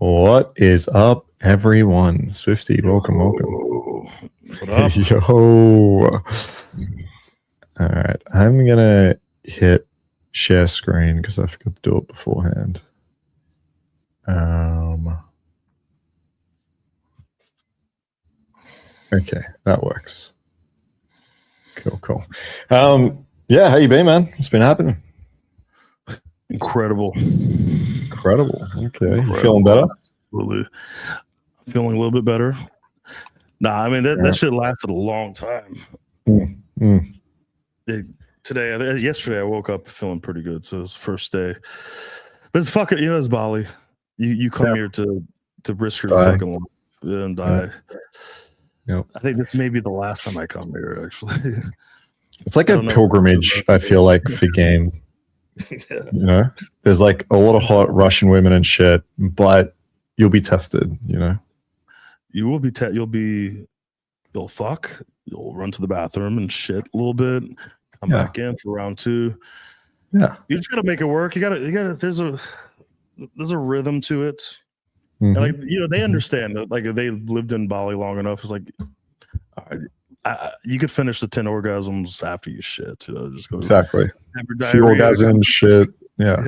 What is up, everyone? Swifty, welcome. What up? Yo. All right, I'm gonna hit share screen because I forgot to do it beforehand. Okay, that works. Cool. Yeah, how you been, man? What's been happening? Incredible. Okay, you feeling better? Absolutely. Feeling a little bit better. Nah, I mean that shit lasted a long time. Yesterday I woke up feeling pretty good, so it was the first day. But it's fucking, it's Bali. You come here to risk your fucking life and die. Yep. I think this may be the last time I come here, actually. It's like a pilgrimage, I feel like, for game. Yeah. There's like a lot of hot Russian women and shit, but you'll be tested, You will be you'll fuck, you'll run to the bathroom and shit a little bit, come back in for round 2. Yeah. You just gotta make it work. You gotta there's a rhythm to it. Mm-hmm. And they understand that, like, if they lived in Bali long enough, it's like, all right, you could finish the 10 orgasms after you shit, just go exactly. Few orgasms, shit. Yeah.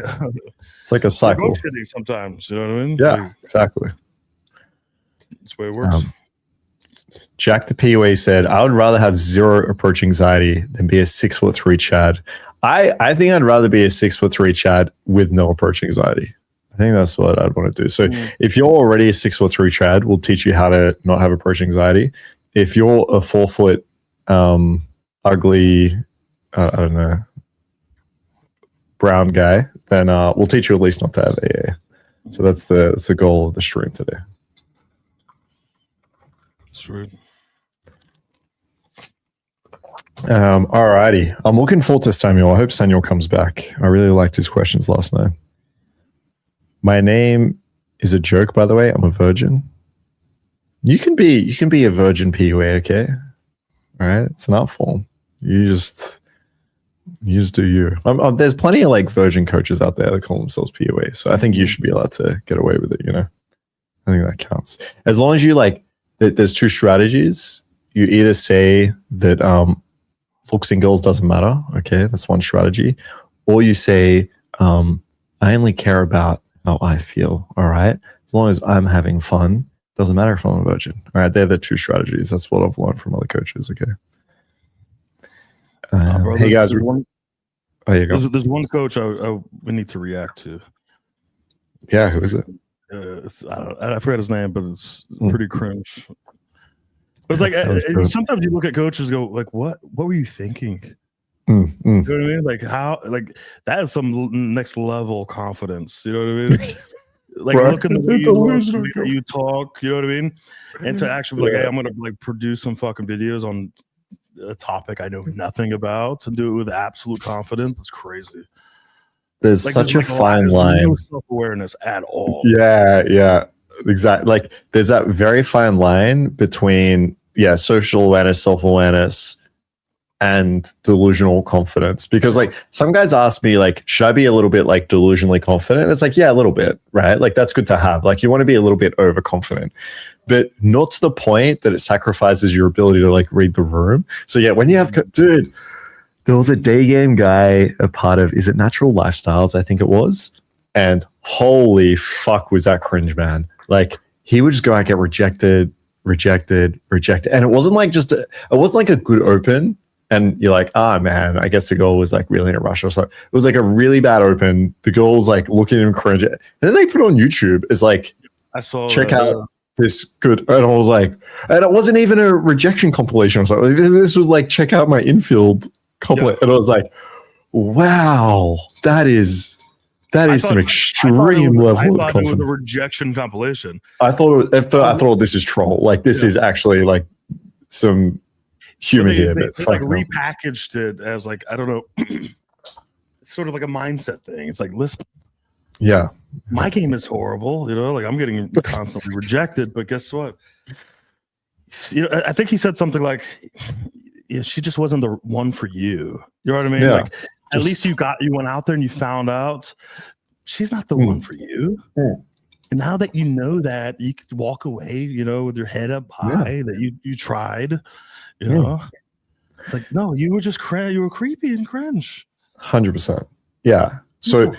It's like a cycle. Sometimes, you know what I mean? Yeah, exactly. That's the way it works. Jack the PUA said, I would rather have zero approach anxiety than be a 6'3" Chad. I think I'd rather be a 6'3" Chad with no approach anxiety. I think that's what I'd want to do. So if you're already a 6'3" Chad, we'll teach you how to not have approach anxiety. If you're a 4 foot ugly, I don't know, brown guy, then we'll teach you at least not to have AA. So that's the goal of the stream today. Sweet. Alrighty. I'm looking forward to Samuel. I hope Samuel comes back. I really liked his questions last night. My name is a joke, by the way. I'm a virgin. You can be a virgin PUA, okay? All right, it's an art form. You just do you. There's plenty of like virgin coaches out there that call themselves PUA, so I think you should be allowed to get away with it. I think that counts. As long as you there's 2 strategies. You either say that looks in girls doesn't matter. Okay, that's one strategy, or you say I only care about how I feel. All right, as long as I'm having fun. Doesn't matter if I'm a virgin. All right, they're the 2 strategies. That's what I've learned from other coaches. Okay. Hey guys, there's one coach we need to react to. Yeah, who is it? I forgot his name, but it's pretty cringe. But it's like sometimes you look at coaches and go like, what were you thinking? You know what I mean? Like how, like that is some next level confidence. You know what I mean? Like look in the way you talk, you know what I mean? And to actually be like, hey, I'm gonna produce some fucking videos on a topic I know nothing about and do it with absolute confidence. It's crazy. There's such a fine line. No self-awareness at all. Yeah, exactly. Like there's that very fine line between social awareness, self-awareness, and delusional confidence. Because like some guys ask me like, should I be a little bit like delusionally confident? And it's like, yeah, a little bit, right? Like that's good to have. Like you want to be a little bit overconfident, but not to the point that it sacrifices your ability to like read the room. So yeah, when you have, dude, there was a day game guy, a part of, is it Natural Lifestyles? I think it was. And holy fuck was that cringe, man. Like he would just go out, get rejected. And it wasn't like it wasn't like a good open. And you're like, man, I guess the girl was like really in a rush or something. It was like a really bad open. The girl was like looking at him cringe. And then they put it on YouTube. It's like, I saw check out this good. And I was like, and it wasn't even a rejection compilation or something. This was like, check out my Infield compilation. And I was like, wow, that is some extreme level of confidence. I thought it was a rejection compilation. I thought this is troll. Like this is actually like some humor here. They like repackaged it as like, I don't know, it's sort of like a mindset thing. It's like, listen, my game is horrible. Like I'm getting constantly rejected, but guess what? I think he said something like, she just wasn't the one for you. You know what I mean? Like, at least you went out there and you found out she's not the one for you. And now that you know that, you could walk away, you know, with your head up high, that you tried, you know. It's like, no, you were just you were creepy and cringe. 100%. Yeah. So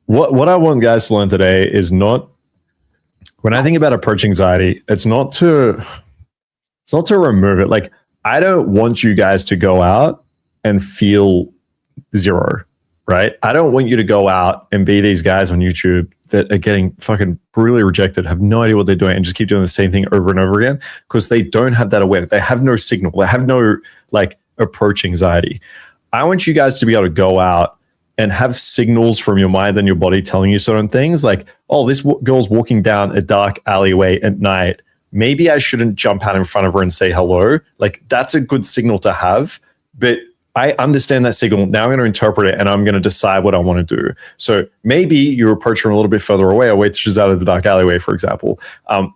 what I want guys to learn today is not, when I think about approach anxiety, it's not to remove it. Like, I don't want you guys to go out and feel zero, right? I don't want you to go out and be these guys on YouTube that are getting fucking brutally rejected, have no idea what they're doing, and just keep doing the same thing over and over again because they don't have that awareness. They have no signal. They have no like approach anxiety. I want you guys to be able to go out and have signals from your mind and your body telling you certain things like, oh, this girl's walking down a dark alleyway at night. Maybe I shouldn't jump out in front of her and say hello. Like, that's a good signal to have. But I understand that signal. Now I'm going to interpret it and I'm going to decide what I want to do. So maybe you approach her a little bit further away, or wait till she's out of the dark alleyway, for example.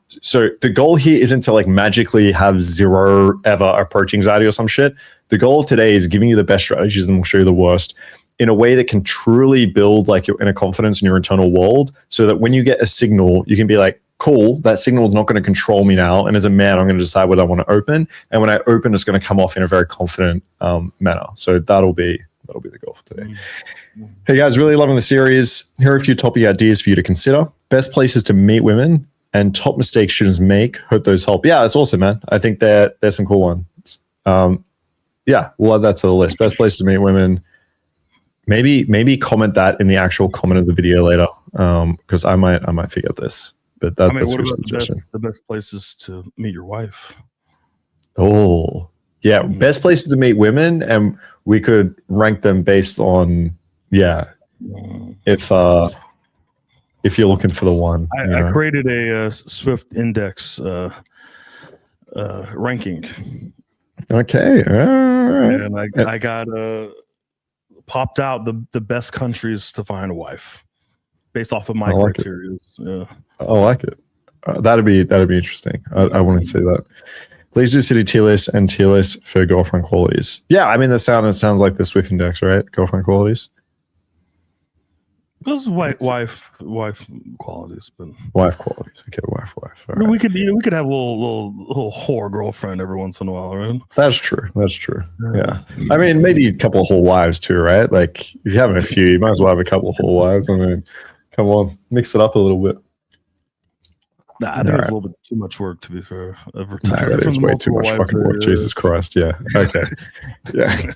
So the goal here isn't to like magically have zero ever approach anxiety or some shit. The goal today is giving you the best strategies and we'll show you the worst in a way that can truly build like your inner confidence in your internal world, so that when you get a signal, you can be like, cool, that signal is not going to control me now. And as a man, I'm going to decide what I want to open. And when I open, it's going to come off in a very confident manner. So that'll be the goal for today. Hey guys, really loving the series. Here are a few topic ideas for you to consider. Best places to meet women and top mistakes students make. Hope those help. Yeah, that's awesome, man. I think there's some cool ones. Yeah, we'll add that to the list. Best places to meet women. Maybe comment that in the actual comment of the video later, because I might forget this. But that's what about the best places to meet your wife? Oh, yeah, best places to meet women, and we could rank them based on if you're looking for the one. I created a Swift index ranking. Okay, all right. And I got popped out the best countries to find a wife based off of my criteria. Yeah. I like it. That'd be interesting. I want to see that. Please do city tier list and tier list for girlfriend qualities. Yeah, I mean it sounds like the Swift index, right? Girlfriend qualities. Those wife qualities, but wife qualities. Okay, wife. All right. We could have a little whore girlfriend every once in a while, right? That's true. Yeah. I mean, maybe a couple of whole wives too, right? Like if you're having a few, you might as well have a couple of whole wives. I mean, come on, mix it up a little bit. Nah, I think it's a little bit too much work, to be fair. It is way too much fucking work. Jesus Christ. Yeah. Okay. Yeah.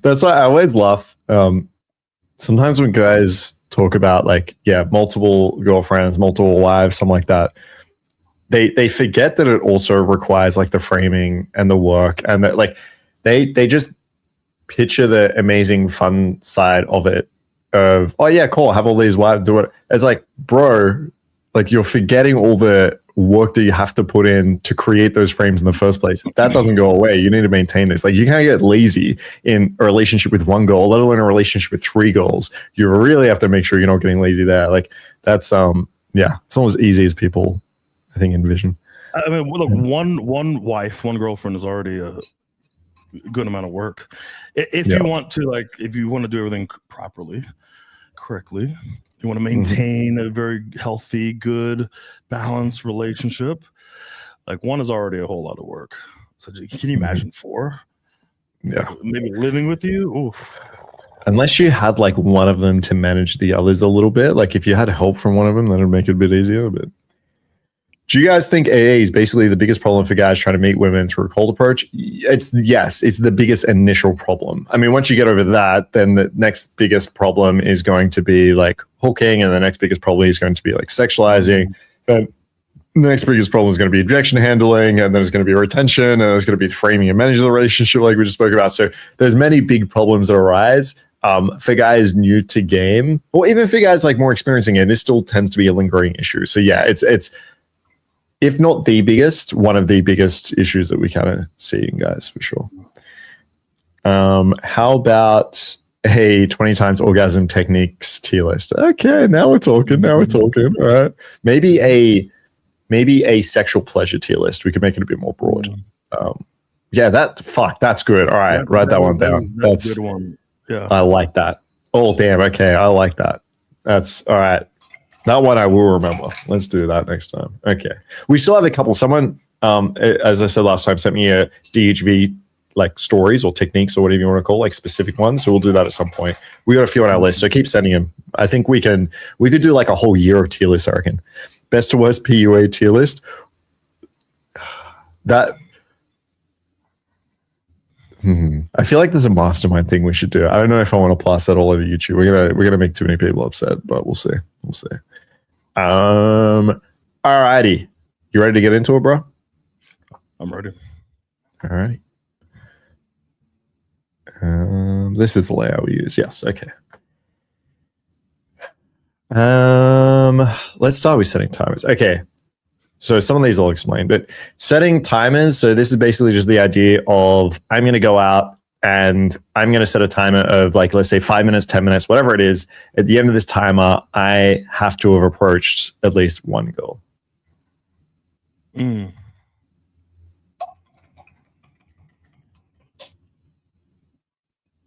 That's why I always laugh. Sometimes when guys talk about like, multiple girlfriends, multiple wives, something like that, they forget that it also requires like the framing and the work, and that like they just picture the amazing fun side of it of, oh yeah, cool, have all these wives do it. It's like, bro, like you're forgetting all the work that you have to put in to create those frames in the first place. That doesn't go away. You need to maintain this. Like you can't get lazy in a relationship with one girl, let alone a relationship with 3 girls. You really have to make sure you're not getting lazy there. Like that's it's not as easy as people I think envision. I mean, look, one wife, one girlfriend is already a good amount of work. If you want to do everything properly, correctly, you want to maintain a very healthy, good, balanced relationship, like one is already a whole lot of work. So can you imagine 4? Yeah. Maybe living with you? Ooh. Unless you had like one of them to manage the others a little bit. Like if you had help from one of them, then it'd make it a bit easier. But do you guys think AA is basically the biggest problem for guys trying to meet women through a cold approach? It's the biggest initial problem. I mean, once you get over that, then the next biggest problem is going to be like hooking, and the next biggest problem is going to be like sexualizing. Then the next biggest problem is going to be objection handling, and then it's going to be retention, and there's going to be framing and managing the relationship like we just spoke about. So there's many big problems that arise for guys new to game, or even for guys like more experiencing it. This still tends to be a lingering issue. So yeah, it's if not the biggest, one of the biggest issues that we kind of see in guys for sure. How about a 20 times orgasm techniques tier list? Okay, now we're talking. All right. Maybe a sexual pleasure tier list. We could make it a bit more broad. That's good. All right, write that one down. That's a good one. Yeah. I like that. Oh, damn. Okay, I like that. That's all right. That one I will remember. Let's do that next time. Okay. We still have a couple. Someone, as I said last time, sent me a DHV like stories or techniques or whatever you want to call, like specific ones. So we'll do that at some point. We got a few on our list, so keep sending them. I think we could do like a whole year of tier list, I reckon. Best to worst PUA tier list. That I feel like there's a mastermind thing we should do. I don't know if I want to blast that all over YouTube. We're gonna make too many people upset, but we'll see. We'll see. Alrighty. You ready to get into it, bro? I'm ready. Alrighty. This is the layout we use. Yes. Okay. Let's start with setting timers. Okay. So some of these I'll explain, but setting timers. So this is basically just the idea of I'm going to go out and I'm going to set a timer of like, let's say 5 minutes, 10 minutes, whatever it is. At the end of this timer, I have to have approached at least one goal.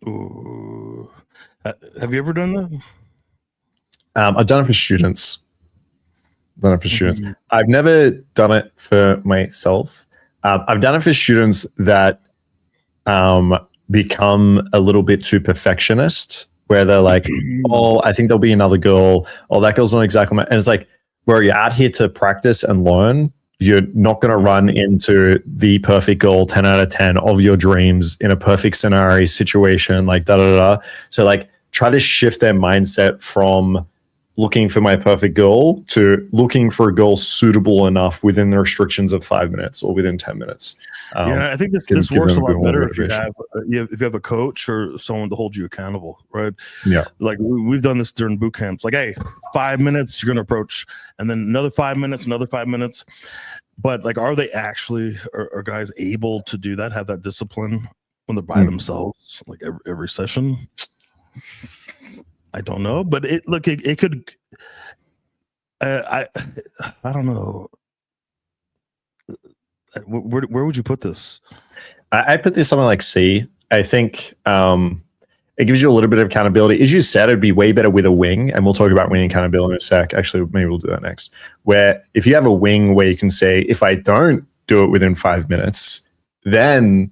Ooh. Have you ever done that? I've done it for students. I've never done it for myself. I've done it for students that become a little bit too perfectionist, where they're like, oh, I think there'll be another girl. Oh, that girl's not exactly my... And it's like, where you're out here to practice and learn, you're not going to run into the perfect girl 10 out of 10 of your dreams in a perfect scenario situation, like da-da-da. So like, try to shift their mindset from looking for my perfect girl to looking for a girl suitable enough within the restrictions of 5 minutes or within 10 minutes. Yeah, I think this works a lot better if you have a coach or someone to hold you accountable, right? Yeah. Like we've done this during boot camps. Like, hey, 5 minutes, you're going to approach, and then another 5 minutes, another 5 minutes. But like, are they actually, are guys able to do that, have that discipline when they're by themselves, like every session? I don't know, but it could. I don't know. Where would you put this? I put this something like C. I think it gives you a little bit of accountability. As you said, it'd be way better with a wing, and we'll talk about wing accountability in a sec. Actually, maybe we'll do that next. Where if you have a wing where you can say, if I don't do it within 5 minutes, then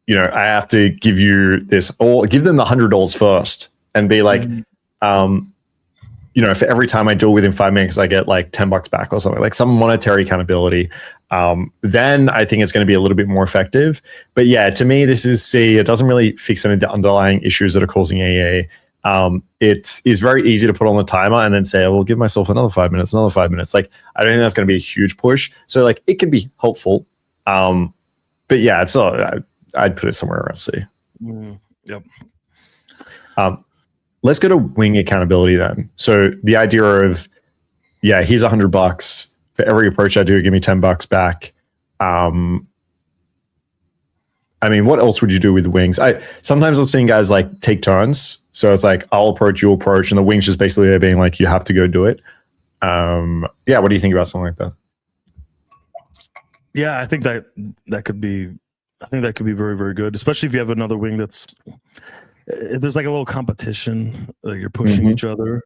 I have to give you this, or give them the $100 first, and be like. For every time I do it within 5 minutes, I get like $10 back or something, like some monetary accountability. Then I think it's going to be a little bit more effective. But yeah, to me, this is C. It doesn't really fix any of the underlying issues that are causing AA. It is very easy to put on the timer and then say, I will give myself another 5 minutes, another 5 minutes. Like, I don't think that's going to be a huge push. So like, it can be helpful. But yeah, it's not, I'd put it somewhere around C. Yep. Let's go to wing accountability then. So the idea of, here's $100 for every approach I do, give me $10 back. I mean, what else would you do with wings? Sometimes I've seen guys like take turns. So it's like, I'll approach, you approach, and the wings just basically there being like, you have to go do it. What do you think about something like that? Yeah, I think that could be very, very good, especially if you have another wing that's, if there's like a little competition, like you're pushing each other.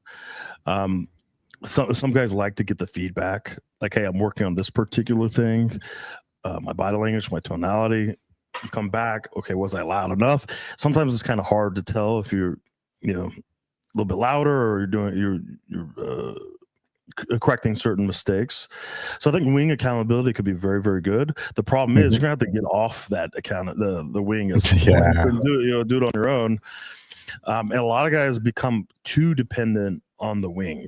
Some guys like to get the feedback, like, hey, I'm working on this particular thing, my body language, my tonality. You come back, okay, was I loud enough? Sometimes it's kind of hard to tell if you're, a little bit louder, or you're correcting certain mistakes. So I think wing accountability could be very, very good. The problem is you're gonna have to get off that the wing is do it on your own. And a lot of guys become too dependent on the wing.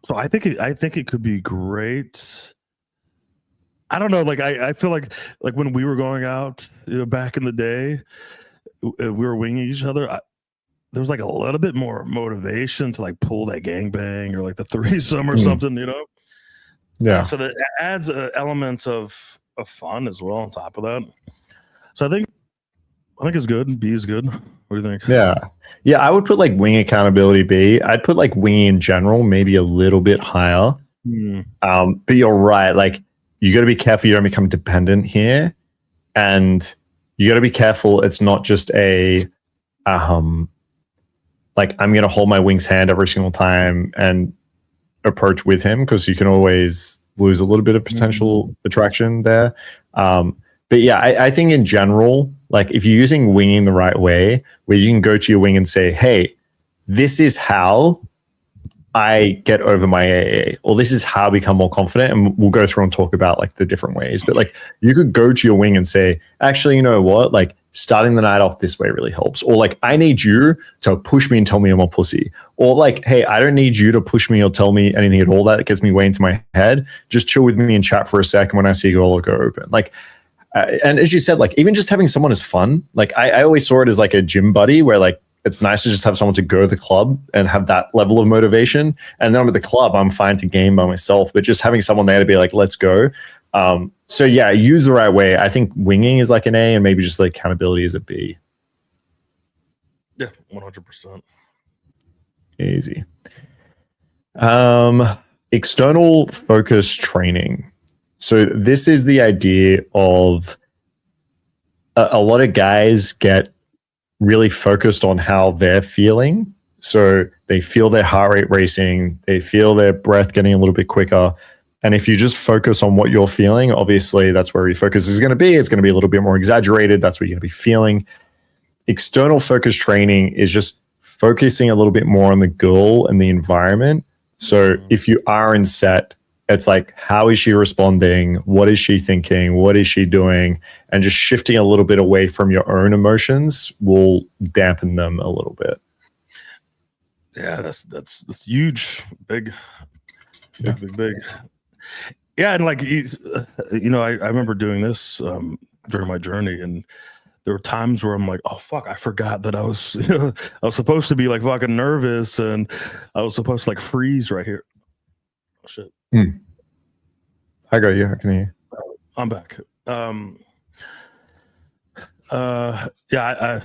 So I think it could be great. I don't know, like I feel like when we were going out, back in the day, we were winging each other. There was like a little bit more motivation to like pull that gangbang or like the threesome or something, Yeah. So that adds an element of fun as well on top of that. So I think it's good. B is good. What do you think? Yeah. I would put like wing accountability B. I'd put like wing in general maybe a little bit higher. But you're right. Like, you got to be careful you don't become dependent here, and you got to be careful. It's not just a like I'm going to hold my wing's hand every single time and approach with him, because you can always lose a little bit of potential attraction there. But yeah, I think in general, like if you're using winging the right way, where you can go to your wing and say, hey, this is how I get over my AA, or this is how I become more confident. And we'll go through and talk about like the different ways. But like you could go to your wing and say, actually, you know what? Like starting the night off this way really helps. Or like, I need you to push me and tell me I'm a pussy. Or like, hey, I don't need you to push me or tell me anything at all. That gets me way into my head. Just chill with me and chat for a second. When I see a girl, I'll go open. Like, and as you said, like even just having someone is fun. Like I always saw it as like a gym buddy, where like it's nice to just have someone to go to the club and have that level of motivation. And then I'm at the club, I'm fine to game by myself, but just having someone there to be like, let's go. So yeah, use the right way. I think winging is like an A, and maybe just like accountability is a B. Yeah, 100%. Easy. External focus training. So this is the idea of a lot of guys get really focused on how they're feeling. So they feel their heart rate racing, they feel their breath getting a little bit quicker. And if you just focus on what you're feeling, obviously that's where your focus is going to be. It's going to be a little bit more exaggerated. That's what you're going to be feeling. External focus training is just focusing a little bit more on the goal and the environment. So if you are in set, it's like, how is she responding? What is she thinking? What is she doing? And just shifting a little bit away from your own emotions will dampen them a little bit. Yeah, that's huge, big. Yeah, and like you know, I remember doing this during my journey, and there were times where I'm like, oh fuck, I forgot that I was I was supposed to be like fucking nervous, and I was supposed to like freeze right here. Oh shit. I got you. How can you? I'm back. Yeah,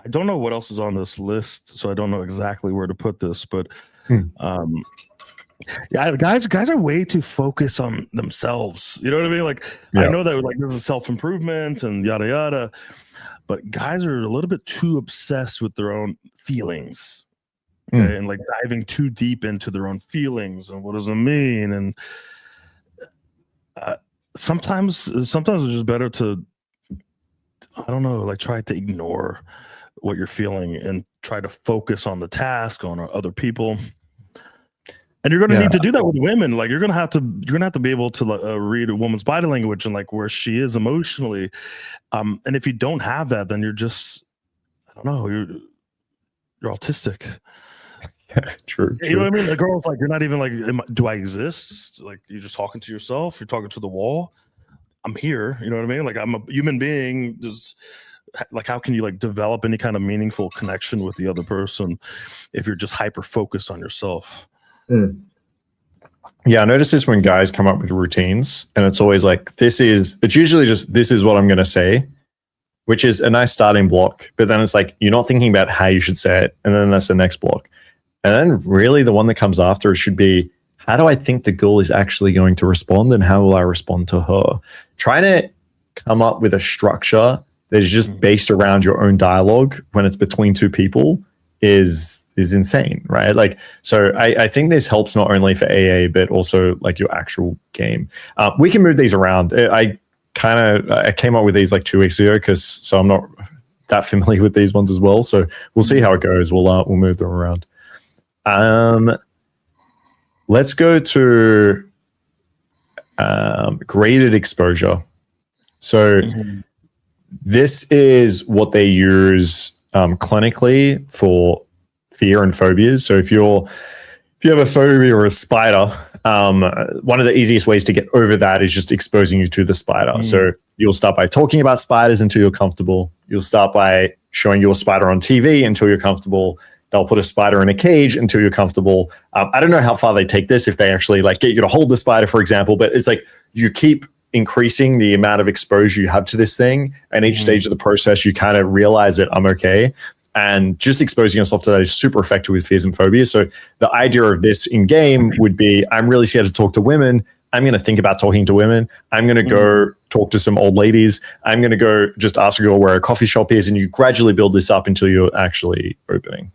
I don't know what else is on this list, so I don't know exactly where to put this, but yeah, guys are way too focused on themselves. You know what I mean? Like, I know that like this is self-improvement and yada yada, but guys are a little bit too obsessed with their own feelings. Okay, and like diving too deep into their own feelings and what does it mean, and sometimes it's just better to, I don't know, like try to ignore what you're feeling and try to focus on the task, on other people. And you're going to need to do that with women. Like you're going to have to be able to read a woman's body language and like where she is emotionally. And if you don't have that, then you're just, I don't know, you're autistic. True. You know what I mean? The girl's like, you're not even like, do I exist? Like you're just talking to yourself. You're talking to the wall. I'm here. You know what I mean? Like I'm a human being. Just like, how can you like develop any kind of meaningful connection with the other person if you're just hyper focused on yourself? Yeah, I notice this when guys come up with routines, and it's always like, it's usually just, this is what I'm going to say, which is a nice starting block. But then it's like, you're not thinking about how you should say it. And then that's the next block. And then really the one that comes after should be, how do I think the girl is actually going to respond, and how will I respond to her? Trying to come up with a structure that is just based around your own dialogue when it's between two people is insane, right? Like, so I think this helps not only for AA, but also like your actual game. We can move these around. I came up with these like 2 weeks ago, so I'm not that familiar with these ones as well. So we'll see how it goes. We'll move them around. Let's go to graded exposure. So this is what they use clinically for fear and phobias. So if you have a phobia or a spider, one of the easiest ways to get over that is just exposing you to the spider. So you'll start by talking about spiders until you're comfortable. You'll start by showing you a spider on TV until you're comfortable. They'll put a spider in a cage until you're comfortable. I don't know how far they take this, if they actually like get you to hold the spider, for example, but it's like you keep increasing the amount of exposure you have to this thing. And each stage of the process, you kind of realize that I'm okay. And just exposing yourself to that is super effective with fears and phobias. So the idea of this in game would be, I'm really scared to talk to women. I'm going to think about talking to women. I'm going to go talk to some old ladies. I'm going to go just ask a girl where a coffee shop is. And you gradually build this up until you're actually opening.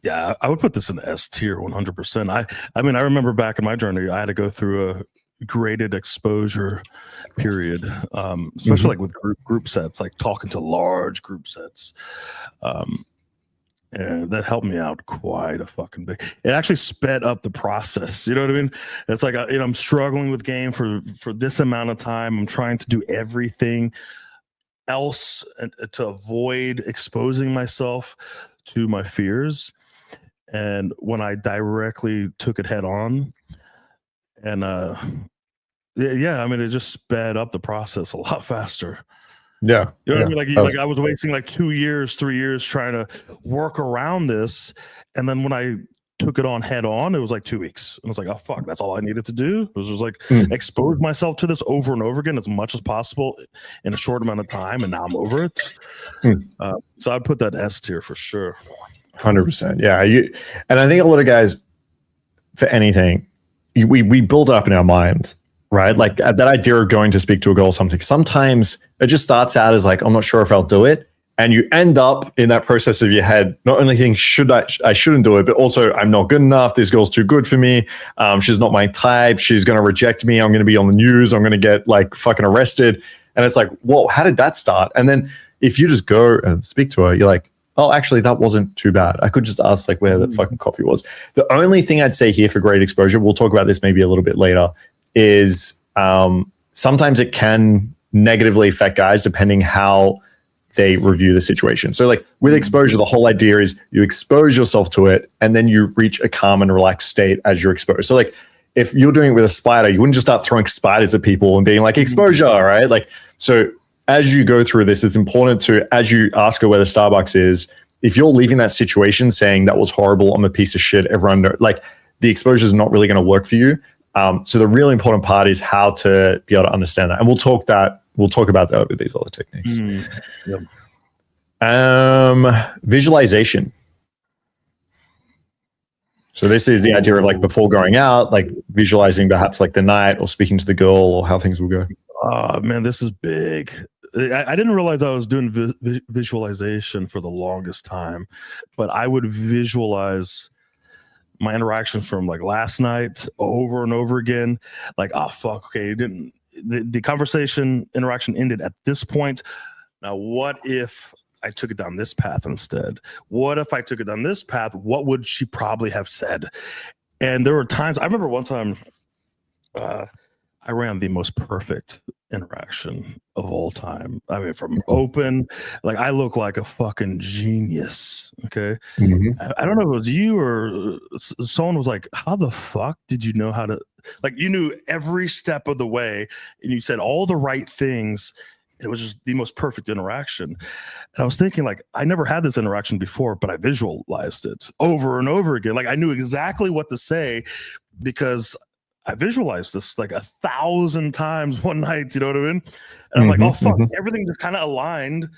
Yeah, I would put this in S tier 100%. I mean, I remember back in my journey, I had to go through a graded exposure period, especially like with group sets, like talking to large group sets. And that helped me out quite a fucking bit. It actually sped up the process. You know what I mean? It's like, I'm struggling with game for this amount of time. I'm trying to do everything else to avoid exposing myself to my fears. And when I directly took it head on, and yeah, I mean, it just sped up the process a lot faster. Yeah, you know what I mean? Like I was wasting like 2 years, 3 years trying to work around this, and then when I took it on head on, it was like 2 weeks. And I was like, oh fuck, that's all I needed to do. It was just like expose myself to this over and over again as much as possible in a short amount of time, and now I'm over it. So I'd put that S tier for sure. 100%. Yeah, and I think a lot of guys, for anything, we build up in our mind, right? Like that idea of going to speak to a girl or something. Sometimes it just starts out as like, I'm not sure if I'll do it, and you end up in that process of your head not only thinking I shouldn't do it, but also I'm not good enough. This girl's too good for me. She's not my type. She's going to reject me. I'm going to be on the news. I'm going to get like fucking arrested. And it's like, whoa, how did that start? And then if you just go and speak to her, you're like, oh, actually, that wasn't too bad. I could just ask like where the fucking coffee was. The only thing I'd say here for great exposure, we'll talk about this maybe a little bit later, is sometimes it can negatively affect guys depending how they review the situation. So like with exposure, the whole idea is you expose yourself to it and then you reach a calm and relaxed state as you're exposed. So like if you're doing it with a spider, you wouldn't just start throwing spiders at people and being like exposure, right? Like, so as you go through this, it's important to, as you ask her where the Starbucks is, if you're leaving that situation saying that was horrible, I'm a piece of shit, everyone know, like the exposure is not really going to work for you. So the really important part is how to be able to understand that. And we'll talk about that with these other techniques. Visualization. So this is the idea of like before going out, like visualizing perhaps like the night or speaking to the girl or how things will go. Oh man, this is big. I didn't realize I was doing visualization for the longest time, but I would visualize my interactions from like last night over and over again. Like, oh fuck, okay, the conversation interaction ended at this point. Now, what if I took it down this path instead? What if I took it down this path? What would she probably have said? And there were times, I remember one time I ran the most perfect interaction of all time. I mean, from open, like I look like a fucking genius. Okay. I don't know if it was you or someone was like, how the fuck did you know how to, like, you knew every step of the way and you said all the right things. It was just the most perfect interaction. And I was thinking, like, I never had this interaction before, but I visualized it over and over again. Like I knew exactly what to say because I visualized this like 1,000 times one night, you know what I mean? And I'm like, oh fuck, everything just kind of aligned.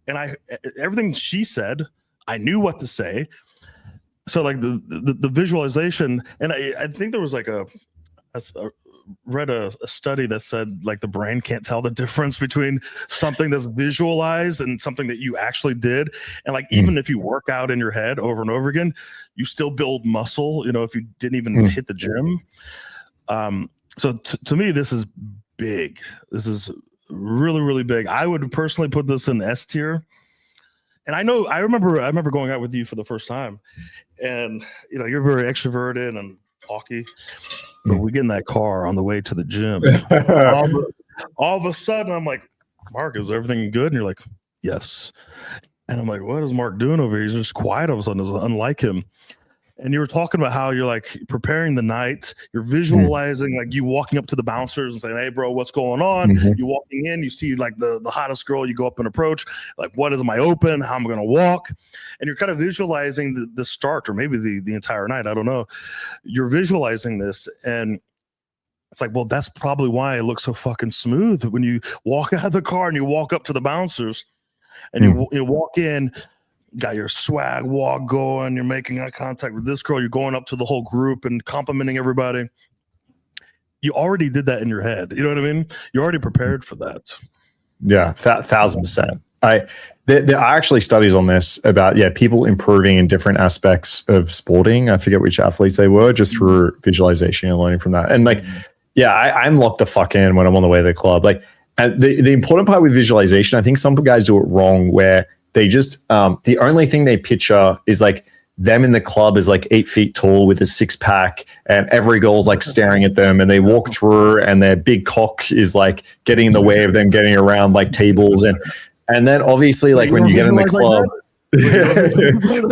And everything she said, I knew what to say. So like the visualization, and I think there was like read a study that said like the brain can't tell the difference between something that's visualized and something that you actually did. And like even if you work out in your head over and over again, you still build muscle, you know, if you didn't even hit the gym. So to me, this is big. This is really, really big. I would personally put this in S tier. And I remember going out with you for the first time, and you know, you're very extroverted and talky. But we get in that car on the way to the gym. all of a sudden, I'm like, Mark, is everything good? And you're like, yes. And I'm like, what is Mark doing over here? He's just quiet all of a sudden. It was unlike him. And you were talking about how you're like preparing the night. You're visualizing like you walking up to the bouncers and saying, hey, bro, what's going on? You're walking in, you see like the hottest girl, you go up and approach, like, what is my open? How am I going to walk? And you're kind of visualizing the start or maybe the entire night. I don't know. You're visualizing this. And it's like, well, that's probably why it looks so fucking smooth when you walk out of the car and you walk up to the bouncers and you walk in. Got your swag walk going, you're making eye contact with this girl, you're going up to the whole group and complimenting everybody. You already did that in your head. You know what I mean? You're already prepared for that. Yeah, 1,000%. There are actually studies on this about people improving in different aspects of sporting. I forget which athletes they were, just through visualization and learning from that. And like, I'm locked the fuck in when I'm on the way to the club. Like, and the important part with visualization, I think some guys do it wrong, where they just the only thing they picture is like them in the club is like 8 feet tall with a 6-pack, and every goal's like staring at them, and they walk through and their big cock is like getting in the way of them getting around like tables. And then obviously like when you get in the club,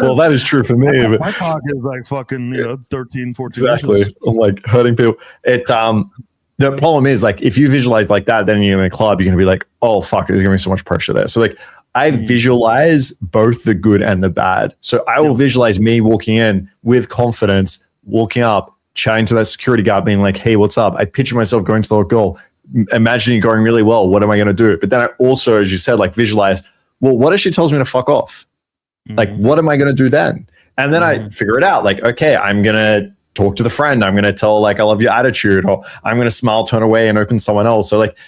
well, that is true for me. But my cock is like fucking 13, 14 exactly inches. I'm like hurting people. The problem is like if you visualize like that, then you're in a club, you're gonna be like, oh fuck, there's gonna be so much pressure there. So like I visualize both the good and the bad. So I will visualize me walking in with confidence, walking up, chatting to that security guard, being like, hey, what's up? I picture myself going to the goal, imagining going really well. What am I going to do? But then I also, as you said, like visualize, well, what if she tells me to fuck off? Like, what am I going to do then? And then I figure it out. Like, okay, I'm going to talk to the friend. I'm going to tell like, I love your attitude, or I'm going to smile, turn away and open someone else. So like,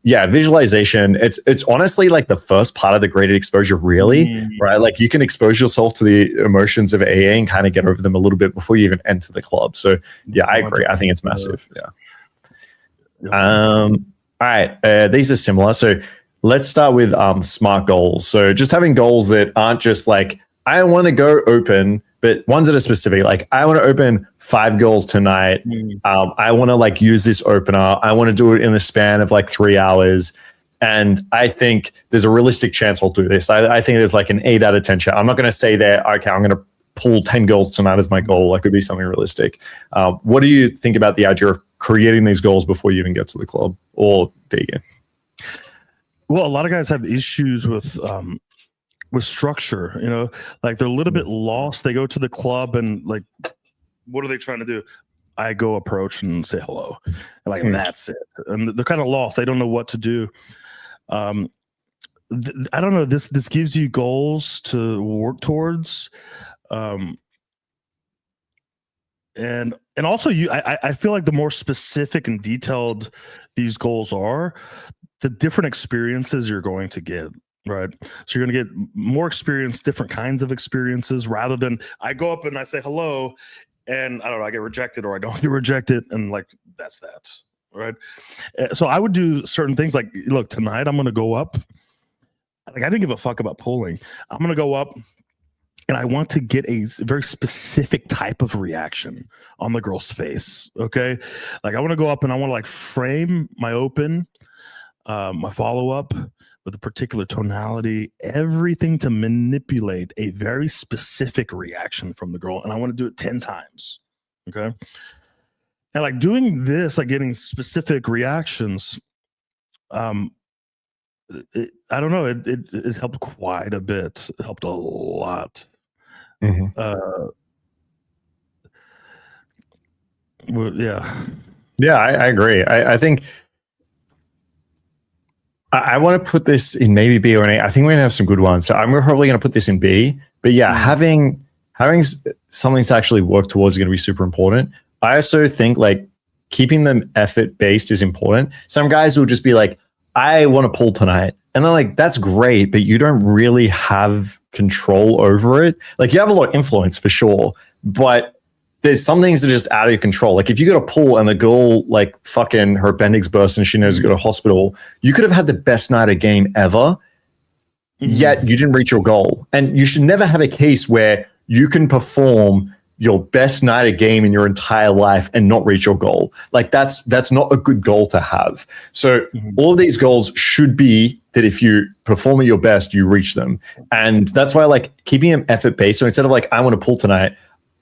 visualization, it's honestly like the first part of the graded exposure, really, right? Like you can expose yourself to the emotions of AA and kind of get over them a little bit before you even enter the club. So I agree. I think it's massive. All right. These are similar. So let's start with SMART goals. So just having goals that aren't just like, I want to go open, but ones that are specific. Like I want to open 5 goals tonight. I want to like use this opener. I want to do it in the span of like 3 hours. And I think there's a realistic chance I'll do this. I think there's like an 8 out of 10 chance. I'm not going to say that, okay, I'm going to pull 10 goals tonight as my goal. That could be something realistic. What do you think about the idea of creating these goals before you even get to the club or Deegan? Well, a lot of guys have issues with structure, like they're a little bit lost. They go to the club and like, what are they trying to do? I go approach and say hello, and like that's it. And they're kind of lost. They don't know what to do. I don't know. This gives you goals to work towards, and also I feel like the more specific and detailed these goals are, the different experiences you're going to get. Right. So you're going to get more experience, different kinds of experiences, rather than I go up and I say hello and I don't know, I get rejected or I don't get rejected. And like, that's that. Right. So I would do certain things like, look, tonight I'm going to go up. Like I didn't give a fuck about polling. I'm going to go up and I want to get a very specific type of reaction on the girl's face. Okay. Like I want to go up and I want to like frame my open, my follow-up with a particular tonality, everything to manipulate a very specific reaction from the girl. And I want to do it 10 times. Okay. And like doing this, like getting specific reactions, I don't know. It helped quite a bit. It helped a lot. Well, yeah. Yeah, I agree. I think I want to put this in maybe B or an A. I think we're going to have some good ones. So I'm probably going to put this in B. But yeah, having something to actually work towards is going to be super important. I also think like keeping them effort based is important. Some guys will just be like, I want to pull tonight. And they're like, that's great, but you don't really have control over it. Like you have a lot of influence for sure, but there's some things that are just out of your control. Like if you go to pull and the girl like fucking her appendix bursts and she knows to go to hospital, you could have had the best night of game ever, yet you didn't reach your goal. And you should never have a case where you can perform your best night of game in your entire life and not reach your goal. Like that's not a good goal to have. So all of these goals should be that if you perform at your best, you reach them. And that's why I like keeping them effort based. So instead of like, I want to pull tonight,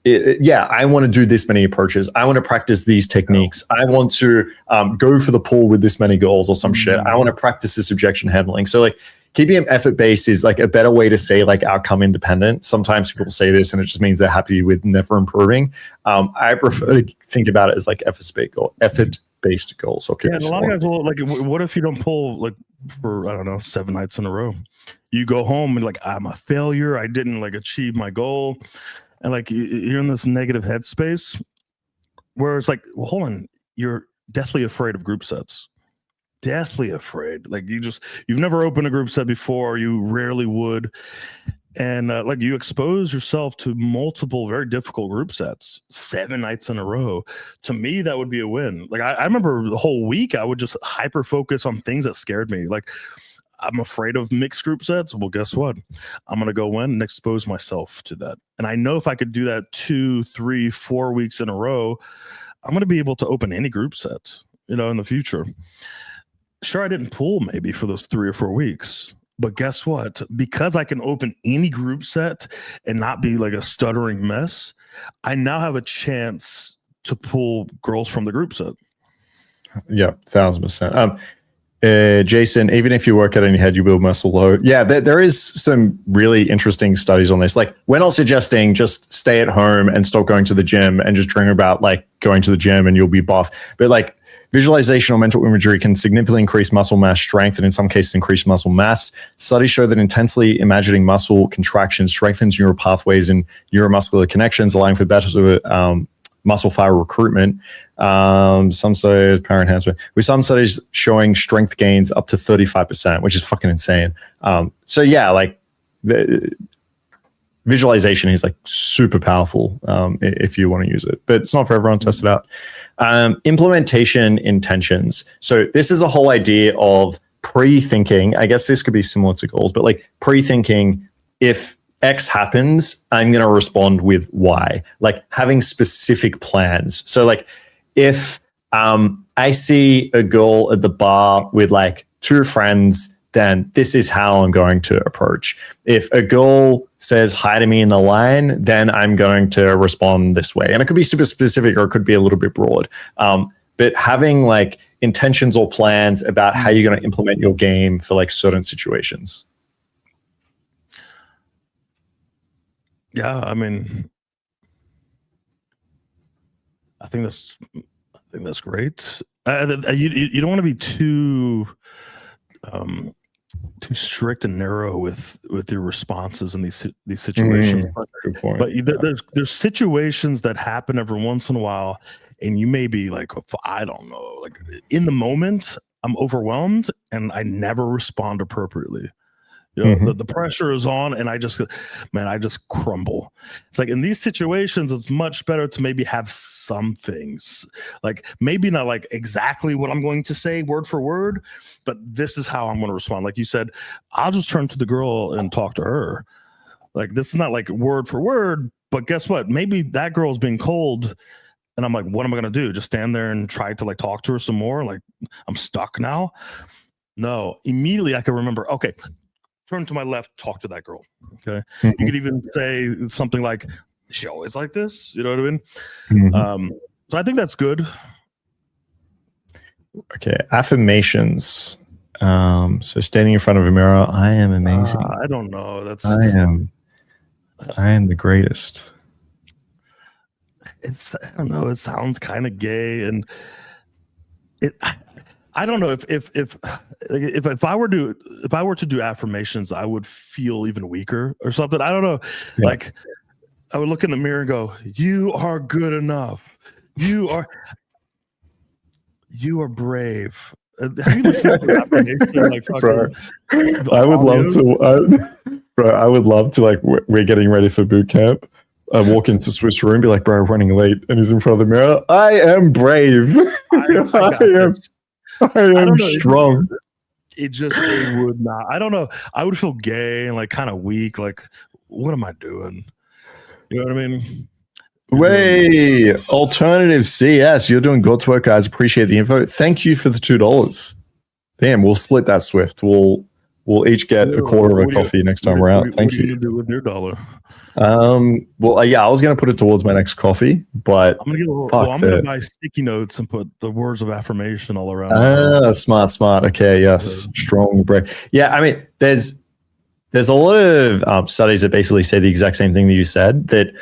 I want to do this many approaches. I want to practice these techniques. I want to go for the pull with this many goals or some shit. I want to practice this objection handling. So like keeping them effort based is like a better way to say like outcome independent. Sometimes people say this and it just means they're happy with never improving. I prefer to think about it as like effort based goals. Okay. Yeah, and a lot of guys will like, what if you don't pull like for, I don't know, 7 nights in a row? You go home and like, I'm a failure. I didn't like achieve my goal. And like you're in this negative headspace where it's like, well, hold on, you're deathly afraid of group sets. deathly afraid. Like you've never opened a group set before. You rarely would. And like you expose yourself to multiple very difficult group sets 7 nights in a row. To me, that would be a win. Like I remember the whole week, I would just hyper focus on things that scared me. Like I'm afraid of mixed group sets. Well, guess what? I'm going to go in and expose myself to that. And I know if I could do that 2, 3, 4 weeks in a row, I'm going to be able to open any group set, in the future. Sure, I didn't pull maybe for those 3 or 4 weeks. But guess what? Because I can open any group set and not be like a stuttering mess, I now have a chance to pull girls from the group set. Yeah, 1,000%. Jason, even if you work out in your head, you build muscle load. Yeah, there is some really interesting studies on this. Like, we're not suggesting just stay at home and stop going to the gym and just dream about like going to the gym and you'll be buff. But like visualization or mental imagery can significantly increase muscle mass strength and in some cases increase muscle mass. Studies show that intensely imagining muscle contraction strengthens neural pathways and neuromuscular connections, allowing for better muscle fiber recruitment. Some studies, power enhancement, with some studies showing strength gains up to 35%, which is fucking insane. So yeah, like the visualization is like super powerful if you want to use it, but it's not for everyone. Test it out. Implementation intentions. So this is a whole idea of pre-thinking. I guess this could be similar to goals, but like pre-thinking, if X happens, I'm going to respond with Y, like having specific plans. So like if I see a girl at the bar with like 2 friends, then this is how I'm going to approach. If a girl says hi to me in the line, then I'm going to respond this way. And it could be super specific or it could be a little bit broad. But having like intentions or plans about how you're going to implement your game for like certain situations. Yeah, I mean, I think that's great. You don't want to be too strict and narrow with your responses in these situations. Good point. But there's situations that happen every once in a while, and you may be like, I don't know, like in the moment, I'm overwhelmed and I never respond appropriately. The pressure is on and I just crumble. It's like in these situations, it's much better to maybe have some things, like maybe not like exactly what I'm going to say word for word, but this is how I'm going to respond. Like you said, I'll just turn to the girl and talk to her. Like this is not like word for word, but guess what? Maybe that girl's being cold and I'm like, what am I going to do? Just stand there and try to like talk to her some more? Like I'm stuck now? No, immediately I can remember, okay, turn to my left, talk to that girl. Okay. You could even say something like, is she always like this? You know what I mean? So I think that's good. Okay. Affirmations. So standing in front of a mirror, I am amazing. I don't know. I am the greatest. I don't know. It sounds kind of gay and I don't know if I were to do affirmations, I would feel even weaker or something. I don't know. Yeah. Like I would look in the mirror and go, "You are good enough. You are brave." Have you listened to affirmation? Like, I would love to. I would love to. Like we're getting ready for boot camp. I walk into Swiss room, be like, "Bro, running late," and he's in front of the mirror. I am brave. I am strong. It would not. I don't know. I would feel gay and like kind of weak. Like, what am I doing? You know what I mean? Alternative CS. You're doing God's work, guys. Appreciate the info. Thank you for the $2. Damn, we'll split that Swift. We'll each get a quarter of a coffee next time we're out. Thank you. What are you gonna do with your $1? Yeah, I was gonna put it towards my next coffee, but I'm gonna buy sticky notes and put the words of affirmation all around. Smart. Okay, yes, strong break. Yeah, I mean, there's a lot of studies that basically say the exact same thing that you said. That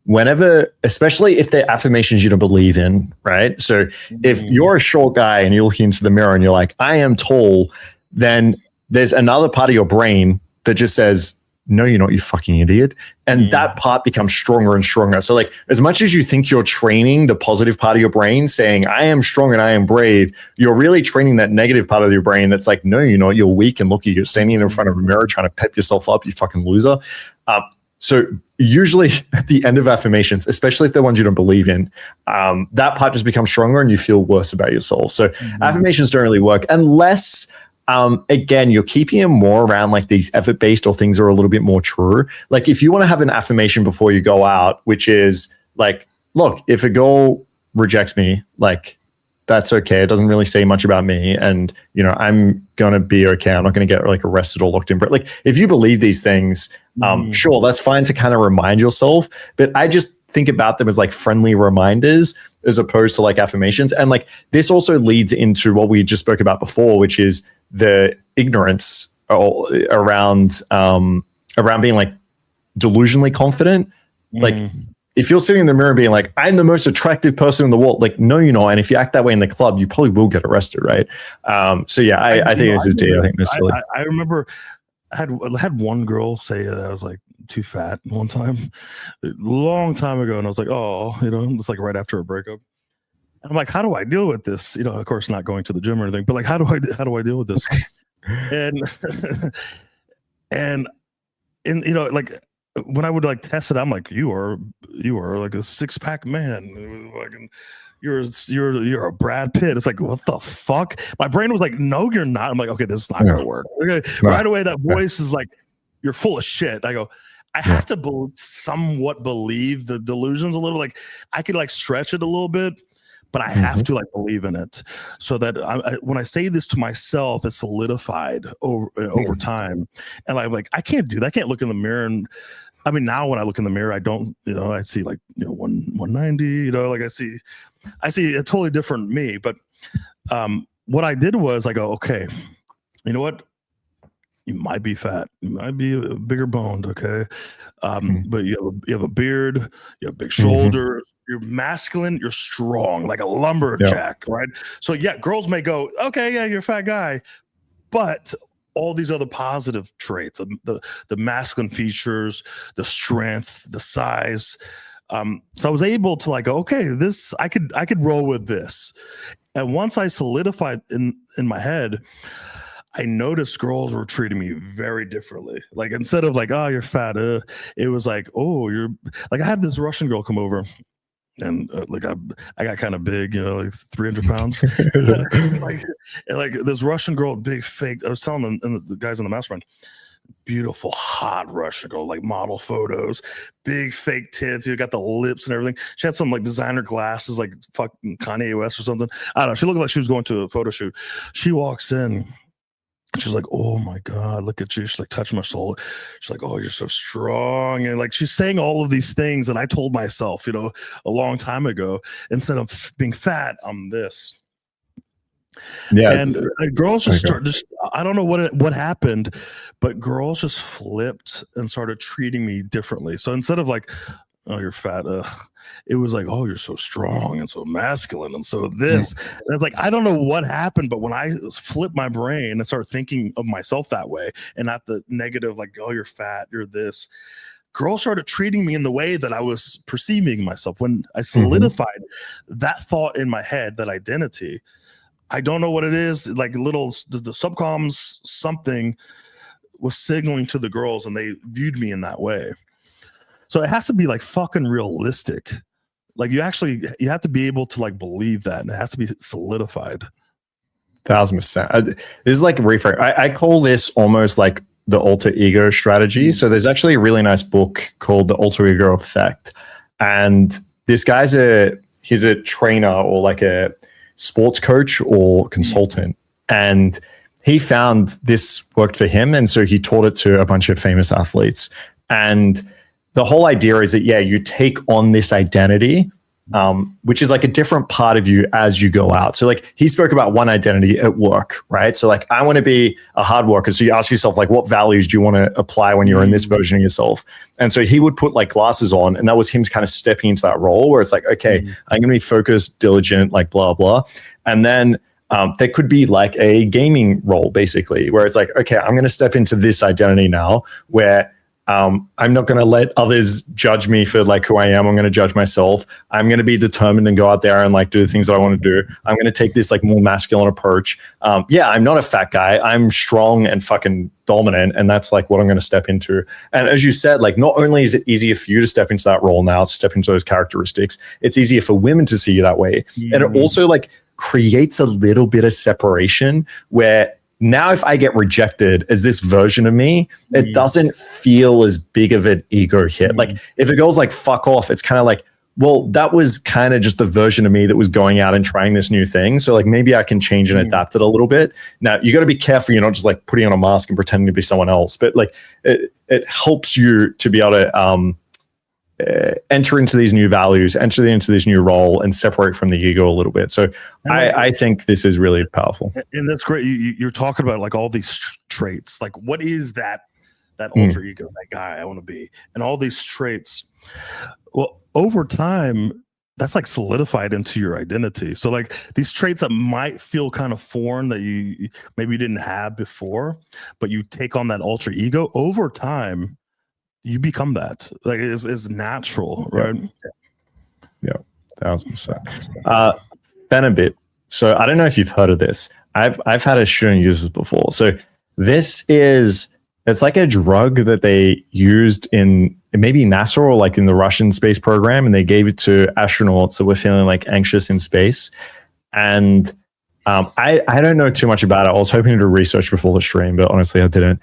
whenever, especially if they're affirmations you don't believe in, right? So if you're a short guy and you're looking into the mirror and you're like, I am tall, then there's another part of your brain that just says, no, you're not, you fucking idiot. And that part becomes stronger and stronger. So like, as much as you think you're training the positive part of your brain saying, I am strong and I am brave, you're really training that negative part of your brain that's like, no, you're not, you're weak and look, you're standing in front of a mirror trying to pep yourself up, you fucking loser. So usually at the end of affirmations, especially if they're ones you don't believe in, that part just becomes stronger and you feel worse about yourself. So affirmations don't really work unless, again, you're keeping it more around like these effort-based or things that are a little bit more true. Like if you want to have an affirmation before you go out, which is like, look, if a girl rejects me, like that's okay. It doesn't really say much about me. And, you know, I'm going to be okay. I'm not going to get like arrested or locked in. But like, if you believe these things, sure, that's fine to kind of remind yourself. But I just think about them as like friendly reminders as opposed to like affirmations. And like, this also leads into what we just spoke about before, which is the ignorance around being like delusionally confident. Like, if you're sitting in the mirror being like, I'm the most attractive person in the world, like, no, you're not. And if you act that way in the club, you probably will get arrested, right? So yeah, I think this is deep. I think this is silly. I remember I had one girl say that I was like too fat one time, a long time ago. And I was like, oh, you know, it's like right after a breakup. And I'm like, how do I deal with this? You know, of course, not going to the gym or anything, but like, how do I deal with this? and you know, like, when I would like test it, I'm like, you are like a 6-pack man. Like, you're a Brad Pitt. It's like, what the fuck? My brain was like, no, you're not. I'm like, okay, this is not gonna work. Okay. Right away, that voice is like, you're full of shit. I go, I have to somewhat believe the delusions a little. Like, I could like stretch it a little bit, but I have to like believe in it, so that when I say this to myself, it's solidified over time. And I'm like, I can't do that. I can't look in the mirror and. I mean, now when I look in the mirror, I don't, you know, I see like, you know, 190, you know, like I see a totally different me. But what I did was I go, okay, you know what? You might be fat. You might be bigger boned. Okay. But you have a beard, you have big shoulders, you're masculine, you're strong, like a lumberjack, right? So yeah, girls may go, okay, yeah, you're a fat guy, but all these other positive traits, the masculine features, the strength, the size. So I was able to like, okay, this I could roll with this. And once I solidified in my head, I noticed girls were treating me very differently. Like, instead of like, oh, you're fat, it was like, oh, you're like, I had this Russian girl come over. And like I got kind of big, you know, like 300 pounds. like this Russian girl, big fake. I was telling them, and the guys in the mastermind, beautiful, hot Russian girl, like model photos, big fake tits. You got the lips and everything. She had some like designer glasses, like fucking Kanye West or something. I don't know. She looked like she was going to a photo shoot. She walks in. She's like, oh my God, look at you. She's like, touch my soul. She's like, oh, you're so strong. And like, she's saying all of these things that I told myself, you know, a long time ago. Instead of being fat, I'm this. Yeah. And girls just I don't know what happened, but girls just flipped and started treating me differently. So instead of like, oh, you're fat, it was like, oh, you're so strong and so masculine and so this. And it's like, I don't know what happened, but when I flipped my brain and started thinking of myself that way and not the negative, like, oh, you're fat, you're this, girls started treating me in the way that I was perceiving myself. When I solidified that thought in my head, that identity, I don't know what it is, like the subcoms, something was signaling to the girls and they viewed me in that way. So it has to be like fucking realistic. Like you have to be able to like believe that, and it has to be solidified. 1000%. This is like reframe. I call this almost like the alter ego strategy. So there's actually a really nice book called The Alter Ego Effect, and this guy's he's a trainer or like a sports coach or consultant, and he found this worked for him, and so he taught it to a bunch of famous athletes. And the whole idea is that, yeah, you take on this identity, which is like a different part of you as you go out. So like he spoke about one identity at work, right? So like, I want to be a hard worker. So you ask yourself, like, what values do you want to apply when you're in this version of yourself? And so he would put like glasses on, and that was him kind of stepping into that role where it's like, okay, I'm going to be focused, diligent, like blah, blah. And then there could be like a gaming role basically, where it's like, okay, I'm going to step into this identity now where I'm not going to let others judge me for like who I am. I'm going to judge myself. I'm going to be determined and go out there and like do the things that I want to do. I'm going to take this like more masculine approach. Yeah, I'm not a fat guy. I'm strong and fucking dominant, and that's like what I'm going to step into. And as you said, like not only is it easier for you to step into that role now, to step into those characteristics, it's easier for women to see you that way. And it also like creates a little bit of separation where now if I get rejected as this version of me, it doesn't feel as big of an ego hit. Like if it goes like fuck off, it's kind of like, well, that was kind of just the version of me that was going out and trying this new thing. So like maybe I can change and adapt it a little bit. Now you got to be careful. You're not just like putting on a mask and pretending to be someone else, but like it helps you to be able to enter into these new values, enter into this new role, and separate from the ego a little bit. So I think this is really powerful. And that's great. You're talking about like all these traits. Like what is that alter ego, that guy I want to be, and all these traits. Well, over time, that's like solidified into your identity. So like these traits that might feel kind of foreign that you maybe didn't have before, but you take on that alter ego over time. You become that. Like it's natural, right? Yeah, 1,000%. Benabit. So I don't know if you've heard of this. I've had a student use this before. So it's like a drug that they used in maybe NASA or like in the Russian space program, and they gave it to astronauts that were feeling like anxious in space. And I don't know too much about it. I was hoping to do research before the stream, but honestly, I didn't.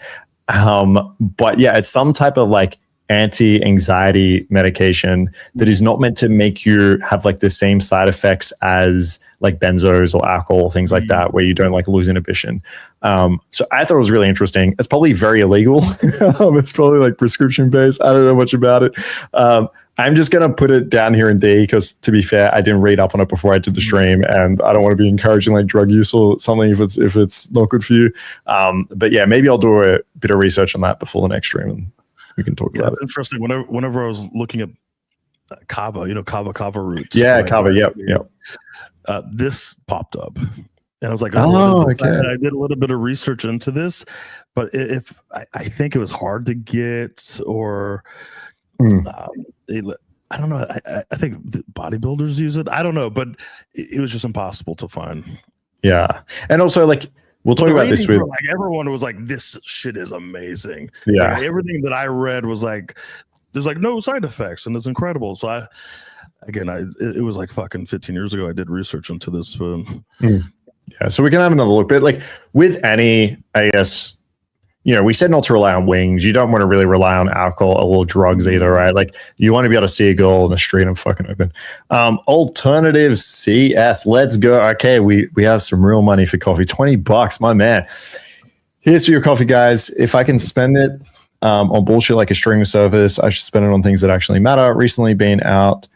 But yeah, it's some type of like anti-anxiety medication that is not meant to make you have like the same side effects as like benzos or alcohol, things like that, where you don't like lose inhibition. So I thought it was really interesting. It's probably very illegal. It's probably like prescription based. I don't know much about it. I'm just going to put it down here in D because, to be fair, I didn't read up on it before I did the stream, and I don't want to be encouraging like drug use or something if it's not good for you. But yeah, maybe I'll do a bit of research on that before the next stream, and we can talk about it. Interesting. Whenever I was looking at kava, kava roots. Yeah, right? Kava. Yep. This popped up. And I was like, okay. I did a little bit of research into this, but if I think it was hard to get, or I don't know. I think bodybuilders use it. I don't know, but it was just impossible to find. Yeah, and also like we'll talk about this with like everyone was like, this shit is amazing. Yeah, like, everything that I read was like, there's like no side effects, and it's incredible. So it was like fucking 15 years ago. I did research into this. Yeah, so we can have another look, but like with any, I guess, we said not to rely on wings. You don't want to really rely on alcohol or drugs either, right? Like you want to be able to see a girl in the street and fucking open. Alternative CS, let's go. Okay, we have some real money for coffee. $20, my man. Here's for your coffee, guys. If I can spend it on bullshit like a streaming service, I should spend it on things that actually matter. Recently been out,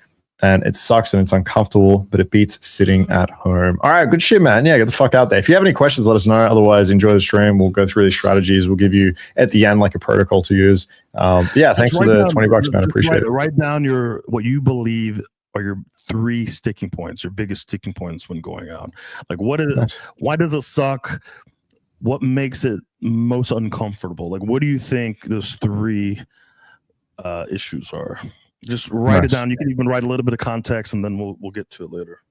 and it sucks and it's uncomfortable, but it beats sitting at home. All right, good shit, man. Yeah, get the fuck out there. If you have any questions, let us know. Otherwise, enjoy the stream. We'll go through these strategies. We'll give you, at the end, like a protocol to use. Yeah, thanks for the $20, man. Appreciate it. Write down what you believe are your 3 sticking points, your biggest sticking points when going out. Like, why does it suck? What makes it most uncomfortable? Like, what do you think those 3 issues are? Just write it down. You can even write a little bit of context, and then we'll get to it later.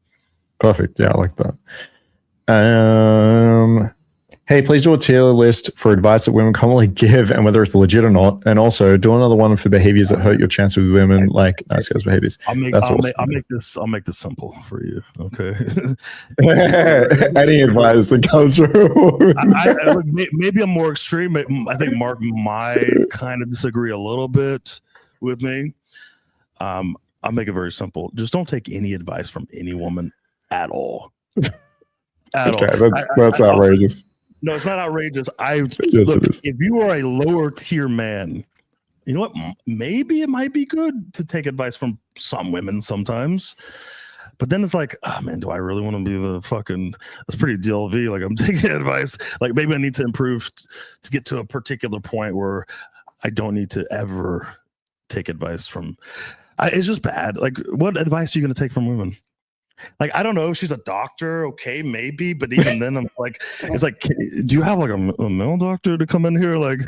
Perfect. Yeah, I like that. Hey, please do a tier list for advice that women commonly give and whether it's legit or not. And also do another one for behaviors that hurt your chances with women, like nice guys' behaviors. I'll make this simple for you. Okay. Any advice that comes through. Maybe I'm more extreme. I think Mark might kind of disagree a little bit with me. I'll make it very simple. Just don't take any advice from any woman at all. That's outrageous. No, it's not outrageous. Yes, it is. If you are a lower tier man, you know what? Maybe it might be good to take advice from some women sometimes. But then it's like, oh man, do I really want to be the fucking? That's pretty DLV. Like I'm taking advice. Like maybe I need to improve to get to a particular point where I don't need to ever take advice from. It's just bad. Like, what advice are you going to take from women? Like, I don't know if she's a doctor, okay, maybe, but even then, I'm like, it's like, do you have like a male doctor to come in here? Like,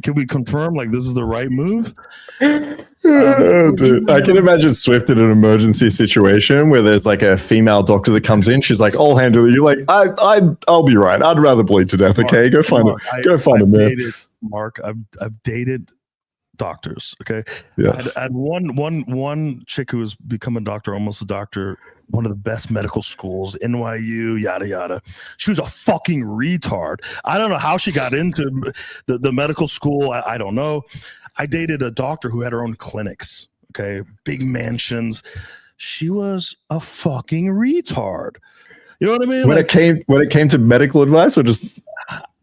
can we confirm like this is the right move? Dude, I can imagine Swift in an emergency situation where there's like a female doctor that comes in. She's like, "I'll handle it." You're like, I'll be right. I'd rather bleed to death." Okay, go find a man. Mark, I've dated doctors. Okay, yes. I had one chick who was becoming a doctor, almost a doctor. One of the best medical schools, NYU, yada yada. She was a fucking retard. I don't know how she got into the medical school. I don't know. I dated a doctor who had her own clinics. Okay, big mansions. She was a fucking retard. You know what I mean? When it came to medical advice, or just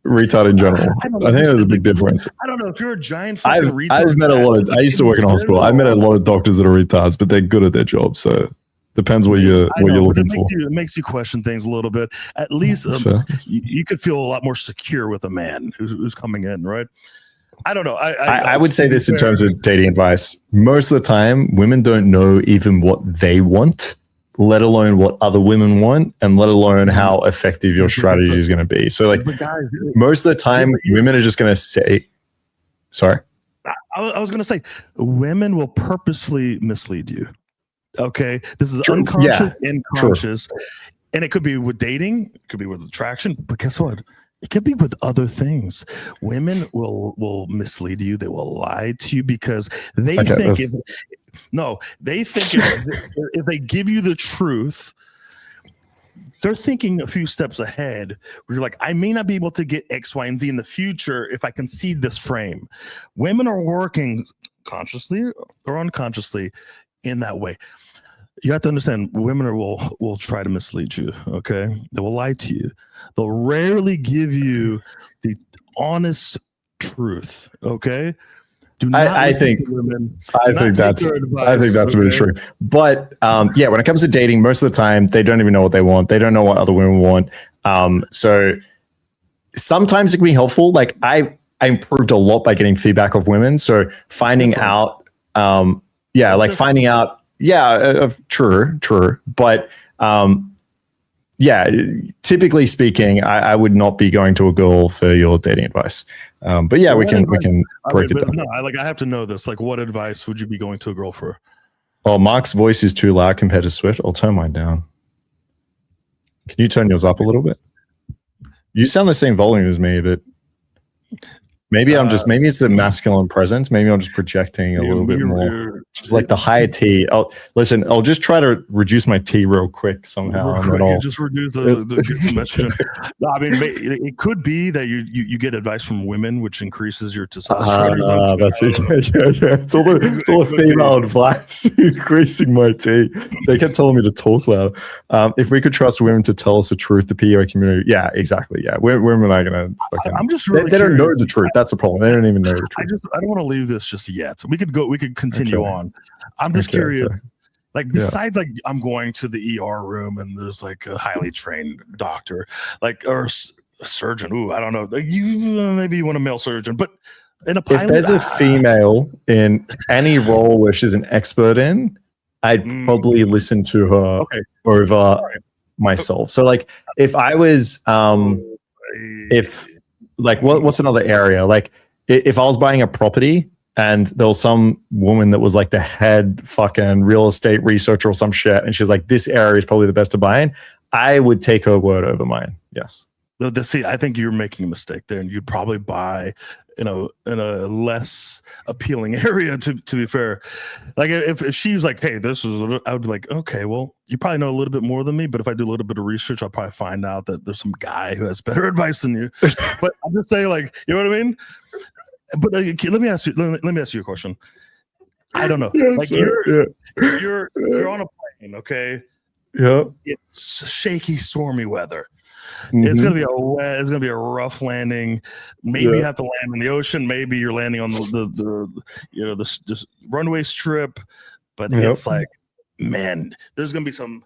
retard in general, I think there's a big difference. I don't know if you're a giant fucking retard. I've met a lot of. I used to work in a hospital. I've met a lot of doctors that are retards, but they're good at their job. So. Depends what you're looking for. It makes you question things a little bit. At least you could feel a lot more secure with a man who's coming in, right? I don't know. I would say this in terms of dating advice. Most of the time, women don't know even what they want, let alone what other women want, and let alone how effective your strategy is going to be. So, like, most of the time, women are just going to say, sorry? I was going to say, women will purposefully mislead you. Okay, this is unconscious and conscious, and it could be with dating, it could be with attraction, but guess what? It could be with other things. Women will mislead you. They will lie to you because they think if they give you the truth, they're thinking a few steps ahead. Where you're like, I may not be able to get X, Y, and Z in the future if I can see this frame. Women are working consciously or unconsciously in that way. You have to understand, women will try to mislead you. Okay, they will lie to you. They'll rarely give you the honest truth. Okay, do not. I think that's really true. But when it comes to dating, most of the time they don't even know what they want. They don't know what other women want. So sometimes it can be helpful. Like I improved a lot by getting feedback of women. So finding out, finding out. Yeah, true. But typically speaking, I would not be going to a girl for your dating advice. But yeah, we can break it down. No, I have to know this. Like, what advice would you be going to a girl for? Oh, Mark's voice is too loud compared to Swift. I'll turn mine down. Can you turn yours up a little bit? You sound the same volume as me, but maybe maybe it's the masculine presence. Maybe I'm just projecting a little bit more. Just like the higher T. I'll just try to reduce my T real quick somehow. And then I'll just reduce the message. No, I mean, it could be that you get advice from women, which increases your testosterone. That's it. Yeah. It's all the female advice increasing my T. They kept telling me to talk loud. If we could trust women to tell us the truth, the PO community. Yeah, exactly. Yeah, women are gonna. I'm just really they don't know the truth. That's the problem. They don't even know the truth. I don't want to leave this just yet. We could continue on. I'm just curious. Okay. Like besides, like I'm going to the ER room and there's like a highly trained doctor, like or a surgeon. Ooh, I don't know. Like maybe you want a male surgeon, but in a pilot, if there's a female in any role where she's an expert in, I'd probably listen to her over myself. So like if I was, what's another area? Like if I was buying a property and there was some woman that was like the head fucking real estate researcher or some shit, and she's like, this area is probably the best to buy in, I would take her word over mine. Yes. See, I think you're making a mistake there, and you'd probably buy in a less appealing area. To be fair, like if she was like, "Hey, this is," I would be like, "Okay, well, you probably know a little bit more than me, but if I do a little bit of research, I'll probably find out that there's some guy who has better advice than you." But I'm just saying, like, you know what I mean? But let me ask you a question. I don't know. Like you're on a plane, okay? Yeah. It's shaky, stormy weather. It's gonna be a rough landing. Maybe you have to land in the ocean. Maybe you're landing on the runway strip. But it's like, man, there's gonna be some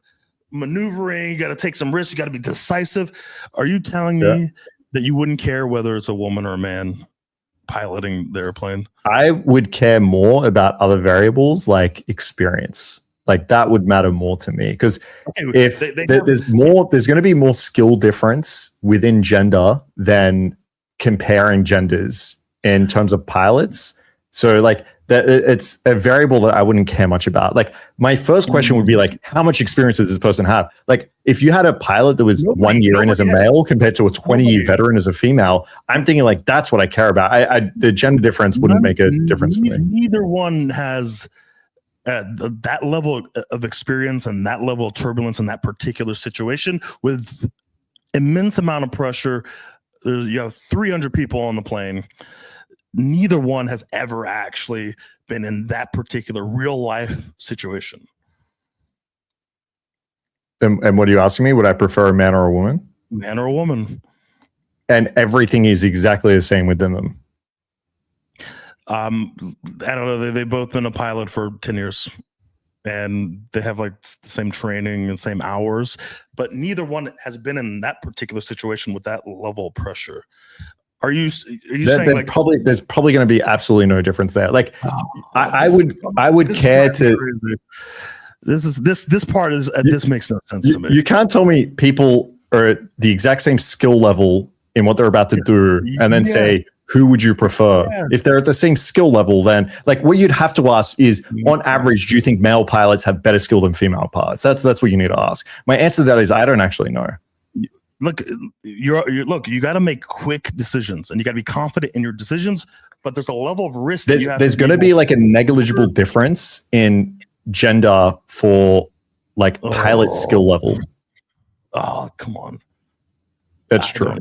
maneuvering. You got to take some risks. You got to be decisive. Are you telling me that you wouldn't care whether it's a woman or a man piloting the airplane? I would care more about other variables like experience. Like that would matter more to me, because Okay, if there's going to be more skill difference within gender than comparing genders in terms of pilots. So like it's a variable that I wouldn't care much about. Like my first question would be like, how much experience does this person have? Like if you had a pilot that was 1 year in as a male compared to a 20-year veteran as a female, I'm thinking like that's what I care about. The gender difference wouldn't make a difference for me. Neither one has that level of experience and that level of turbulence in that particular situation with immense amount of pressure. You have 300 people on the plane. Neither one has ever actually been in that particular real life situation. And what are you asking me? Would I prefer a man or a woman? Man or a woman. And everything is exactly the same within them. I don't know. They've both been a pilot for 10 years and they have like the same training and same hours, but neither one has been in that particular situation with that level of pressure. Are you saying like there's probably going to be absolutely no difference there? Like I would care to. This part is this makes no sense to me. You can't tell me people are the exact same skill level in what they're about to do, and then say who would you prefer? Yeah. If they're at the same skill level, then like what you'd have to ask is, on average, do you think male pilots have better skill than female pilots? That's what you need to ask. My answer to that is I don't actually know. Look, you got to make quick decisions and you got to be confident in your decisions, but there's a level of risk. There's going to be like a negligible difference in gender for like pilot skill level. Oh, come on. That's true.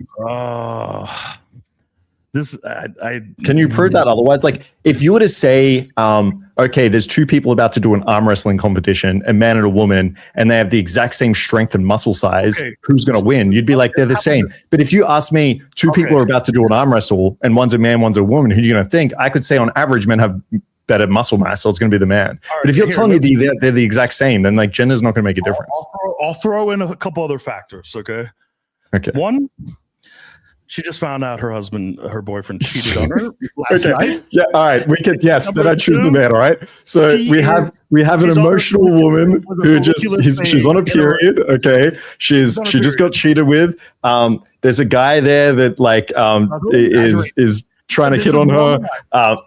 Can you prove that otherwise? Like if you were to say, okay, there's two people about to do an arm wrestling competition, a man and a woman, and they have the exact same strength and muscle size, who's going to win? You'd be like, they're the same. But if you ask me, two people are about to do an arm wrestle and one's a man, one's a woman, who are you going to think? I could say on average, men have better muscle mass, so it's going to be the man. But if you're telling me they're the exact same, then like gender's not going to make a difference. I'll throw in a couple other factors, okay? Okay. One, she just found out her boyfriend cheated on her last night. Yeah, all right. We could, yes, then I choose the man, all right? So we have an emotional woman who she's on a period, okay? She just got cheated with. There's a guy there that like is trying to hit on her. I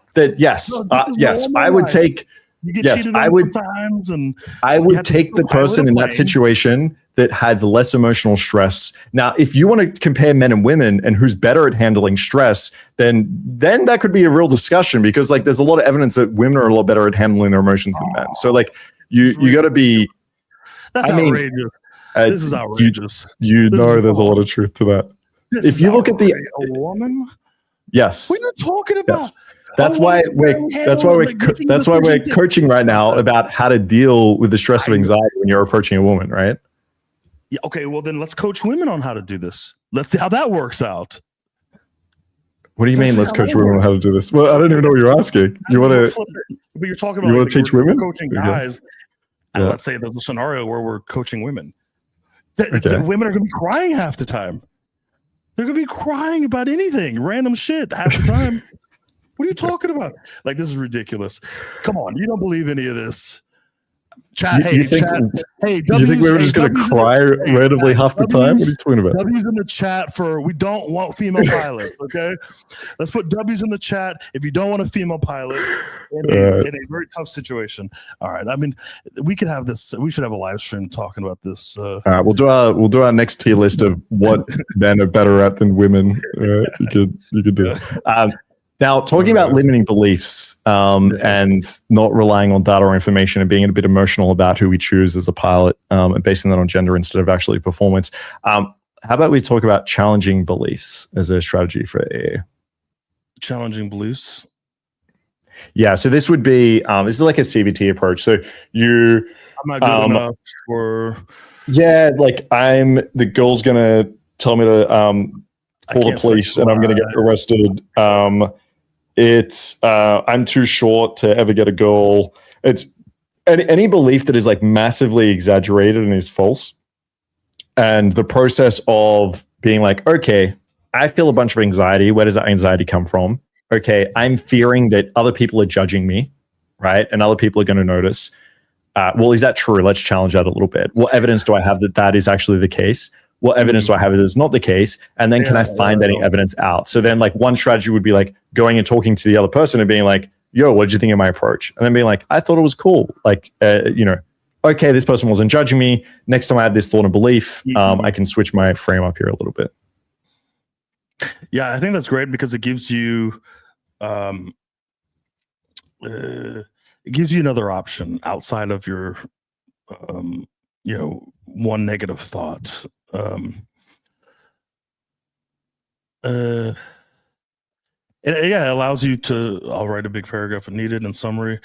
would take I would take the person in that situation that has less emotional stress. Now, if you want to compare men and women and who's better at handling stress, then that could be a real discussion, because like there's a lot of evidence that women are a lot better at handling their emotions than men. So like you got to be. That's outrageous. This is outrageous. There's a lot of truth to that. If you look at a woman, yes, we're not talking about. Yes. That's why we're coaching right now about how to deal with the stress of anxiety when you're approaching a woman, right? Yeah. Okay. Well, then let's coach women on how to do this. Let's see how that works out. What do you mean? Let's coach women on how to do this. Well, I don't even know what you're asking. You want to? But you're talking about. You want to teach women? Coaching guys. And let's say there's a scenario where we're coaching women. The women are going to be crying half the time. They're going to be crying about anything, random shit half the time. What are you talking about? Like, this is ridiculous. Come on, you don't believe any of this. Chat, you think we were just going to cry randomly half the time? What are you talking about? W's in the chat for we don't want female pilots, okay? Let's put W's in the chat if you don't want a female pilot in a very tough situation. All right. I mean, we could have this. We should have a live stream talking about this. All right. We'll do our next tier list of what men are better at than women. You could do that. Now, talking about limiting beliefs and not relying on data or information and being a bit emotional about who we choose as a pilot and basing that on gender instead of actually performance, how about we talk about challenging beliefs as a strategy for AA? Challenging beliefs? Yeah, so this would be, this is like a CBT approach. So I'm not good enough for... Yeah, like the girl's going to tell me to call the police and I'm going to get arrested. I'm too short to ever get a girl. It's any belief that is like massively exaggerated and is false. And the process of being like, okay, I feel a bunch of anxiety. Where does that anxiety come from? Okay, I'm fearing that other people are judging me, right? And other people are going to notice. well, is that true? Let's challenge that a little bit. What evidence do I have that that is actually the case? What evidence do I have that it's not the case? And then can I find any evidence out? So then like one strategy would be like going and talking to the other person and being like, yo, what did you think of my approach? And then being like, I thought it was cool. Like, okay, this person wasn't judging me. Next time I have this thought and belief, I can switch my frame up here a little bit. Yeah, I think that's great because it gives you another option outside of your one negative thought. It allows you to. I'll write a big paragraph if needed in summary.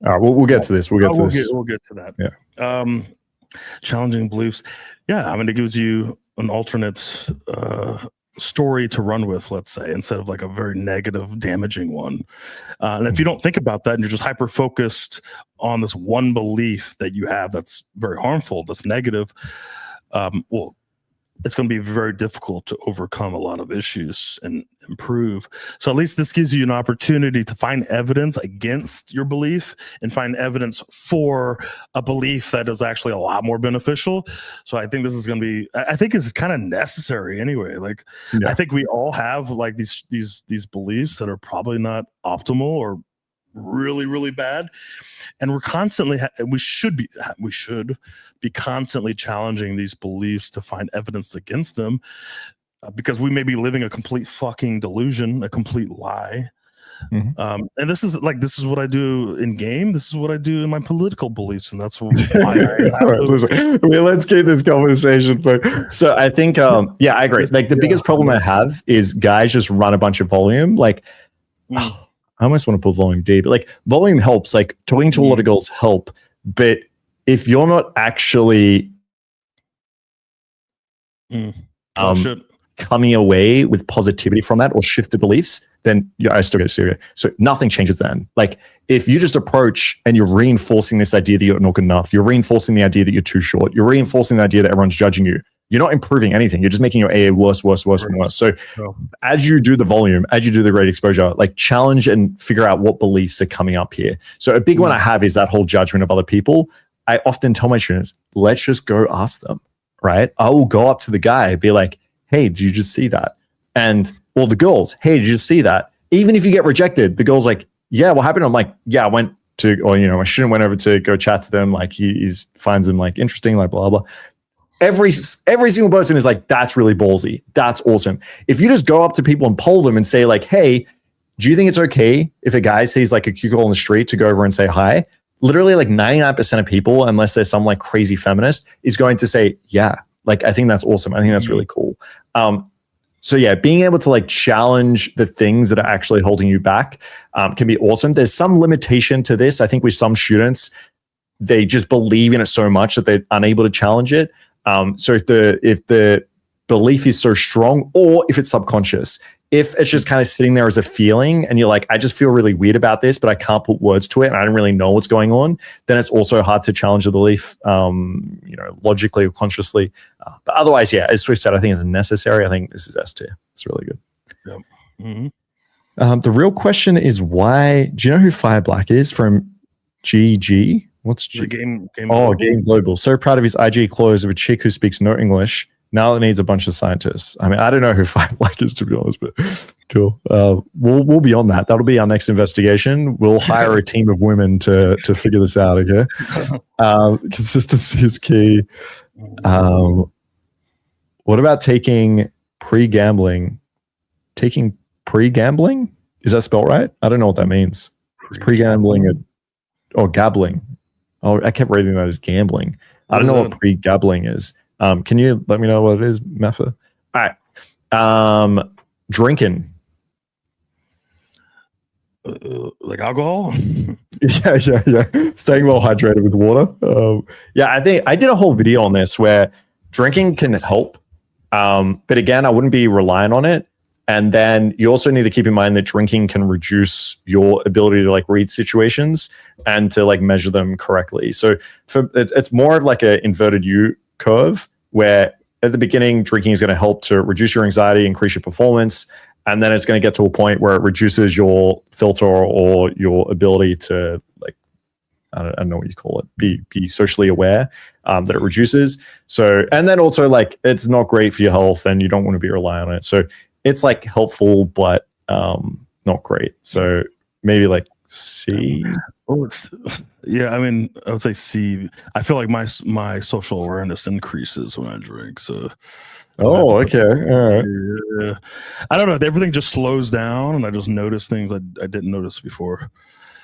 All right, we'll get to this. We'll get to that. Yeah. Challenging beliefs. Yeah, I mean, it gives you an alternate story to run with, let's say, instead of like a very negative, damaging one. And if you don't think about that and you're just hyper focused on this one belief that you have that's very harmful, that's negative, well, it's going to be very difficult to overcome a lot of issues and improve. So at least this gives you an opportunity to find evidence against your belief and find evidence for a belief that is actually a lot more beneficial. So I think this is going to be, I think it's kind of necessary anyway. Like, I think we all have like these beliefs that are probably not optimal or really, really bad. And we're constantly, we should be constantly challenging these beliefs to find evidence against them, because we may be living a complete fucking delusion, a complete lie. And this is what I do in game. This is what I do in my political beliefs, and that's why let's keep this conversation. But so I think, I agree. Like the biggest problem I have is guys just run a bunch of volume. Like, I almost want to put volume D, but like volume helps. Like talking to a lot of girls help, but if you're not actually coming away with positivity from that or shifted beliefs, then I still get serious. So nothing changes then. Like if you just approach and you're reinforcing this idea that you're not good enough, you're reinforcing the idea that you're too short, you're reinforcing the idea that everyone's judging you, you're not improving anything. You're just making your AA worse. So as you do the volume, as you do the great exposure, like challenge and figure out what beliefs are coming up here. So a big one I have is that whole judgment of other people. I often tell my students, let's just go ask them, right? I will go up to the guy, be like, hey, did you just see that? Or the girls, hey, did you just see that? Even if you get rejected, the girl's like, yeah, what happened? I'm like, yeah, I went to, or, my student went over to go chat to them. Like he finds them like interesting, like blah, blah. Every single person is like, that's really ballsy. That's awesome. If you just go up to people and poll them and say like, hey, do you think it's okay if a guy sees like a cute girl on the street to go over and say hi? Literally like 99% of people, unless there's some like crazy feminist, is going to say, yeah, like, I think that's awesome. I think that's really cool. So yeah, being able to like challenge the things that are actually holding you back can be awesome. There's some limitation to this. I think with some students, they just believe in it so much that they're unable to challenge it. So if the belief is so strong, or if it's subconscious, if it's just kind of sitting there as a feeling and you're like, I just feel really weird about this, but I can't put words to it and I don't really know what's going on, then it's also hard to challenge the belief, logically or consciously. But otherwise, yeah, as Swift said, I think it's necessary. I think this is S tier. It's really good. Yep. The real question is why, do you know who Fire Black is from GG? What's G? Game Game Global. So proud of his IG close of a chick who speaks no English. Now it needs a bunch of scientists. I mean, I don't know who Fire Black is, to be honest, but cool. We'll be on that. That'll be our next investigation. We'll hire a team of women to figure this out. Okay. Consistency is key. What about taking pre-gambling? Taking pre-gambling? Is that spelled right? I don't know what that means. Is pre-gambling or gabbling? Oh, I kept reading that as gambling. I don't know what pre-gambling is. Can you let me know what it is, Meffa? All right. Drinking. Like alcohol? Yeah. Staying well hydrated with water. I think I did a whole video on this where drinking can help. But again, I wouldn't be relying on it. And then you also need to keep in mind that drinking can reduce your ability to like read situations and to like measure them correctly. So it's more of like an inverted U curve where at the beginning, drinking is going to help to reduce your anxiety, increase your performance. And then it's going to get to a point where it reduces your filter or your ability to like I don't know what you call it, be socially aware, that it reduces. So, and then also like it's not great for your health and you don't want to be relying on it. So it's like helpful, but not great. So maybe like C. Oh, yeah, I mean, I would say C. I feel like my social awareness increases when I drink. So, oh, okay, all right. Yeah. I don't know. Everything just slows down, and I just notice things I didn't notice before.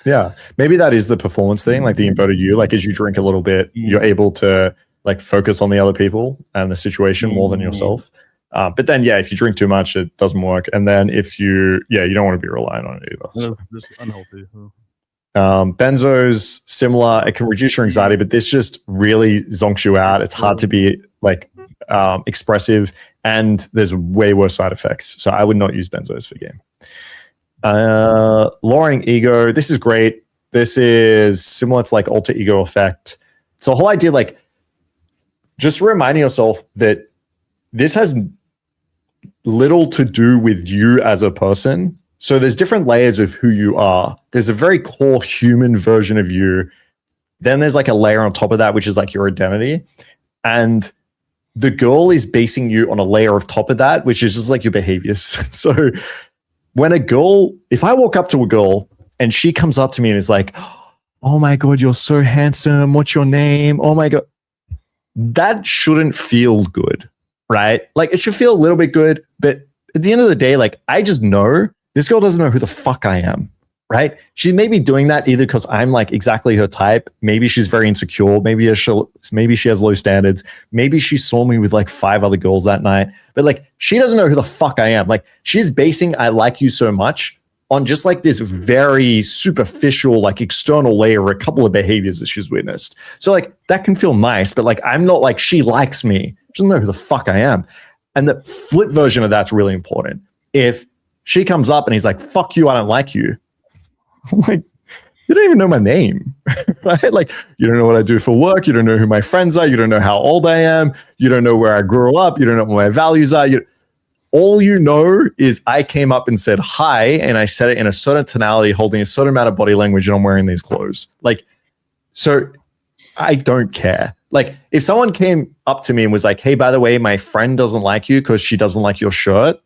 Yeah, maybe that is the performance thing, like the inverted U. Like as you drink a little bit, you're able to like focus on the other people and the situation more than yourself. But then, yeah, if you drink too much, it doesn't work. And then if you don't want to be relying on it either. So. It's unhealthy. Benzos, similar. It can reduce your anxiety, but this just really zonks you out. It's hard to be like expressive, and there's way worse side effects. So I would not use benzos for game. Lowering ego. This is great. This is similar to like alter ego effect. It's a whole idea, like just reminding yourself that this has little to do with you as a person. So there's different layers of who you are. There's a very core human version of you. Then there's like a layer on top of that, which is like your identity. And the girl is basing you on a layer of top of that, which is just like your behaviors. So when if I walk up to a girl and she comes up to me and is like, oh my God, you're so handsome. What's your name? Oh my God. That shouldn't feel good, right? Like it should feel a little bit good, but at the end of the day, like I just know this girl doesn't know who the fuck I am, right? She may be doing that either because I'm like exactly her type. Maybe she's very insecure. Maybe she has low standards. Maybe she saw me with like 5 other girls that night. But like she doesn't know who the fuck I am. Like she's basing I like you so much on just like this very superficial, like external layer of a couple of behaviors that she's witnessed. So like that can feel nice, but like I'm not like she likes me. She doesn't know who the fuck I am. And the flip version of that's really important. If she comes up and he's like, fuck you, I don't like you. I'm like, you don't even know my name, right? Like, you don't know what I do for work. You don't know who my friends are. You don't know how old I am. You don't know where I grew up. You don't know what my values are. All you know is I came up and said hi, and I said it in a certain tonality, holding a certain amount of body language, and I'm wearing these clothes. Like, so I don't care. Like, if someone came up to me and was like, hey, by the way, my friend doesn't like you because she doesn't like your shirt.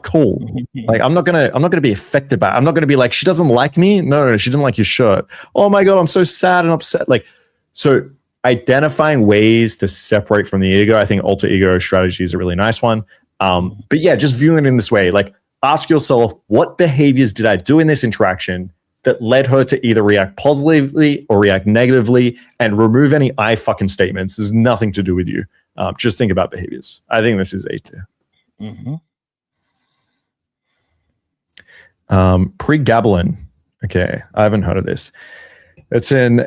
Cool. Like I'm not gonna be affected by it. I'm not gonna be like, she doesn't like me. No, she didn't like your shirt. Oh my God, I'm so sad and upset. Like, so identifying ways to separate from the ego. I think alter ego strategy is a really nice one. But yeah, just viewing it in this way. Like, ask yourself, what behaviors did I do in this interaction that led her to either react positively or react negatively, and remove any I fucking statements. There's nothing to do with you. Just think about behaviors. I think this is A tier. Pregabalin. Okay, I haven't heard of this. It's an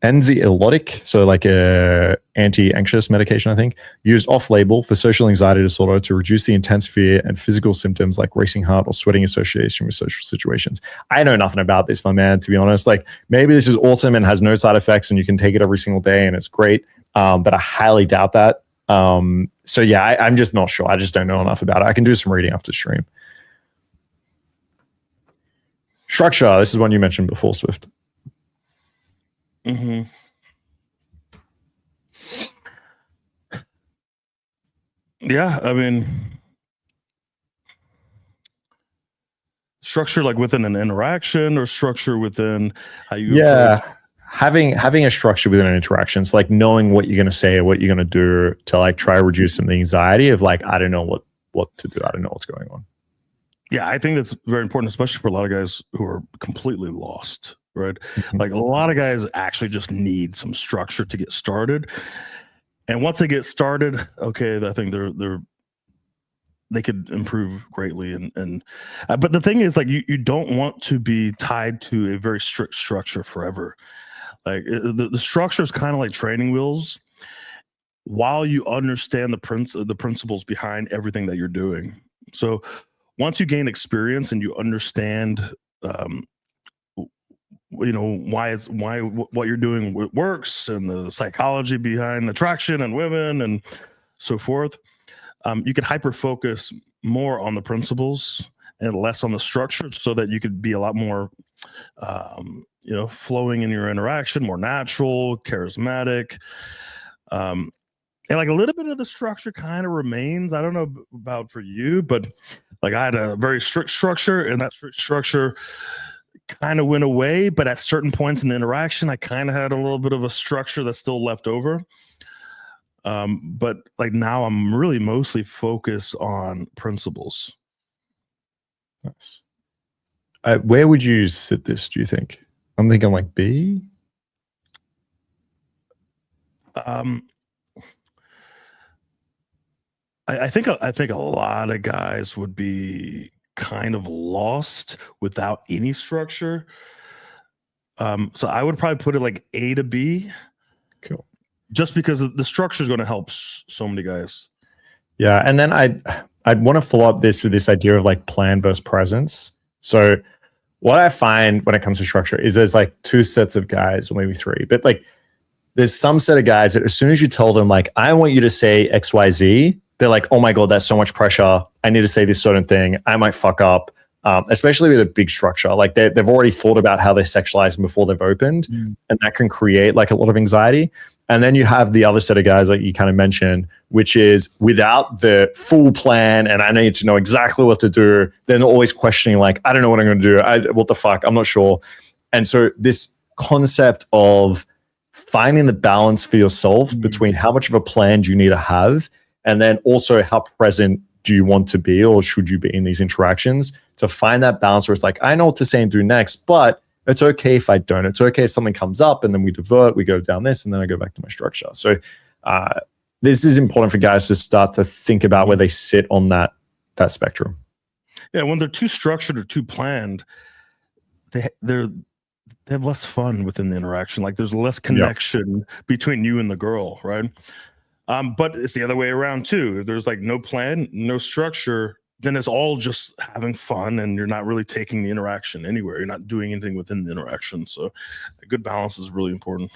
anxiolytic, so like a anti-anxious medication, I think, used off-label for social anxiety disorder to reduce the intense fear and physical symptoms like racing heart or sweating association with social situations. I know nothing about this, my man, to be honest. Like, maybe this is awesome and has no side effects and you can take it every single day and it's great, but I highly doubt that. So yeah, I'm just not sure. I just don't know enough about it. I can do some reading after stream. Structure. This is one you mentioned before, Swift. Yeah, I mean, structure like within an interaction, or structure within how you approach. having a structure within an interaction. It's like knowing what you're going to say or what you're going to do to like try to reduce some of the anxiety of like, I don't know what to do. I don't know what's going on. Yeah, I think that's very important, especially for a lot of guys who are completely lost, right? Like a lot of guys actually just need some structure to get started. And once they get started, okay, I think they could improve greatly. But the thing is, like, you don't want to be tied to a very strict structure forever. Like the structure is kind of like training wheels, while you understand the principles behind everything that you're doing. So once you gain experience and you understand, why what you're doing works, and the psychology behind attraction and women and so forth, you can hyper focus more on the principles and less on the structure, so that you could be a lot more, flowing in your interaction, more natural, charismatic. And like a little bit of the structure kind of remains. I don't know about for you, but like I had a very strict structure, and that strict structure kind of went away. But at certain points in the interaction, I kind of had a little bit of a structure that's still left over. But like now I'm really mostly focused on principles. Nice. Where would you sit this, do you think? I'm thinking like B. I think a lot of guys would be kind of lost without any structure. So I would probably put it like A to B. Cool. Just because the structure is going to help so many guys. Yeah, and then I'd want to follow up this with this idea of like plan versus presence. So what I find when it comes to structure is there's like two sets of guys, or maybe three, but like there's some set of guys that as soon as you tell them like, I want you to say XYZ, they're like, oh my God, that's so much pressure. I need to say this certain thing. I might fuck up, especially with a big structure. Like they've already thought about how they're sexualizing before they've opened, and that can create like a lot of anxiety. And then you have the other set of guys like you kind of mentioned, which is without the full plan and I need to know exactly what to do, then they're always questioning like, I don't know what I'm going to do. What the fuck? I'm not sure. And so this concept of finding the balance for yourself between how much of a plan do you need to have, and then also how present do you want to be or should you be in these interactions, to find that balance where it's like, I know what to say and do next, but it's okay if I don't. It's okay if something comes up and then we divert, we go down this, and then I go back to my structure. So this is important for guys to start to think about where they sit on that spectrum. Yeah, when they're too structured or too planned, they have less fun within the interaction. Like there's less connection between you and the girl, right? But it's the other way around too. If there's like no plan, no structure, then it's all just having fun and you're not really taking the interaction anywhere. You're not doing anything within the interaction. So a good balance is really important.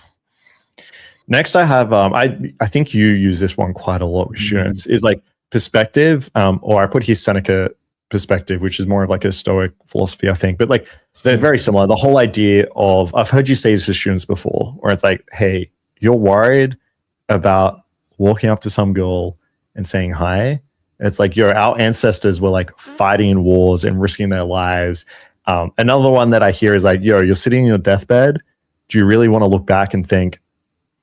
Next I have, I think you use this one quite a lot with students, is like perspective, or I put here Seneca perspective, which is more of like a Stoic philosophy, I think. But like they're very similar. The whole idea of, I've heard you say this to students before, where it's like, hey, you're worried about walking up to some girl and saying hi. It's like, our ancestors were like fighting in wars and risking their lives. Another one that I hear is like, you're sitting in your deathbed. Do you really want to look back and think,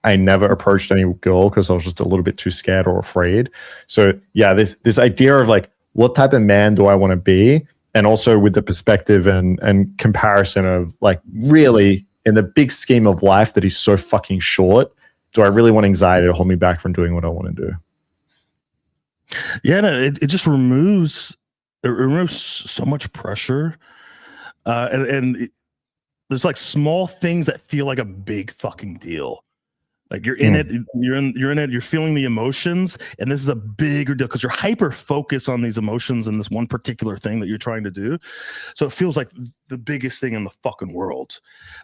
I never approached any girl because I was just a little bit too scared or afraid? So yeah, this idea of like, what type of man do I want to be? And also with the perspective and comparison of like, really in the big scheme of life that is so fucking short, do I really want anxiety to hold me back from doing what I want to do? Yeah, no, it just removes so much pressure, and there's like small things that feel like a big fucking deal. Like you're in it, you're in it, you're feeling the emotions, and this is a bigger deal because you're hyper focused on these emotions and this one particular thing that you're trying to do. So it feels like the biggest thing in the fucking world.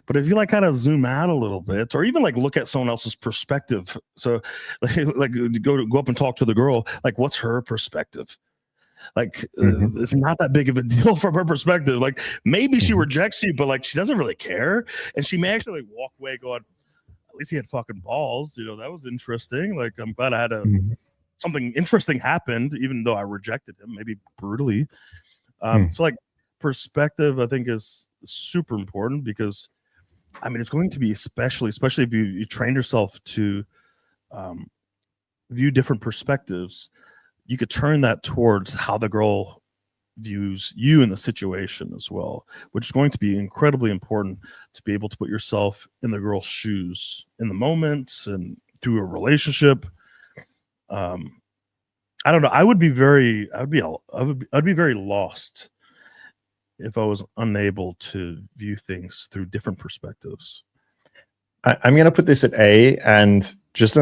But if you like kind of zoom out a little bit, or even like look at someone else's perspective, so like go up and talk to the girl, like what's her perspective? Like it's not that big of a deal from her perspective. Like maybe she rejects you, but like she doesn't really care, and she may actually like walk away going, at least he had fucking balls. That was interesting. Like, I'm glad I had something interesting happened, even though I rejected him, maybe brutally. So like perspective, I think is super important because, I mean, it's going to be especially if you train yourself to view different perspectives, you could turn that towards how the girl views you in the situation as well, which is going to be incredibly important to be able to put yourself in the girl's shoes in the moment and through a relationship. I don't know. I'd be very lost if I was unable to view things through different perspectives. I'm going to put this at A, and just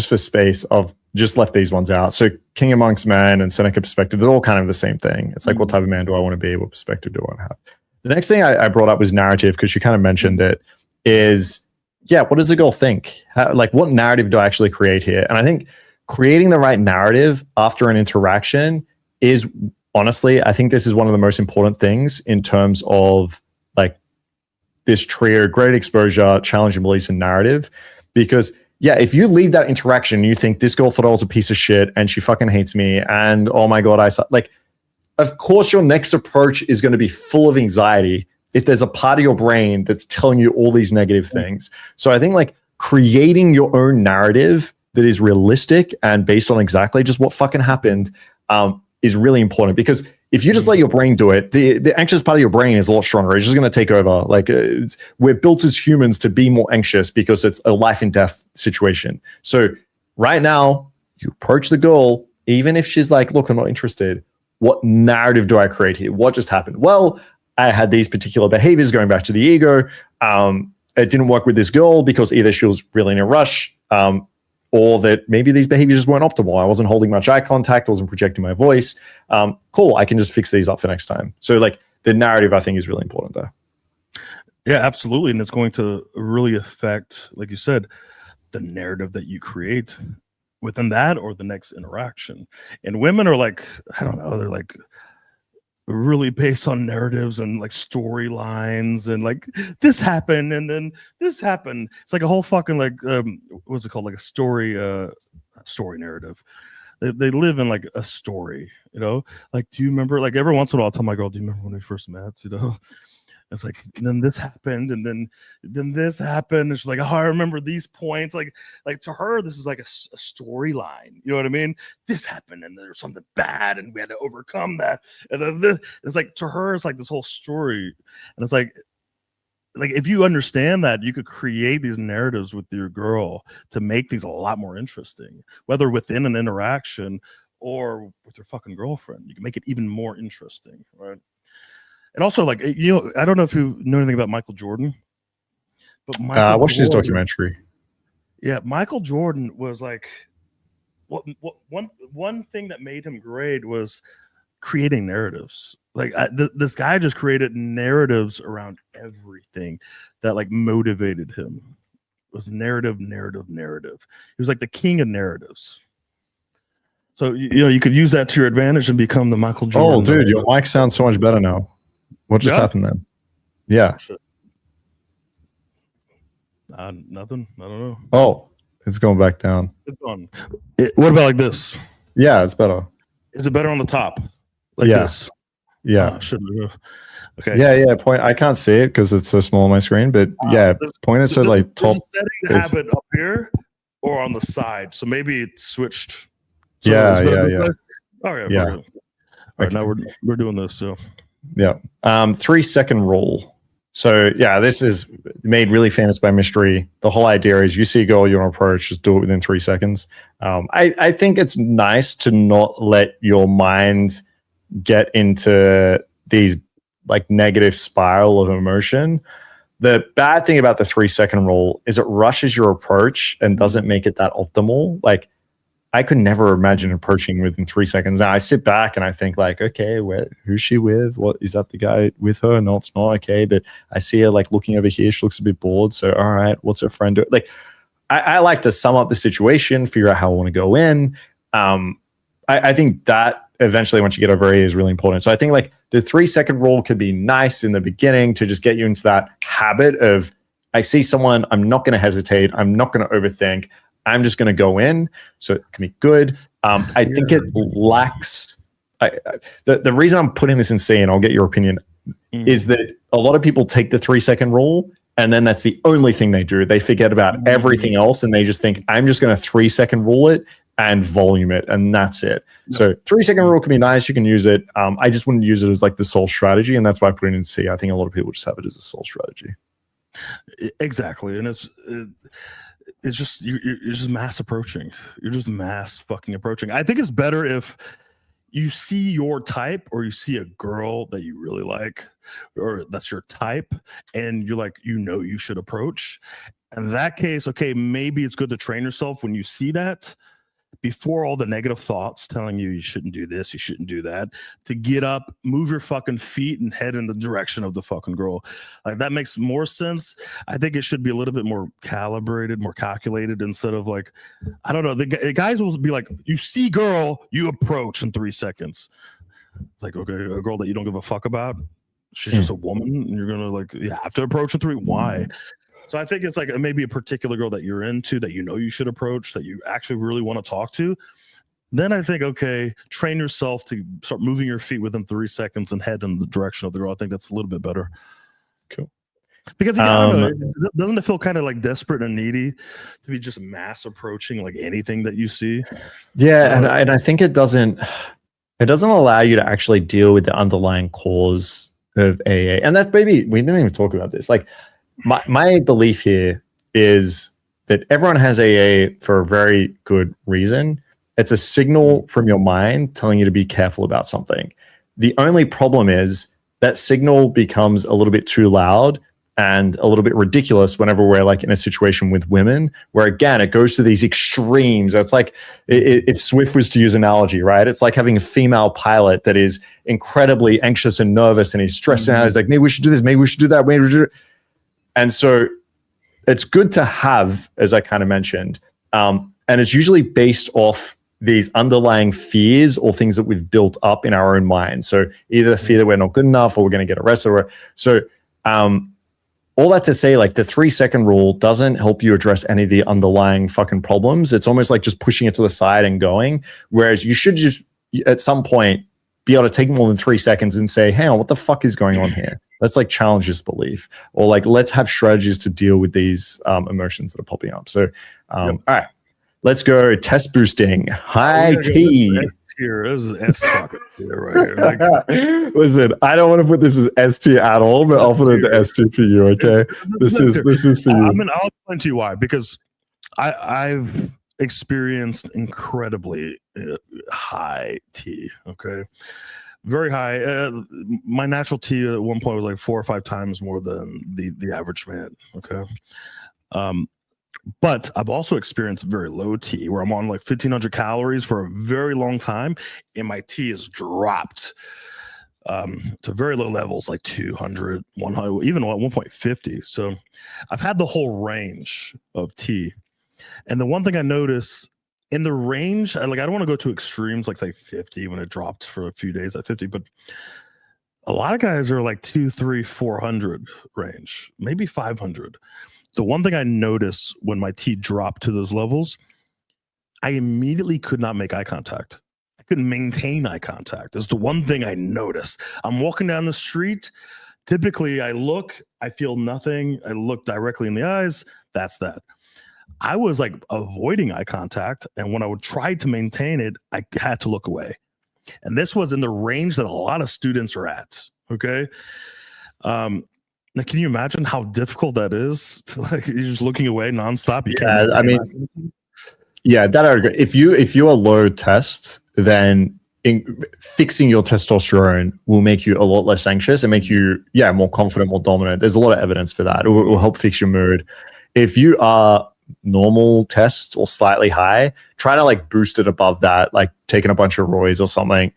for space of just left these ones out. So King Amongst Men and Seneca perspective, they're all kind of the same thing. It's like, what type of man do I want to be? What perspective do I want to have? The next thing I brought up was narrative, because you kind of mentioned it, is, what does a girl think? Like, what narrative do I actually create here? And I think creating the right narrative after an interaction is honestly, I think this is one of the most important things in terms of like this trio: great exposure, challenging beliefs, and narrative. Because yeah, if you leave that interaction, you think this girl thought I was a piece of shit and she fucking hates me, and oh my god, like, of course your next approach is going to be full of anxiety if there's a part of your brain that's telling you all these negative things. So I think like creating your own narrative that is realistic and based on exactly just what fucking happened is really important. Because if you just let your brain do it, the anxious part of your brain is a lot stronger. It's just going to take over. Like we're built as humans to be more anxious because it's a life and death situation. So right now, you approach the girl, even if she's like, look, I'm not interested. What narrative do I create here? What just happened? Well, I had these particular behaviors going back to the ego. It didn't work with this girl because either she was really in a rush, or that maybe these behaviors just weren't optimal. I wasn't holding much eye contact, I wasn't projecting my voice. Cool, I can just fix these up for next time. So like the narrative, I think, is really important there. Yeah, absolutely. And it's going to really affect, like you said, the narrative that you create within that or the next interaction. And women are like, I don't know, they're like really based on narratives and like storylines and like this happened and then this happened. It's like a whole fucking like what's it called, like a story narrative. They live in like a story, you know. Like, do you remember, like every once in a while I'll tell my girl, do you remember when we first met, you know? It's like, and then this happened, and then this happened. And she's like, oh, I remember these points. Like to her, this is like a storyline. You know what I mean? This happened, and there's something bad, and we had to overcome that. And then this, it's like, to her, it's like this whole story. And it's like if you understand that, you could create these narratives with your girl to make things a lot more interesting, whether within an interaction or with your fucking girlfriend. You can make it even more interesting, right? And also, like, you know, I don't know if you know anything about Michael Jordan, but I watched his documentary. Yeah, Michael Jordan was like, one thing that made him great was creating narratives. Like this guy just created narratives around everything that like motivated him. It was narrative. He was like the king of narratives. So you know, you could use that to your advantage and become the Michael Jordan. Oh, dude, your mic sounds so much better now. What just happened then? Yeah. Nothing. I don't know. Oh, it's going back down. It's gone. What about like this? Yeah, it's better. Is it better on the top? Like this? Yeah. Okay. Yeah. Point. I can't see it because it's so small on my screen, but yeah, point it so like top. Setting to have it up here or on the side. So maybe it switched. So yeah. All right. Yeah. All right. Now we're doing this. So. Yeah. 3-second rule. So yeah, this is made really famous by Mystery. The whole idea is you see a girl you want to approach, just do it within 3 seconds. I think it's nice to not let your mind get into these like negative spiral of emotion. The bad thing about the 3-second rule is it rushes your approach and doesn't make it that optimal. Like, I could never imagine approaching within 3 seconds. Now I sit back and I think like, okay, who's she with? What is that, the guy with her? No, it's not. Okay. But I see her like looking over here. She looks a bit bored. So, all right, what's her friend doing? Like, I like to sum up the situation, figure out how I want to go in. I think that eventually once you get over it is really important. So I think like the 3-second rule could be nice in the beginning to just get you into that habit of, I see someone, I'm not going to hesitate. I'm not going to overthink. I'm just going to go in, so it can be good. I think it lacks. The reason I'm putting this in C, and I'll get your opinion, is that a lot of people take the 3-second rule, and then that's the only thing they do. They forget about everything else, and they just think, I'm just going to 3-second rule it and volume it, and that's it. So 3-second rule can be nice. You can use it. I just wouldn't use it as like the sole strategy, and that's why I put it in C. I think a lot of people just have it as a sole strategy. Exactly, and it's just you're just mass approaching. You're just mass fucking approaching. I think it's better if you see your type or you see a girl that you really like or that's your type and you're like, you should approach. In that case, okay, maybe it's good to train yourself when you see that before all the negative thoughts telling you shouldn't do this, you shouldn't do that, to get up, move your fucking feet and head in the direction of the fucking girl. Like, that makes more sense. I think it should be a little bit more calibrated, more calculated, instead of like, I don't know, the guys will be like, you see girl, you approach in 3 seconds. It's like, okay, a girl that you don't give a fuck about, she's just a woman, and you're gonna like, you have to approach her through. Why? So I think it's like maybe a particular girl that you're into, that you know you should approach, that you actually really want to talk to. Then I think, okay, train yourself to start moving your feet within 3 seconds and head in the direction of the girl. I think that's a little bit better. Cool. Because I don't know, doesn't it feel kind of like desperate and needy to be just mass approaching like anything that you see? Yeah, and I think it doesn't allow you to actually deal with the underlying cause of AA. And that's maybe, we didn't even talk about this. Like my belief here is that everyone has AA for a very good reason. It's a signal from your mind telling you to be careful about something. The only problem is that signal becomes a little bit too loud and a little bit ridiculous whenever we're like in a situation with women, where again, it goes to these extremes. It's like, if Swift was to use analogy, right? It's like having a female pilot that is incredibly anxious and nervous and he's stressing out. He's like, maybe we should do this, maybe we should do that, maybe we should. And so it's good to have, as I kind of mentioned, and it's usually based off these underlying fears or things that we've built up in our own mind. So either the fear that we're not good enough or we're going to get arrested. So all that to say, like the 3-second rule doesn't help you address any of the underlying fucking problems. It's almost like just pushing it to the side and going. Whereas you should just at some point be able to take more than 3 seconds and say, hang on, what the fuck is going on here? Let's like challenge this belief, or like, let's have strategies to deal with these emotions that are popping up. So, all right. Let's go test boosting. High T. S tier. This is S fucking tier right here. Like, listen, I don't want to put this as S tier at all, but I'll put it the S tier for you. Okay, this is for you. I mean, I'll explain to you why, because I've experienced incredibly high T. Okay, very high. My natural T at one point was like 4 or 5 times more than the average man. Okay. But I've also experienced very low T, where I'm on like 1,500 calories for a very long time, and my T has dropped to very low levels, like 200, 100, even 1.50. So I've had the whole range of T. And the one thing I notice in the range, I don't want to go to extremes, like say 50 when it dropped for a few days at 50, but a lot of guys are like 200, 300, 400 range, maybe 500. The one thing I noticed when my T dropped to those levels, I immediately could not make eye contact. I couldn't maintain eye contact. That's the one thing I noticed. I'm walking down the street. Typically, I look, I feel nothing. I look directly in the eyes. That's that. I was like avoiding eye contact. And when I would try to maintain it, I had to look away. And this was in the range that a lot of students are at. Okay. Now, can you imagine how difficult that is? To like, you're just looking away nonstop. You can't. I mean, yeah, that I agree. If you are low test, then fixing your testosterone will make you a lot less anxious and make you more confident, more dominant. There's a lot of evidence for that. It will help fix your mood. If you are normal test or slightly high, try to like boost it above that, like taking a bunch of roids or something.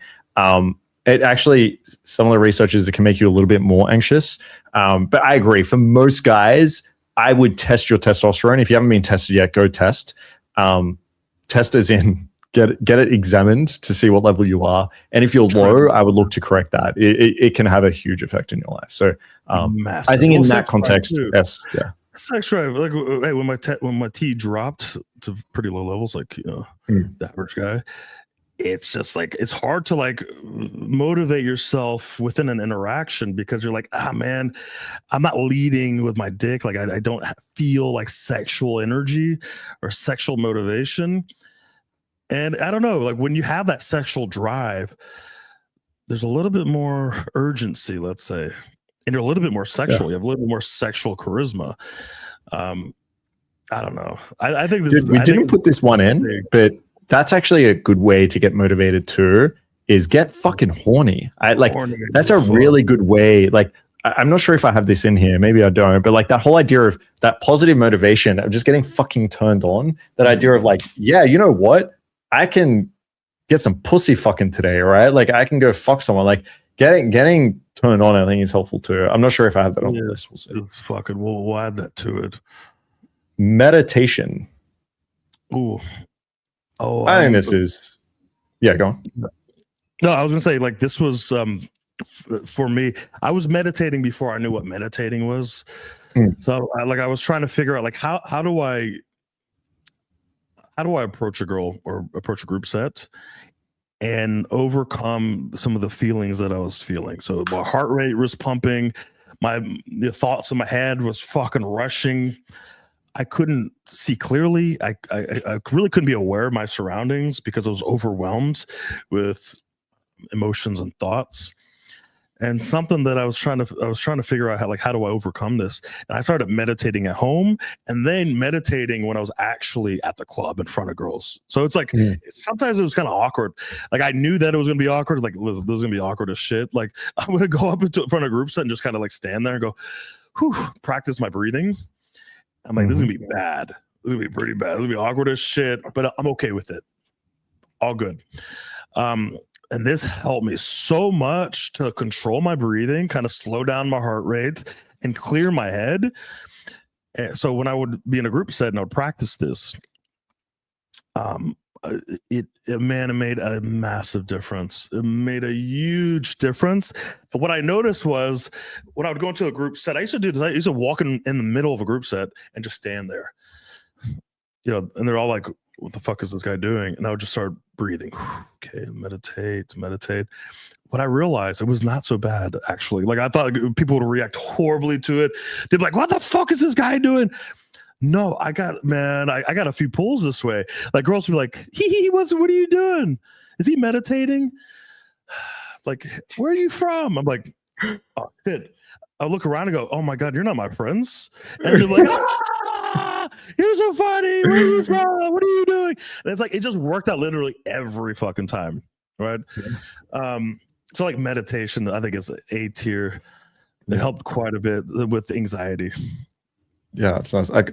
It actually, some of the research is it can make you a little bit more anxious. But I agree. For most guys, I would test your testosterone. If you haven't been tested yet, go test. Test as in get it examined to see what level you are. And if you're low, I would look to correct that. It can have a huge effect in your life. So I think in that context, yes, yeah. Sex drive, like hey, when my T dropped to pretty low levels, like the average guy, it's just like it's hard to like motivate yourself within an interaction, because you're like, man, I'm not leading with my dick. Like I don't feel like sexual energy or sexual motivation. And I don't know, like when you have that sexual drive, there's a little bit more urgency, let's say, and you're a little bit more sexual. You have a little bit more sexual charisma. I don't know. I think this we didn't put this one in, but that's actually a good way to get motivated too, is get fucking horny. That's a really good way. Like, I'm not sure if I have this in here. Maybe I don't, but like that whole idea of that positive motivation of just getting fucking turned on, that idea of like, yeah, you know what? I can get some pussy fucking today, right? Like I can go fuck someone. Like getting turned on, I think is helpful too. I'm not sure if I have that on the list. We'll see. It's fucking, we'll add that to it. Meditation. Ooh. Oh, I think this is, go on. No, I was gonna say like this was for me. I was meditating before I knew what meditating was. So I was trying to figure out like how do I approach a girl or approach a group set and overcome some of the feelings that I was feeling. So my heart rate was pumping, the thoughts in my head was fucking rushing. I couldn't see clearly. I really couldn't be aware of my surroundings because I was overwhelmed with emotions and thoughts. And something that I was trying to figure out how do I overcome this? And I started meditating at home and then meditating when I was actually at the club in front of girls. So it's like sometimes it was kind of awkward. Like I knew that it was gonna be awkward. Like this was gonna be awkward as shit. Like I'm gonna go up in front of groups and just kind of like stand there and go, whew, practice my breathing. I'm like, this is gonna be bad. This is gonna be pretty bad. This is gonna be awkward as shit, but I'm okay with it. All good. And this helped me so much to control my breathing, kind of slow down my heart rate and clear my head. And so when I would be in a group set and I would practice this, it made a massive difference. It made a huge difference. And what I noticed was when I would go into a group set, I used to do this. I used to walk in the middle of a group set and just stand there, and they're all like, what the fuck is this guy doing? And I would just start breathing. Okay, meditate. What I realized, it was not so bad, actually. Like I thought people would react horribly to it. They'd be like, what the fuck is this guy doing? No, I got a few pulls this way. Like girls would be like, what are you doing? Is he meditating? Like, where are you from? I'm like, oh shit. I look around and go, oh my God, you're not my friends. And they're like, you're so funny. Where are you from? What are you doing? And it's like, it just worked out literally every fucking time. Right. Yes. So like meditation, I think is A tier. It helped quite a bit with anxiety. Yeah, it's nice. I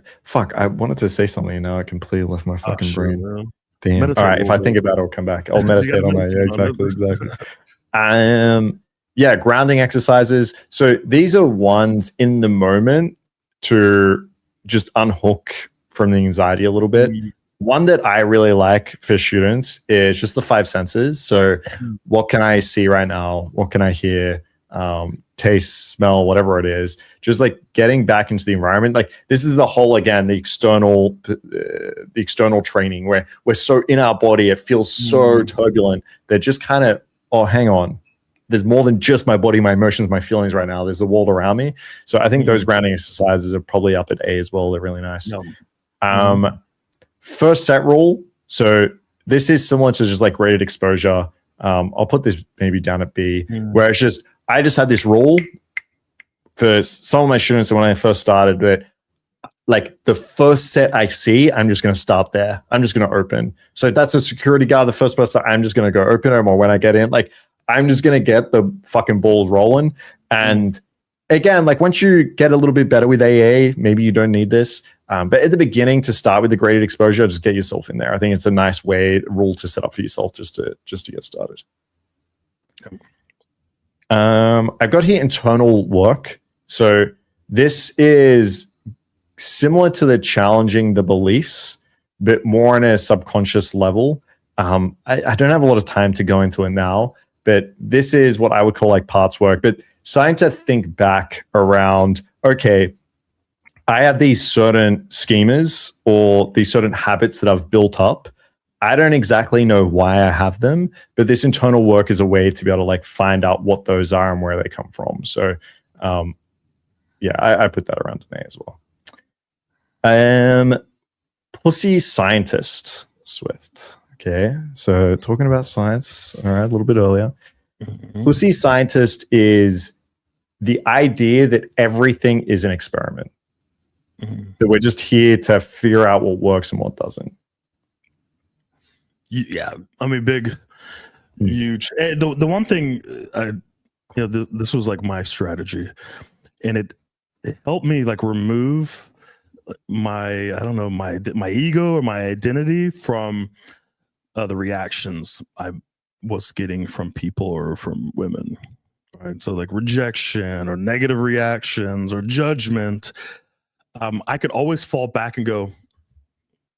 wanted to say something and now I completely left my fucking brain. Man. Damn. Meditate. All right, if I think about it, I'll come back. I'll meditate on that. Yeah, exactly. Yeah, grounding exercises. So these are ones in the moment to just unhook from the anxiety a little bit. One that I really like for students is just the 5 senses. So what can I see right now? What can I hear? Taste, smell, whatever it is, just like getting back into the environment. Like this is the whole, again, the external training where we're so in our body, it feels so turbulent that just kind of, oh, hang on. There's more than just my body, my emotions, my feelings right now. There's a world around me. So I think those grounding exercises are probably up at A as well. They're really nice. First set rule. So this is similar to just like graded exposure. I'll put this maybe down at B, where it's just, I just had this rule for some of my students when I first started that like the first set I see, I'm just going to start there. I'm just going to open. So if that's a security guard, the first person, I'm just going to go open them, or when I get in, like I'm just going to get the fucking balls rolling. And again, like once you get a little bit better with AA, maybe you don't need this. But at the beginning, to start with the graded exposure, just get yourself in there. I think it's a nice rule to set up for yourself just to get started. I've got here internal work. So this is similar to the challenging the beliefs, but more on a subconscious level. I don't have a lot of time to go into it now, but this is what I would call like parts work, but starting to think back around, okay, I have these certain schemas or these certain habits that I've built up. I don't exactly know why I have them, but this internal work is a way to be able to like find out what those are and where they come from. So yeah, I put that around an A as well. Pussy scientist, Swift. Okay, so talking about science, all right, a little bit earlier. Pussy scientist is the idea that everything is an experiment. That we're just here to figure out what works and what doesn't. Yeah, I mean, big, huge. The one thing, this was like my strategy, and it helped me like remove my, I don't know, my ego or my identity from the reactions I was getting from people or from women. Right, so like rejection or negative reactions or judgment. I could always fall back and go,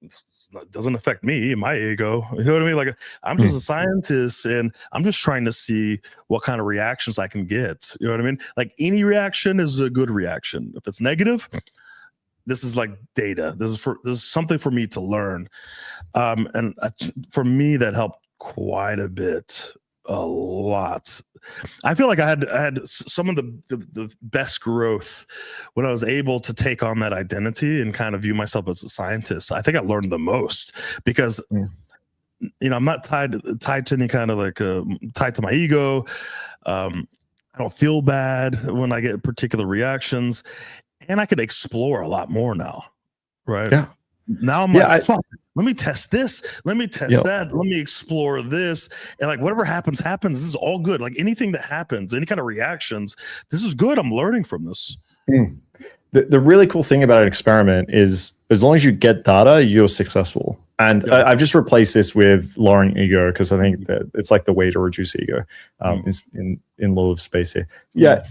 It doesn't affect me and my ego. You know what I mean? Like, I'm just a scientist, and I'm just trying to see what kind of reactions I can get. You know what I mean? Like, any reaction is a good reaction. If it's negative, this is like data. This is something for me to learn. And for me, that helped quite a bit, a lot. I feel like I had some of the best growth when I was able to take on that identity and kind of view myself as a scientist. I think I learned the most because, I'm not tied to any kind of like tied to my ego. I don't feel bad when I get particular reactions, and I could explore a lot more now. Right. Yeah. Now I'm like, fuck, let me test this. Let me test that. Let me explore this. And like, whatever happens. This is all good. Like, anything that happens, any kind of reactions, this is good. I'm learning from this. The really cool thing about an experiment is as long as you get data, you're successful. And I've just replaced this with lowering ego, because I think that it's like the way to reduce ego is in law of space here. Yeah.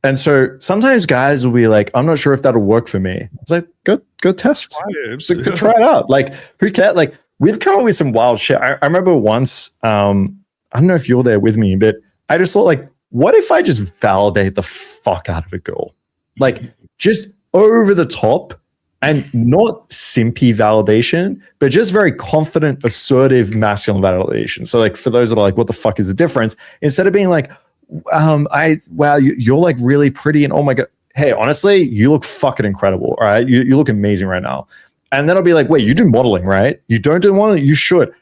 And so sometimes guys will be like, I'm not sure if that'll work for me. It's like, go test. So go try it out. Like, who cares? Like, we've come up with some wild shit. I remember once, I don't know if you're there with me, but I just thought, like, what if I just validate the fuck out of a girl? Like, just over the top, and not simpy validation, but just very confident, assertive, masculine validation. So like, for those that are like, what the fuck is the difference? Instead of being like, wow, you're like really pretty, and oh my god, hey, honestly, you look fucking incredible. All right, you look amazing right now. And then I'll be like, wait, you do modeling, right? You don't do modeling? You should.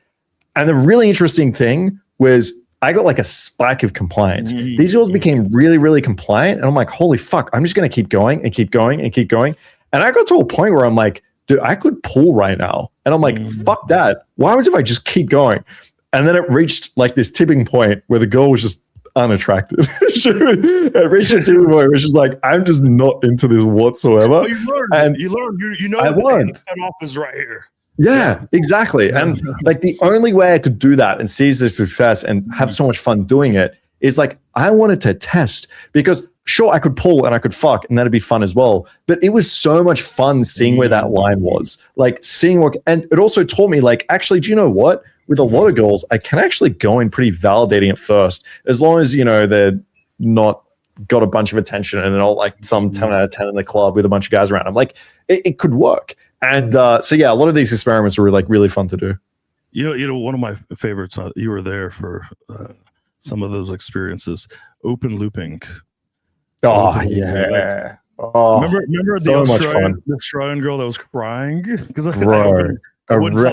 And the really interesting thing was, I got like a spike of compliance. These girls became really, really compliant, and I'm like, holy fuck, I'm just gonna keep going and keep going and keep going. And I got to a point where I'm like, dude, I could pull right now. And I'm like, fuck that. Why was if I just keep going? And then it reached like this tipping point where the girl was just unattractive. It reached a tipping point where she's like, I'm just not into this whatsoever. Well, you learned. And you know I learned. The cut off is right here. Yeah, exactly. And like, the only way I could do that and seize the success and have so much fun doing it is like, I wanted to test, because sure, I could pull and I could fuck, and that'd be fun as well. But it was so much fun seeing where that line was, like seeing what, and it also taught me, like, actually, do you know what? With a lot of girls, I can actually go in pretty validating at first, as long as, they're not got a bunch of attention and they're not like some 10 out of 10 in the club with a bunch of guys around them. Like, it could work. And so yeah, a lot of these experiments were like really fun to do. One of my favorites, you were there for some of those experiences, open looping. Oh, yeah. Oh, remember so much fun. The Australian girl that was crying because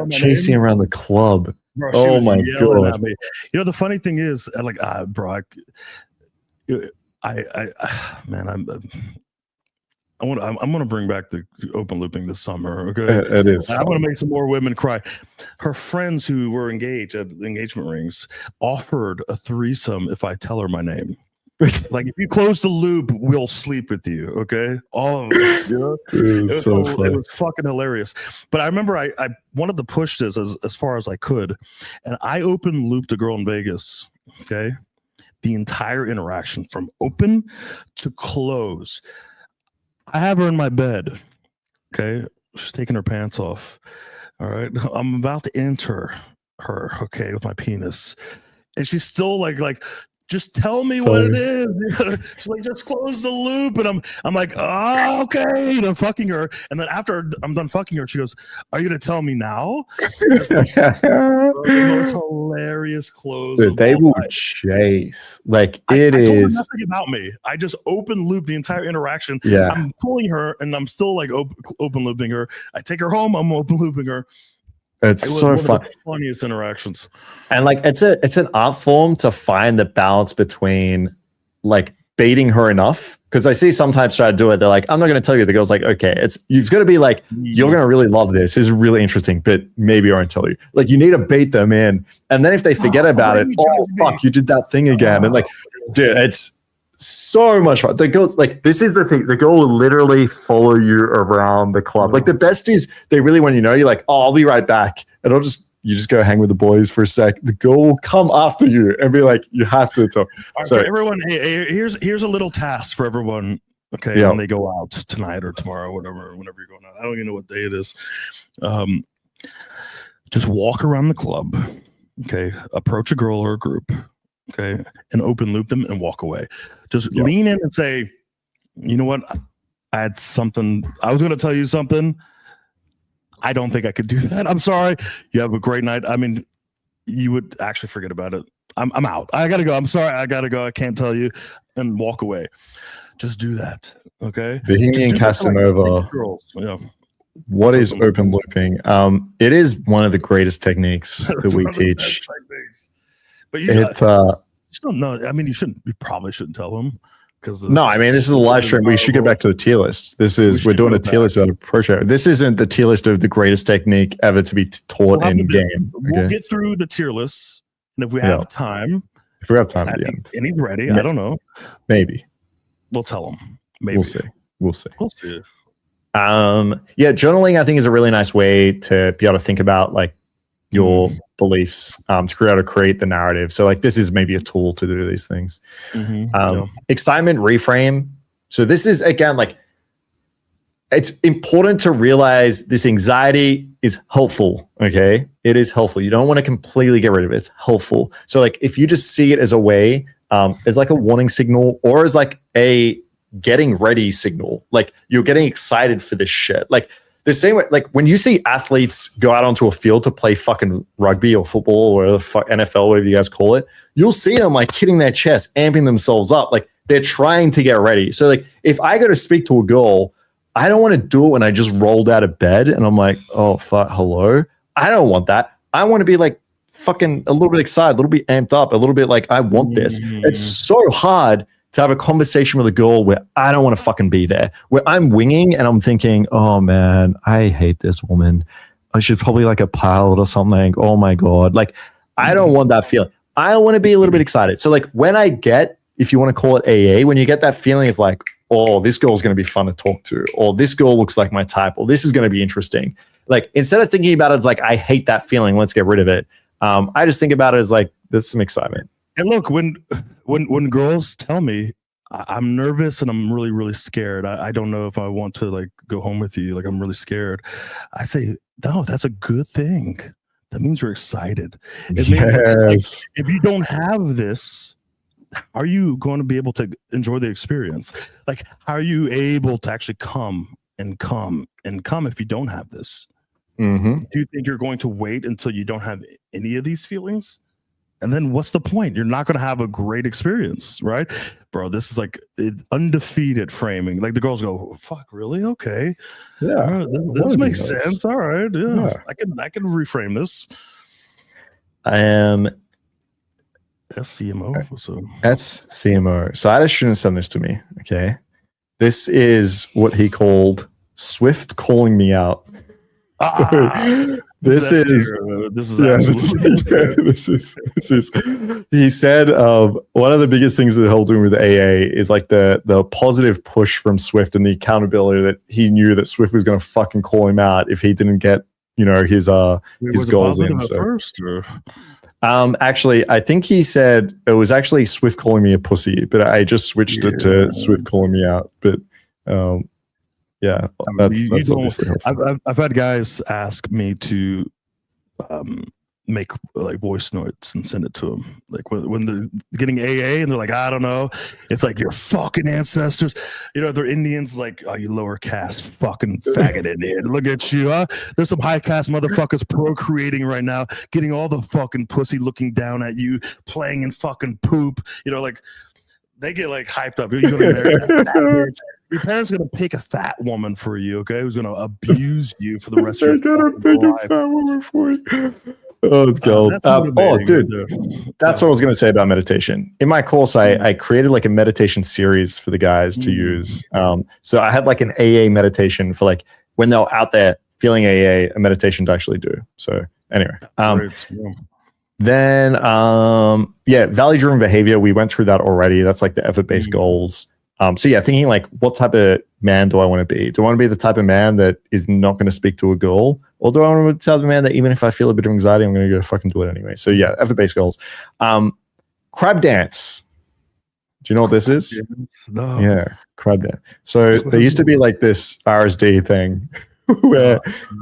chasing around the club. Bro, oh my god! The funny thing is, like, bro, I'm gonna bring back the open looping this summer. Okay, it is. I'm gonna make some more women cry. Her friends who were engaged at the engagement rings offered a threesome if I tell her my name. Like, if you close the loop, we'll sleep with you. Okay, all of us. It was fucking hilarious. But I remember I wanted to push this as far as I could, and I open looped a girl in Vegas. Okay, the entire interaction from open to close. I have her in my bed. Okay, she's taking her pants off. All right, I'm about to enter her. Okay, with my penis, and she's still like. Just tell me what it is. She's like, just close the loop. And I'm like, oh, okay. And I'm fucking her. And then after I'm done fucking her, she goes, are you going to tell me now? The most hilarious close. Dude, they will chase. Like, I told her nothing about me. I just open loop the entire interaction. Yeah. I'm pulling her, and I'm still like open looping her. I take her home. I'm open looping her. It's so fun. Of the funniest interactions. And like, it's an art form to find the balance between like baiting her enough. Because I see sometimes try to do it. They're like, I'm not going to tell you. The girl's like, okay, it's going to be like, you're going to really love this. It's really interesting, but maybe I won't tell you. Like, you need to bait them in. And then if they forget about it, fuck, you did that thing again. And like, dude, it's so much fun. The girls, like, this is the thing. The girl will literally follow you around the club. Like, the best is they really want you're like, oh, I'll be right back. And you just go hang with the boys for a sec. The girl will come after you and be like, you have to talk. So everyone, here's a little task for everyone Okay. And they go out tonight or tomorrow, whenever you're going out. I don't even know what day it is. Just walk around the club. Okay. Approach a girl or a group. Okay. And open loop them and walk away. Just lean in and say, you know what? I had something. I was going to tell you something. I don't think I could do that. I'm sorry. You have a great night. I mean, you would actually forget about it. I'm out. I got to go. I'm sorry. I got to go. I can't tell you. And walk away. Just do that. Okay. Bohemian Casanova. What is open looping? It is one of the greatest techniques that we teach. But you just don't know. I mean, you probably shouldn't tell them. No, I mean, this is a live stream. We should get back to the tier list. We're doing a tier list about approach. This isn't the tier list of the greatest technique ever to be taught in game. We'll get through the tier lists, and if we have time, at the end, and he's ready, I don't know. Maybe we'll tell him. Maybe we'll see. Yeah, journaling I think is a really nice way to be able to think about like your beliefs to create the narrative. So like this is maybe a tool to do these things. Excitement reframe. So this is again like it's important to realize this anxiety is helpful. Okay, it is helpful. You don't want to completely get rid of it. It's helpful. So like if you just see it as a way, as like a warning signal or as like a getting ready signal, like you're getting excited for this shit, like the same way, like when you see athletes go out onto a field to play fucking rugby or football or NFL, whatever you guys call it, you'll see them like hitting their chest, amping themselves up. Like they're trying to get ready. So like if I go to speak to a girl, I don't want to do it when I just rolled out of bed and I'm like, oh, fuck, hello. I don't want that. I want to be like fucking a little bit excited, a little bit amped up, a little bit like I want this. It's so hard to have a conversation with a girl where I don't want to fucking be there, where I'm winging and I'm thinking, oh man, I hate this woman. I should probably like a pilot or something. Oh my God. Like, I don't want that feeling. I want to be a little bit excited. So like when I get, if you want to call it AA, when you get that feeling of like, oh, this girl's going to be fun to talk to, or this girl looks like my type, or this is going to be interesting. Like instead of thinking about it as like, I hate that feeling, let's get rid of it. I just think about it as like, there's some excitement. And look, when girls tell me I'm nervous and I'm really, really scared, I don't know if I want to like go home with you. Like I'm really scared. I say, no, that's a good thing. That means you're excited. It means like, if you don't have this, are you going to be able to enjoy the experience? Like, how are you able to actually come if you don't have this? Do you think you're going to wait until you don't have any of these feelings? And then what's the point? You're not going to have a great experience, right? Bro, this is like undefeated framing. Like the girls go, oh, fuck, really? Okay. Yeah. All right, this makes sense. All right. Yeah. I can reframe this. I am SCMO. SCMO. So I had a student send this to me. Okay. This is what he called Swift calling me out. This is he said one of the biggest things that he'll do with AA is like the positive push from Swift and the accountability that he knew that Swift was going to fucking call him out if he didn't get, you know, his goals in. So. First, or? Actually, I think he said it was actually Swift calling me a pussy, but I just switched it to Swift calling me out. But yeah, that's obviously helpful. I've had guys ask me to make like voice notes and send it to them. Like when they're getting AA and they're like, I don't know, it's like your fucking ancestors, you know, they're Indians. Like, oh, you lower caste fucking faggot Indian. Look at you, huh? There's some high caste motherfuckers procreating right now, getting all the fucking pussy looking down at you, playing in fucking poop. You know, like they get like hyped up. You're gonna marry that bitch. Your parents are gonna pick a fat woman for you, okay? Who's gonna abuse you for the rest of your life. Pick a fat woman for you. Oh, it's gold. Dude, that's what I was gonna say about meditation. In my course, I created like a meditation series for the guys to use. So I had like an AA meditation for like when they're out there feeling AA, a meditation to actually do. So anyway, then value-driven behavior. We went through that already. That's like the effort-based goals. So yeah, thinking like, what type of man do I want to be? Do I want to be the type of man that is not going to speak to a girl? Or do I want to be the type of man that even if I feel a bit of anxiety, I'm going to go fucking do it anyway? So yeah, effort-based goals. Crab dance. Do you know what this is? No. Yeah, crab dance. So there used to be like this RSD thing where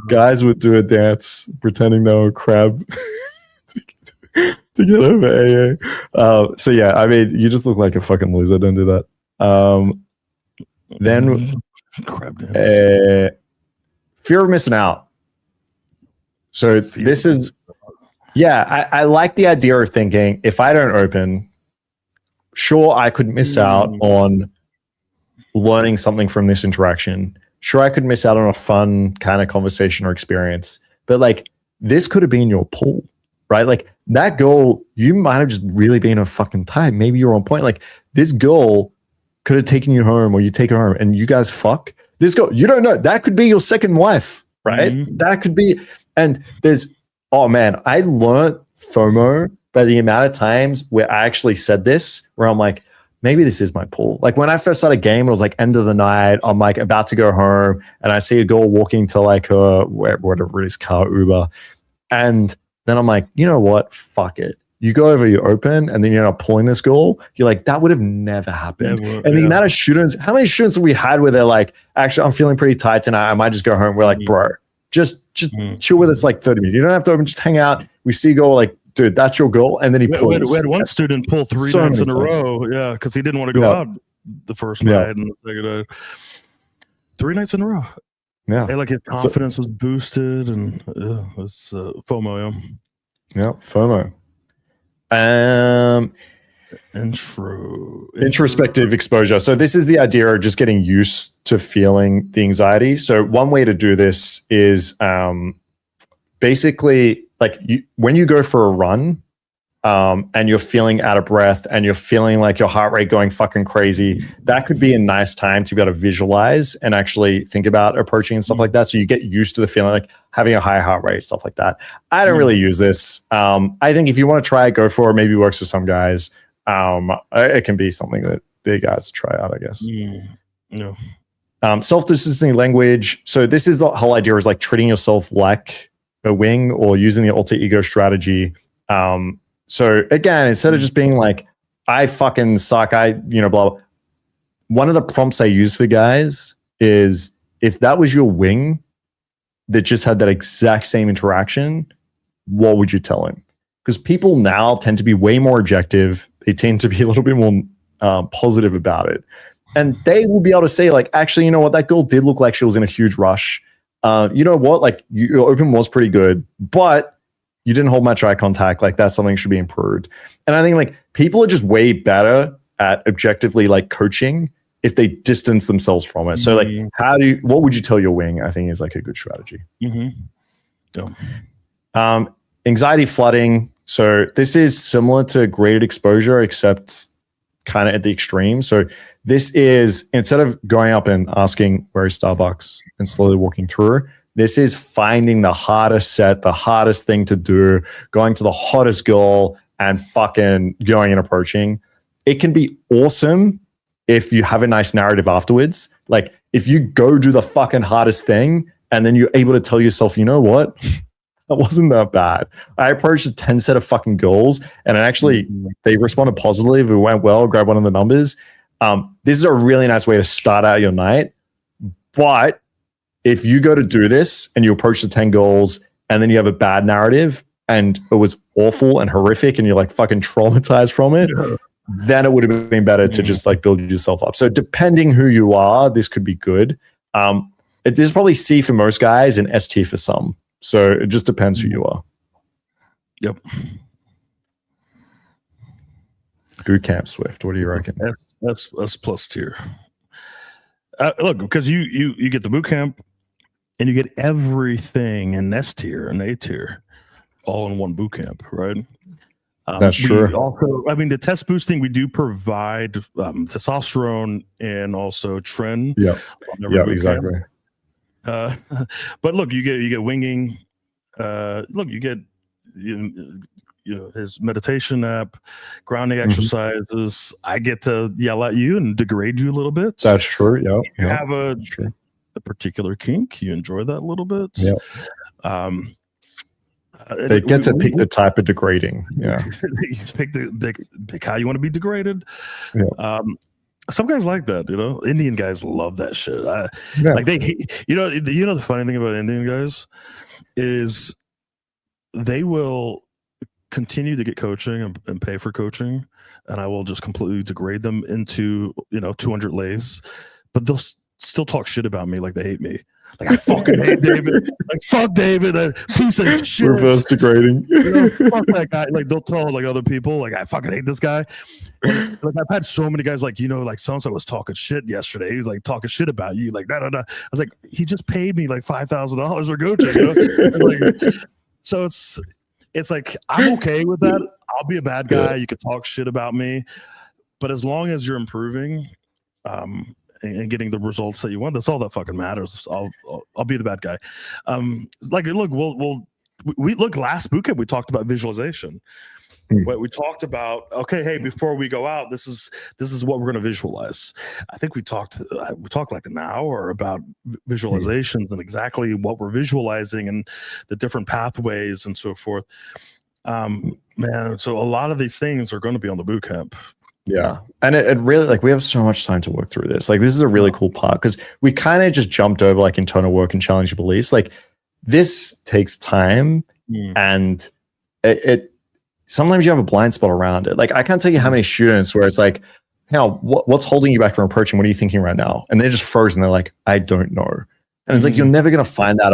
guys would do a dance pretending they were a crab to get over AA. So yeah, I mean, you just look like a fucking loser. Don't do that. Then crab dance. Fear of missing out. So this is, yeah, I like the idea of thinking if I don't open, sure, I could miss out on learning something from this interaction. Sure, I could miss out on a fun kind of conversation or experience. But like, this could have been your pull, right? Like that girl, you might have just really been a fucking type. Maybe you're on point. Like this girl could have taken you home or you take her home and you guys fuck. This girl, you don't know. That could be your second wife, right? That could be. And there's, oh man, I learned FOMO by the amount of times where I actually said this, where I'm like, maybe this is my pull. Like when I first started game, it was like end of the night. I'm like about to go home and I see a girl walking to like her, whatever it is, car, Uber. And then I'm like, you know what? Fuck it. You go over, you open, and then you're not pulling this girl. You're like, that would have never happened. And the amount of shootings, how many shootings have we had where they're like, actually, I'm feeling pretty tight tonight. I might just go home. We're like, bro, just chill with us like 30 minutes. You don't have to open, just hang out. We see you go like, dude, that's your goal. And then he pulls. We had one student pull three nights in a row. Yeah, because he didn't want to go out the first night and the second night. 3 nights in a row. Yeah. And like his confidence was boosted and it's FOMO. Yeah, FOMO. Introspective exposure. So this is the idea of just getting used to feeling the anxiety. So one way to do this is basically like when you go for a run and you're feeling out of breath and you're feeling like your heart rate going fucking crazy, that could be a nice time to be able to visualize and actually think about approaching and stuff like that. So you get used to the feeling, like having a high heart rate, stuff like that. I don't really use this. I think if you want to try it, go for it. Maybe it works for some guys. It can be something that the guys try out, I guess. No. Self-distancing language. So this is the whole idea, is like treating yourself like a wing or using the alter ego strategy. So again, instead of just being like, I fucking suck, blah, blah. One of the prompts I use for guys is, if that was your wing that just had that exact same interaction, what would you tell him? Because people now tend to be way more objective. They tend to be a little bit more positive about it. And they will be able to say, like, actually, you know what? That girl did look like she was in a huge rush. You know what? Like, your open was pretty good, but you didn't hold much eye contact. Like, that's something that should be improved. And I think like people are just way better at objectively like coaching if they distance themselves from it. So like, what would you tell your wing? I think is like a good strategy. Anxiety flooding. So this is similar to graded exposure, except kind of at the extreme. So this is, instead of going up and asking where is Starbucks and slowly walking through, this is finding the hardest set, the hardest thing to do, going to the hottest girl and fucking going and approaching. It can be awesome if you have a nice narrative afterwards. Like if you go do the fucking hardest thing and then you're able to tell yourself, you know what? That wasn't that bad. I approached a 10 set of fucking goals and actually they responded positively. If it went well, grab one of the numbers. This is a really nice way to start out your night. But if you go to do this and you approach the 10 goals and then you have a bad narrative and it was awful and horrific and you're like fucking traumatized from it, then it would have been better to just like build yourself up. So depending who you are, this could be good. This is probably C for most guys and ST for some. So it just depends who you are. Yep. Boot camp Swift. What do you reckon? S plus tier. Look, because you get the boot camp and you get everything in S tier and A tier all in one boot camp, right? That's true. Also, I mean, the test boosting, we do provide testosterone and also tren. Yeah, exactly. But look, you get winging. Look, you get his meditation app, grounding exercises. I get to yell at you and degrade you a little bit. That's true. Yeah, you have a particular kink. You enjoy that a little bit. Yeah. They get to pick the type of degrading. Yeah. You pick how you want to be degraded. Yeah. Some guys like that, Indian guys love that shit. Like the funny thing about Indian guys is they will continue to get coaching and pay for coaching, and I will just completely degrade them into 200 lays, but they'll still talk shit about me like they hate me. Like, I fucking hate David. Like, fuck David, that piece of shit. Reverse degrading. Fuck that guy. Like, they'll tell like other people, like, I fucking hate this guy. And, like, I've had so many guys like, like so-and-so was talking shit yesterday. He was like talking shit about you. Like, da. I was like, he just paid me like $5,000 for coaching. Like, so it's like, I'm okay with that. I'll be a bad guy. You can talk shit about me, but as long as you're improving, and getting the results that you want, that's all that fucking matters. I'll be the bad guy. Like, look, we look, last bootcamp we talked about visualization. We talked about, okay, hey, before we go out, this is what we're going to visualize. I think we talked like an hour about visualizations and exactly what we're visualizing and the different pathways and so forth. Man, so a lot of these things are going to be on the bootcamp. Yeah. And it really, like, we have so much time to work through this. Like, this is a really cool part because we kind of just jumped over like internal work and challenge your beliefs. Like, this takes time and it sometimes you have a blind spot around it. Like, I can't tell you how many students where it's like, what's holding you back from approaching? What are you thinking right now? And they're just frozen. They're like, I don't know. And it's like, you're never going to find that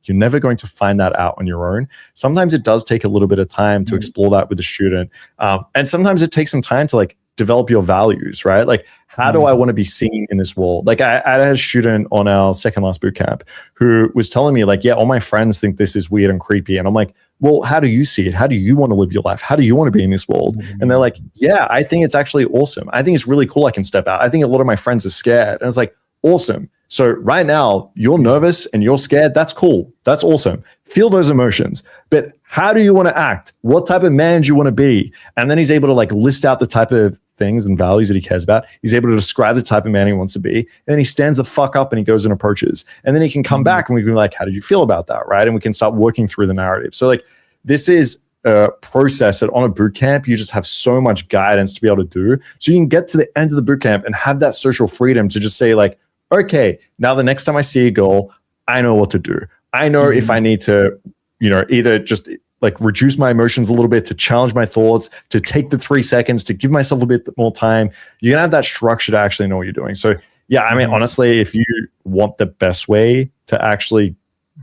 you're never going to find that out on your own. Sometimes it does take a little bit of time to explore that with the student. And sometimes it takes some time to like develop your values, right? Like, how do I want to be seen in this world? Like, I had a student on our second last boot camp who was telling me like, yeah, all my friends think this is weird and creepy. And I'm like, well, how do you see it? How do you want to live your life? How do you want to be in this world? And they're like, yeah, I think it's actually awesome. I think it's really cool. I can step out. I think a lot of my friends are scared. And it's like, awesome. So right now you're nervous and you're scared. That's cool. That's awesome. Feel those emotions. But how do you want to act? What type of man do you want to be? And then he's able to like list out the type of things and values that he cares about. He's able to describe the type of man he wants to be. And then he stands the fuck up and he goes and approaches. And then he can come back and we can be like, how did you feel about that? Right. And we can start working through the narrative. So like, this is a process that on a boot camp, you just have so much guidance to be able to do. So you can get to the end of the boot camp and have that social freedom to just say like, okay, now the next time I see a girl, I know what to do. I know if I need to, either just like reduce my emotions a little bit, to challenge my thoughts, to take the 3 seconds, to give myself a bit more time. You're gonna have that structure to actually know what you're doing. So yeah, I mean, honestly, if you want the best way to actually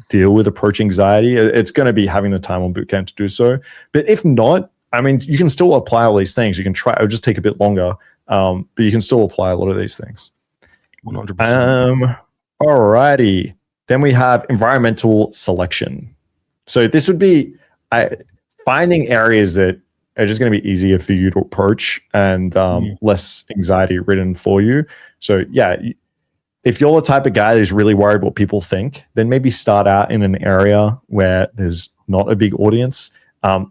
deal with approach anxiety, it's going to be having the time on bootcamp to do so. But if not, I mean, you can still apply all these things. You can try, it would just take a bit longer, but you can still apply a lot of these things. 100%. Alrighty. Then we have environmental selection. So this would be finding areas that are just going to be easier for you to approach and less anxiety ridden for you. So yeah, if you're the type of guy who's really worried what people think, then maybe start out in an area where there's not a big audience.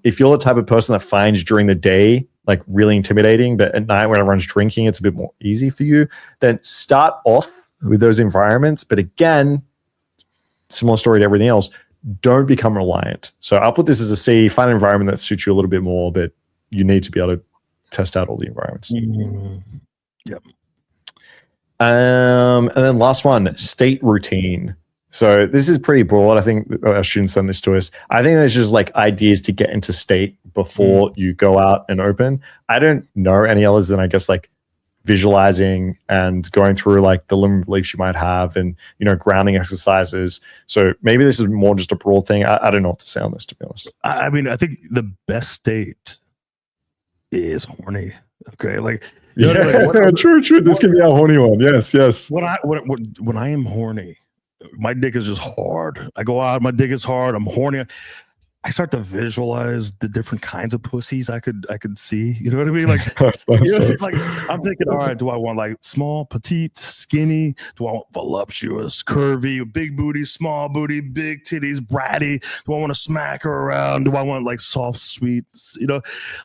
If you're the type of person that finds during the day like really intimidating, but at night when everyone's drinking, it's a bit more easy for you, then start off with those environments. But again, similar story to everything else, don't become reliant. So I'll put this as a C, find an environment that suits you a little bit more, but you need to be able to test out all the environments. Yep. And then last one, state routine. So this is pretty broad. I think our students send this to us. I think there's just like ideas to get into state before you go out and open. I don't know any others than I guess like visualizing and going through like the limiting beliefs you might have and, grounding exercises. So maybe this is more just a broad thing. I don't know what to say on this, to be honest. I mean, I think the best state is horny. Okay. Like, true. This can be a horny one. Yes. When I am horny, my dick is just hard. I go out, my dick is hard. I'm horny. I start to visualize the different kinds of pussies I could see. You know what I mean? Like, like I'm thinking, all right, do I want like small, petite, skinny? Do I want voluptuous, curvy, big booty, small booty, big titties, bratty? Do I want to smack her around? Do I want like soft, sweet?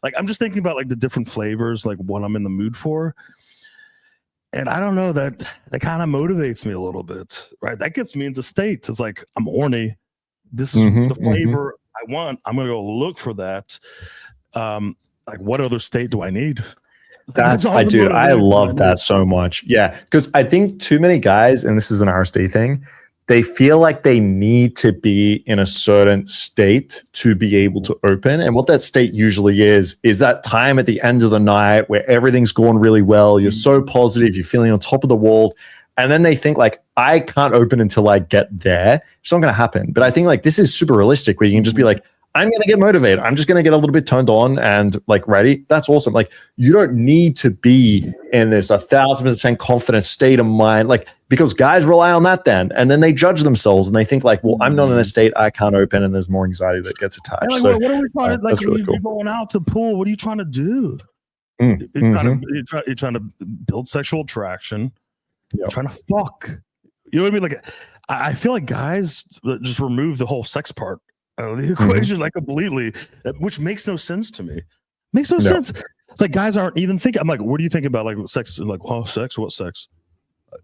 Like I'm just thinking about like the different flavors, like what I'm in the mood for. And I don't know, that kind of motivates me a little bit, right? That gets me into states. It's like I'm horny. This is the flavor I want. I'm going to go look for that. Like, what other state do I need? That's I do. I love that so much. Yeah. Because I think too many guys, and this is an RSD thing, they feel like they need to be in a certain state to be able to open. And what that state usually is that time at the end of the night where everything's going really well. You're so positive. You're feeling on top of the world. And then they think like, I can't open until I get there. It's not going to happen. But I think like this is super realistic where you can just be like, I'm going to get motivated. I'm just going to get a little bit turned on and like ready. That's awesome. Like you don't need to be in this 1,000% confident state of mind, like because guys rely on that then, and then they judge themselves and they think like, well, I'm not in a state I can't open, and there's more anxiety that gets attached. Like, so what are we trying to like? really You're going out to pool. What are you trying to do? You're trying to build sexual attraction. You're trying to fuck. You know what I mean? Like, I feel like guys just remove the whole sex part out of the equation like completely, which makes no sense to me. Makes no sense. It's like guys aren't even thinking. I'm like, what do you think about like sex? Like, oh, sex? What sex?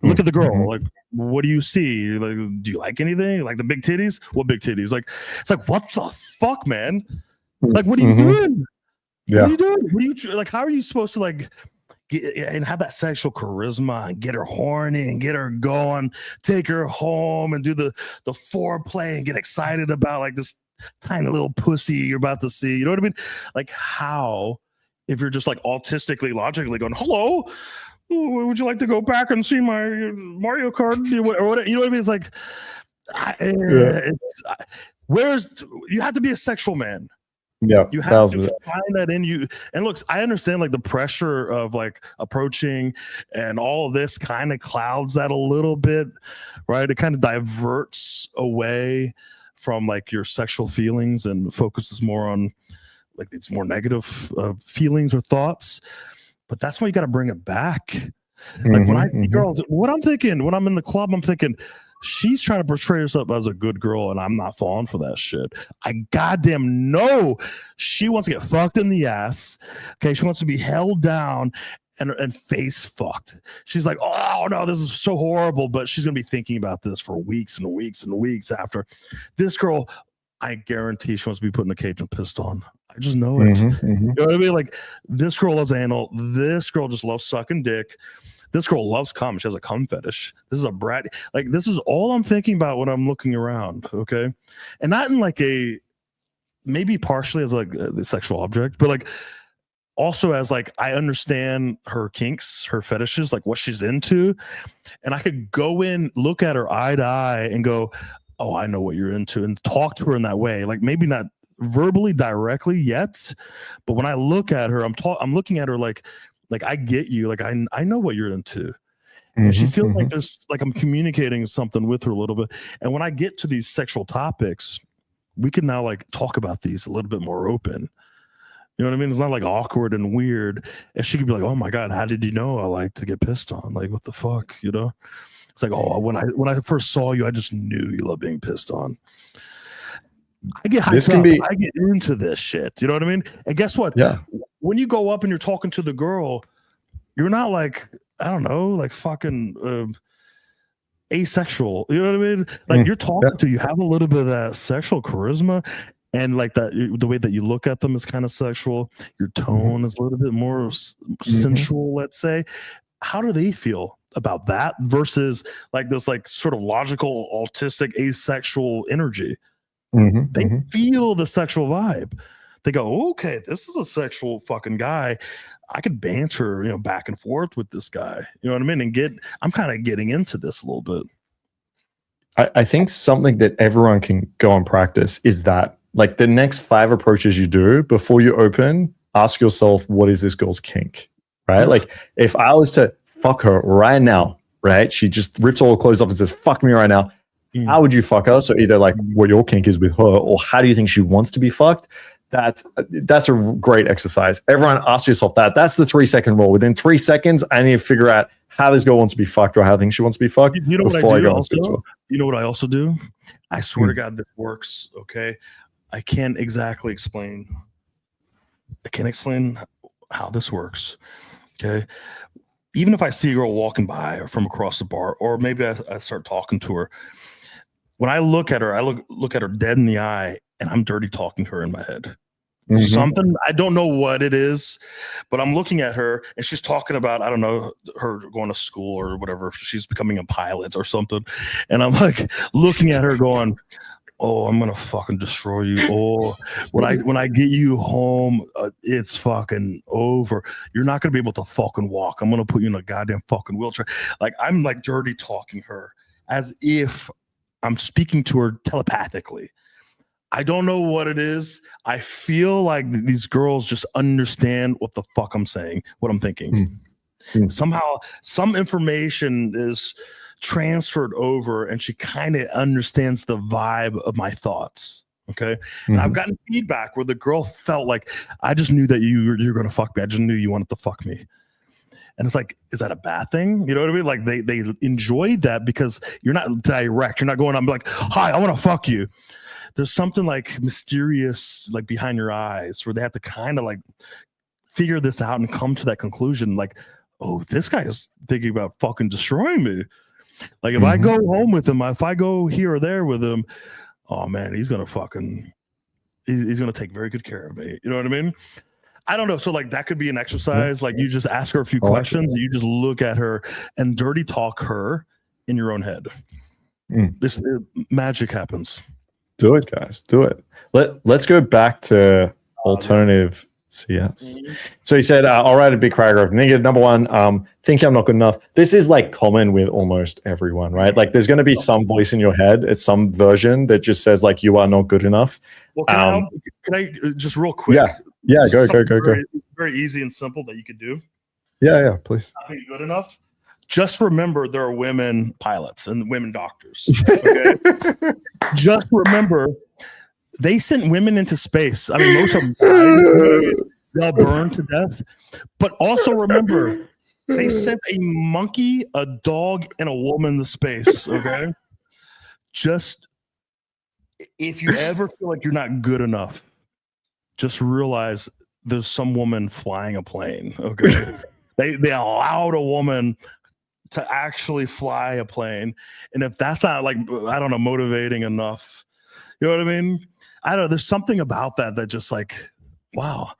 Look at the girl. Like, what do you see? Like, do you like anything? Like the big titties? What big titties? Like, it's like, what the fuck, man? Like, what are you doing? What are you doing? What are you like? How are you supposed to like get and have that sexual charisma and get her horny and get her going, take her home and do the foreplay and get excited about like this tiny little pussy you're about to see? You know what I mean? Like, how, if you're just like autistically, logically going, hello, would you like to go back and see my Mario Kart or whatever? You know what I mean? It's like, you have to be a sexual man. Yeah, you have to find that in you. And look, I understand like the pressure of like approaching and all of this kind of clouds that a little bit, right? It kind of diverts away from like your sexual feelings and focuses more on like it's more negative feelings or thoughts. But that's why you got to bring it back. Like when I see girls, what I'm thinking when I'm in the club, I'm thinking, she's trying to portray herself as a good girl, and I'm not falling for that shit. I goddamn know she wants to get fucked in the ass. Okay, she wants to be held down and face fucked. She's like, oh no, this is so horrible, but she's gonna be thinking about this for weeks and weeks and weeks after. This girl, I guarantee she wants to be put in a cage and pissed on. I just know it. You know what I mean? Like this girl loves anal. This girl just loves sucking dick. This girl loves cum. She has a cum fetish. This is a brat. Like, this is all I'm thinking about when I'm looking around, okay? And not in like a, maybe partially as like the sexual object, but like also as like, I understand her kinks, her fetishes, like what she's into. And I could go in, look at her eye to eye and go, oh, I know what you're into, and talk to her in that way. Like maybe not verbally directly yet, but when I look at her, I'm looking at her like I get you, like I know what you're into. And she feels like there's like I'm communicating something with her a little bit. And when I get to these sexual topics, we can now like talk about these a little bit more open. You know what I mean? It's not like awkward and weird. And she could be like, oh my God, how did you know I like to get pissed on? Like, what the fuck? You know? It's like, oh, when I first saw you, I just knew you love being pissed on. I get hyped up. I get into this shit. You know what I mean? And guess what? Yeah. When you go up and you're talking to the girl, you're not like, I don't know, like fucking asexual. You know what I mean? Like you're talking to, you have a little bit of that sexual charisma, and like that, the way that you look at them is kind of sexual. Your tone is a little bit more sensual, let's say. How do they feel about that versus like this, like sort of logical, autistic, asexual energy? They feel the sexual vibe. They go, okay, this is a sexual fucking guy. I could banter, you know, back and forth with this guy. You know what I mean? And I'm kind of getting into this a little bit. I think something that everyone can go and practice is that like the next 5 approaches you do before you open, ask yourself, what is this girl's kink? Right? Like if I was to fuck her right now, right? She just rips all her clothes off and says, fuck me right now. How would you fuck her? So either like what your kink is with her, or how do you think she wants to be fucked? That's a great exercise. Everyone ask yourself that. That's the 3-second rule. Within 3 seconds, I need to figure out how this girl wants to be fucked or how I think she wants to be fucked. You know what I do also? You know what I also do? I swear to God, this works. Okay. I can't exactly explain. I can't explain how this works. Okay. Even if I see a girl walking by or from across the bar, or maybe I start talking to her, when I look at her, I look at her dead in the eye, and I'm dirty talking her in my head. Mhm. Something, I don't know what it is, but I'm looking at her and she's talking about, I don't know, her going to school or whatever. She's becoming a pilot or something. And I'm like looking at her going, oh, I'm gonna fucking destroy you. Oh, when I get you home, it's fucking over. You're not gonna be able to fucking walk. I'm gonna put you in a goddamn fucking wheelchair. Like, I'm like dirty talking her as if I'm speaking to her telepathically. I don't know what it is. I feel like these girls just understand what the fuck I'm saying, what I'm thinking. Somehow, some information is transferred over, and she kind of understands the vibe of my thoughts. Okay, and I've gotten feedback where the girl felt like, I just knew that you're gonna fuck me. I just knew you wanted to fuck me. And it's like, is that a bad thing? You know what I mean? Like they enjoyed that because you're not direct. You're not going, I'm like, hi, I want to fuck you. There's something like mysterious, like behind your eyes, where they have to kind of like figure this out and come to that conclusion. Like, oh, this guy is thinking about fucking destroying me. Like, if I go home with him, if I go here or there with him, oh man, he's gonna fucking, he's gonna take very good care of me. You know what I mean? I don't know. So like that could be an exercise. Like you just ask her a few questions. You just look at her and dirty talk her in your own head. This magic happens. Do it, guys. Do it. Let's go back to alternative CS. So he said, I'll write a big paragraph. Number one, thinking I'm not good enough. This is like common with almost everyone, right? Like there's going to be some voice in your head. It's some version that just says like, you are not good enough. Well, can I just real quick? Yeah. Go. Very easy and simple that you could do. Yeah. Please. Not being good enough. Just remember there are women pilots and women doctors. Okay. Just remember they sent women into space. I mean, most of them died. They'll burn to death. But also remember, they sent a monkey, a dog, and a woman to space. Okay. Just if you ever feel like you're not good enough, just realize there's some woman flying a plane. Okay. They allowed a woman to actually fly a plane. And if that's not like, I don't know, motivating enough, you know what I mean? I don't know. There's something about that just like, wow.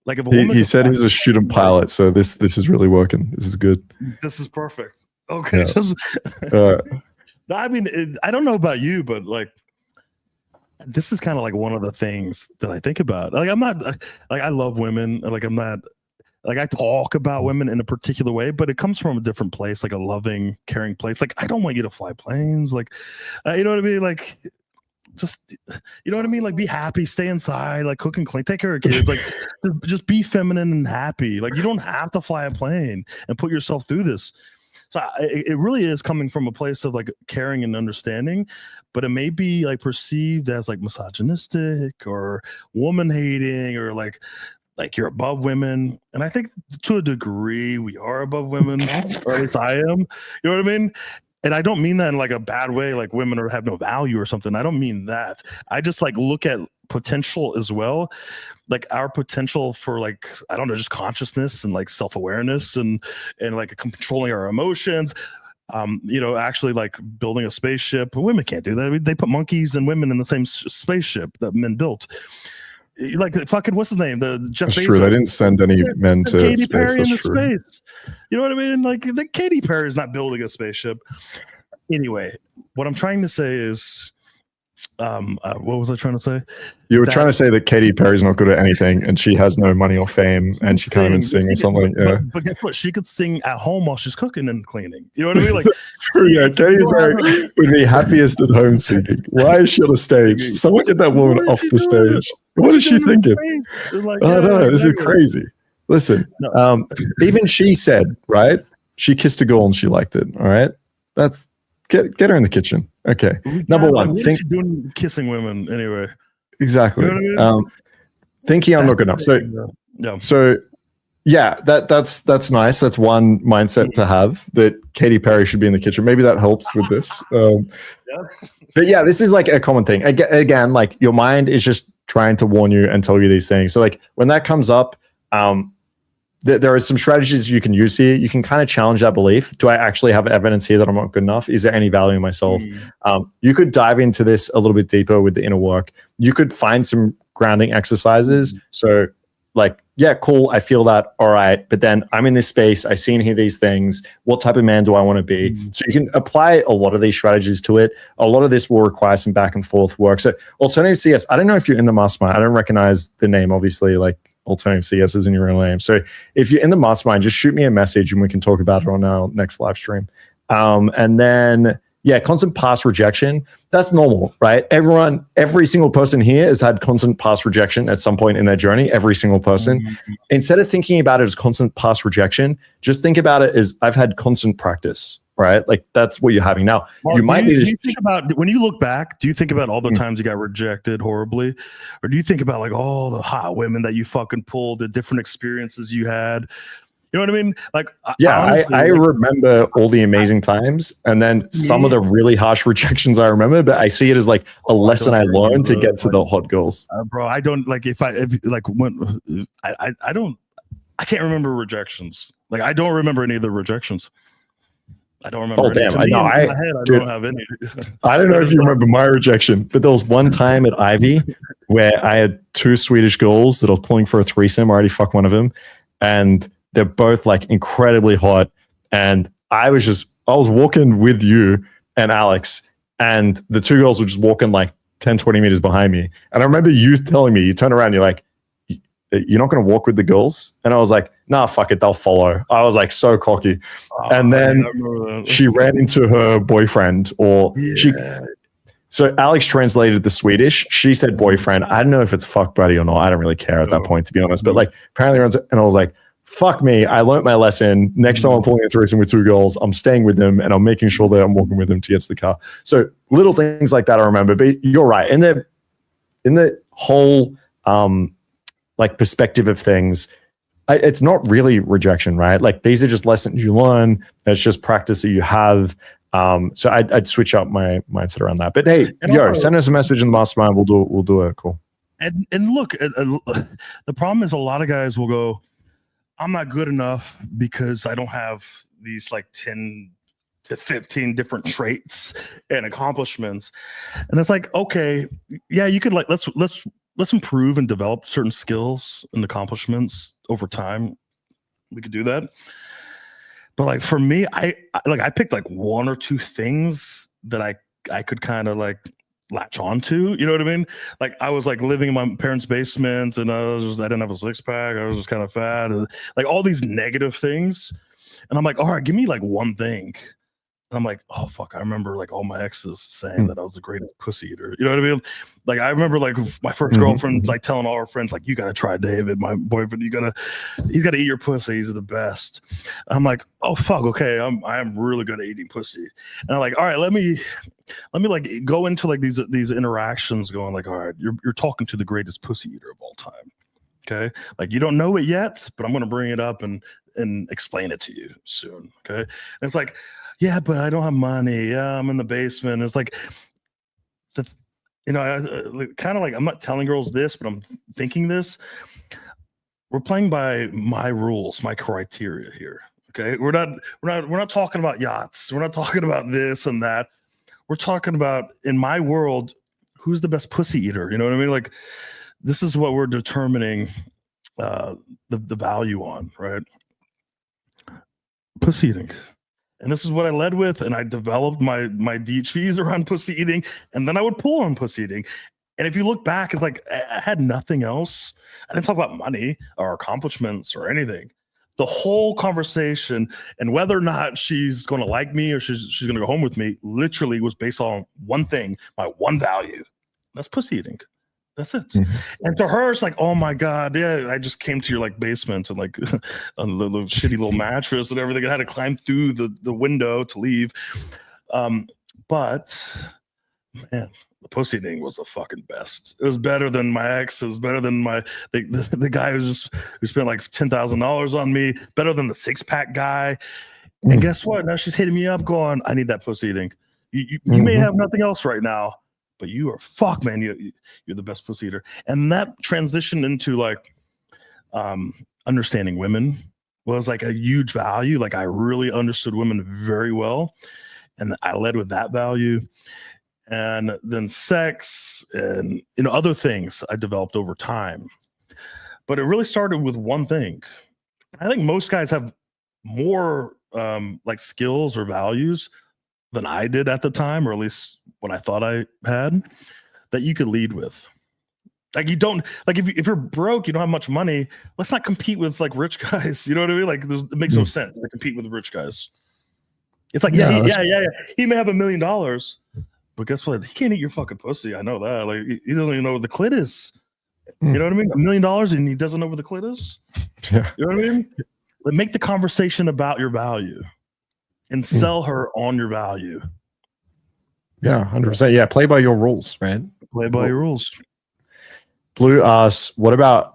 Like if a woman he said he's a student pilot, so this is really working. This is good. This is perfect. Okay. Yeah. I mean, I don't know about you, but like, this is kind of like one of the things that I think about. Like, I'm not like, I love women. Like, I'm not like, I talk about women in a particular way, but it comes from a different place, like a loving, caring place. Like, I don't want you to fly planes. Like, you know what I mean? Like, just, you know what I mean? Like, be happy, stay inside, like cook and clean, take care of kids. Like, just be feminine and happy. Like, you don't have to fly a plane and put yourself through this. So it really is coming from a place of like caring and understanding, but it may be like perceived as like misogynistic or woman hating or like you're above women. And I think to a degree we are above women, or at least I am. You know what I mean? And I don't mean that in like a bad way, like women have no value or something. I don't mean that. I just like look at potential as well. Like our potential for like, I don't know, just consciousness and like self-awareness and like controlling our emotions. You know, actually like building a spaceship. Women can't do that. I mean, they put monkeys and women in the same spaceship that men built. Like fucking what's his name? The Jeff That's Bezos. true. They didn't send any men to Katy space. Perry That's into true. space. You know what I mean? Like the Katy Perry is not building a spaceship. Anyway, what I'm trying to say is, what was I trying to say? You were trying to say that Katy Perry's not good at anything, and she has no money or fame, and she can't even sing or something. Yeah. But guess what? She could sing at home while she's cooking and cleaning. You know what I mean? Like, true. Yeah, Katy Perry would be happiest at home singing. Why is she on a stage? Someone get that woman off the stage. What is she thinking? Like, oh no, this is crazy. Listen, even she said, right? She kissed a girl and she liked it. All right, that's get her in the kitchen. Okay, number one. What is she doing kissing women anyway? Exactly. You know what I mean? Thinking I'm not good enough. So yeah, that's nice. That's one mindset to have, that Katy Perry should be in the kitchen. Maybe that helps with this. But yeah, this is like a common thing. Again, like your mind is just trying to warn you and tell you these things. So like when that comes up, there are some strategies you can use here. You can kind of challenge that belief. Do I actually have evidence here that I'm not good enough? Is there any value in myself? You could dive into this a little bit deeper with the inner work. You could find some grounding exercises. So like, yeah, cool, I feel that, all right, but then I'm in this space, I see and hear these things. What type of man do I want to be? So you can apply a lot of these strategies to it. A lot of this will require some back and forth work. So Alternative CS, I don't know if you're in the mastermind. I don't recognize the name, obviously, like Alternative CS isn't your real name. So if you're in the mastermind, just shoot me a message and we can talk about it on our next live stream. And then, yeah, constant past rejection. That's normal, right? Every single person here has had constant past rejection at some point in their journey. Every single person. Instead of thinking about it as constant past rejection, just think about it as I've had constant practice, right? Like that's what you're having now. Mark, you might need to think about, when you look back, do you think about all the times you got rejected horribly? Or do you think about like all the hot women that you fucking pulled, the different experiences you had? You know what I mean? Like, yeah, honestly, I remember all the amazing times, and then some of the really harsh rejections I remember, but I see it as like a lesson I learned to get to the hot girls. Bro, I don't like if like when I don't, I can't remember rejections. Like I don't remember any of the rejections. I don't remember. Oh damn! I know. I don't have any. I don't know if you remember my rejection, but there was one time at Ivy where I had 2 Swedish girls that I was pulling for a threesome. I already fucked one of them, and they're both like incredibly hot. And I was walking with you and Alex, and the 2 girls were just walking like 10, 20 meters behind me. And I remember you telling me, you turn around, you're like, you're not going to walk with the girls? And I was like, nah, fuck it, they'll follow. I was like so cocky. And then she ran into her boyfriend, so Alex translated the Swedish. She said boyfriend. I don't know if it's fuck buddy or not. I don't really care at that point, to be honest. But like apparently, and I was like, fuck me, I learned my lesson. Next time I'm pulling a threesome with 2 girls, I'm staying with them and I'm making sure that I'm walking with them to get to the car. So little things like that I remember. But you're right. In the whole like perspective of things, it's not really rejection, right? Like these are just lessons you learn. It's just practice that you have. So I'd switch up my mindset around that. But hey, send us a message in the mastermind. We'll do a call. And look, the problem is a lot of guys will go, I'm not good enough because I don't have these like 10 to 15 different traits and accomplishments. And it's like, okay, yeah, you could like, let's improve and develop certain skills and accomplishments over time. We could do that. But like for me, I picked like 1 or 2 things that I could kind of like latch on to, you know what I mean? Like I was like living in my parents' basement and I didn't have a 6-pack. I was just kind of fat, like all these negative things. And I'm like, all right, give me like 1 thing. And I'm like, oh fuck, I remember like all my exes saying that I was the greatest pussy eater. You know what I mean? Like I remember like my first girlfriend like telling all her friends, like, you gotta try David, my boyfriend, he's gotta eat your pussy, he's the best. And I'm like, oh fuck, okay, I am really good at eating pussy. And I'm like, all right, let me like go into like these interactions going like, all right, you're talking to the greatest pussy eater of all time. Okay. Like you don't know it yet, but I'm gonna bring it up and explain it to you soon. Okay. And it's like, yeah, but I don't have money. Yeah, I'm in the basement. It's like, kind of like I'm not telling girls this, but I'm thinking this. We're playing by my rules, my criteria here. Okay, we're not talking about yachts. We're not talking about this and that. We're talking about, in my world, who's the best pussy eater. You know what I mean? Like this is what we're determining the value on, right? Pussy eating. And this is what I led with, and I developed my DHVs around pussy eating, and then I would pull on pussy eating. And if you look back, it's like I had nothing else. I didn't talk about money or accomplishments or anything. The whole conversation and whether or not she's going to like me or she's going to go home with me literally was based on 1 thing, my 1 value. That's pussy eating. That's it. And to her, it's like, oh my God, yeah, I just came to your like basement and like a little shitty little mattress and everything. I had to climb through the window to leave. But man, the pussy thing was the fucking best. It was better than my ex. It was better than the guy who spent like $10,000 on me. Better than the 6-pack guy. And guess what? Now she's hitting me up going, I need that pussy eating. You may have nothing else right now, but you are fuck, man. You're the best pussy eater. And that transitioned into like understanding women, was like a huge value. Like I really understood women very well, and I led with that value. And then sex and other things I developed over time. But it really started with one thing. I think most guys have more like skills or values than I did at the time, or at least what I thought I had, that you could lead with. Like you don't like if you're broke, you don't have much money. Let's not compete with like rich guys. You know what I mean? Like it makes no sense to compete with rich guys. It's like yeah. He may have $1 million, but guess what? He can't eat your fucking pussy. I know that. Like he doesn't even know what the clit is. You know what I mean? $1 million and he doesn't know what the clit is. Yeah. You know what I mean? Like make the conversation about your value and sell her on your value. Yeah, 100%. Yeah, play by your rules, right? Play by your rules. Blue asks, what about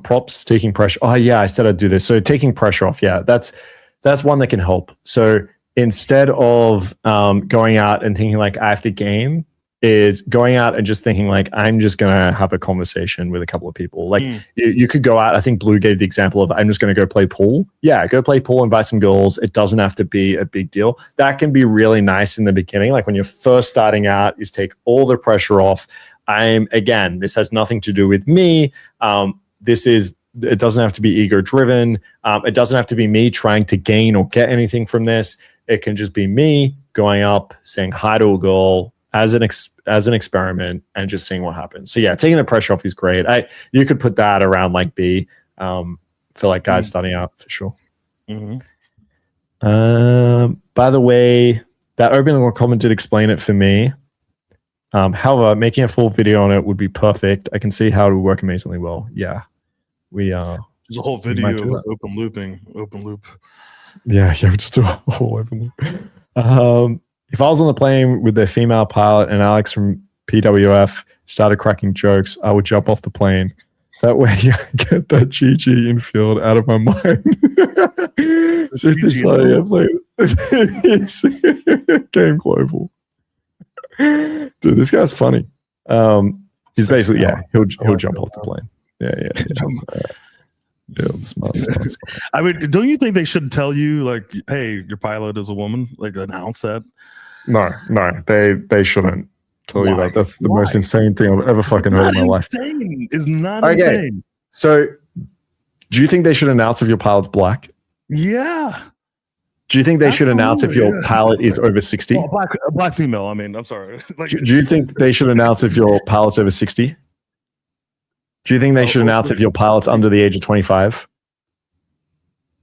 props, taking pressure? Oh yeah, I said I'd do this. So taking pressure off, yeah, that's one that can help. So instead of going out and thinking like I have to game, is going out and just thinking like I'm just gonna have a conversation with a couple of people. Like you could go out. I think Blue gave the example of I'm just gonna go play pool. Yeah, go play pool, invite some girls. It doesn't have to be a big deal. That can be really nice in the beginning. Like when you're first starting out, is take all the pressure off. This has nothing to do with me. It doesn't have to be ego driven. It doesn't have to be me trying to gain or get anything from this. It can just be me going up, saying hi to a girl as an experiment and just seeing what happens. So yeah, taking the pressure off is great. You could put that around like B for like guys starting out for sure. By the way, that opening comment did explain it for me. However, making a full video on it would be perfect. I can see how it would work amazingly well. Yeah, there's a whole video of open loop. Yeah, we just do a whole open loop. If I was on the plane with the female pilot and Alex from PWF started cracking jokes, I would jump off the plane. That way I get that GG Infield out of my mind. Game global. Dude, this guy's funny. He's basically, he'll jump off the plane. Yeah, smart. I mean, don't you think they should tell you like, hey, your pilot is a woman? Like announce that? No, they shouldn't tell you that. That's the most insane thing I've ever fucking heard in my life. It's not insane. So, do you think they should announce if your pilot's black? Yeah. Do you think they should announce if your pilot is over 60? Well, black female. I mean, I'm sorry. Like, do you think they should announce if your pilot's over 60? Do you think they should announce if your pilot's under the age of 25?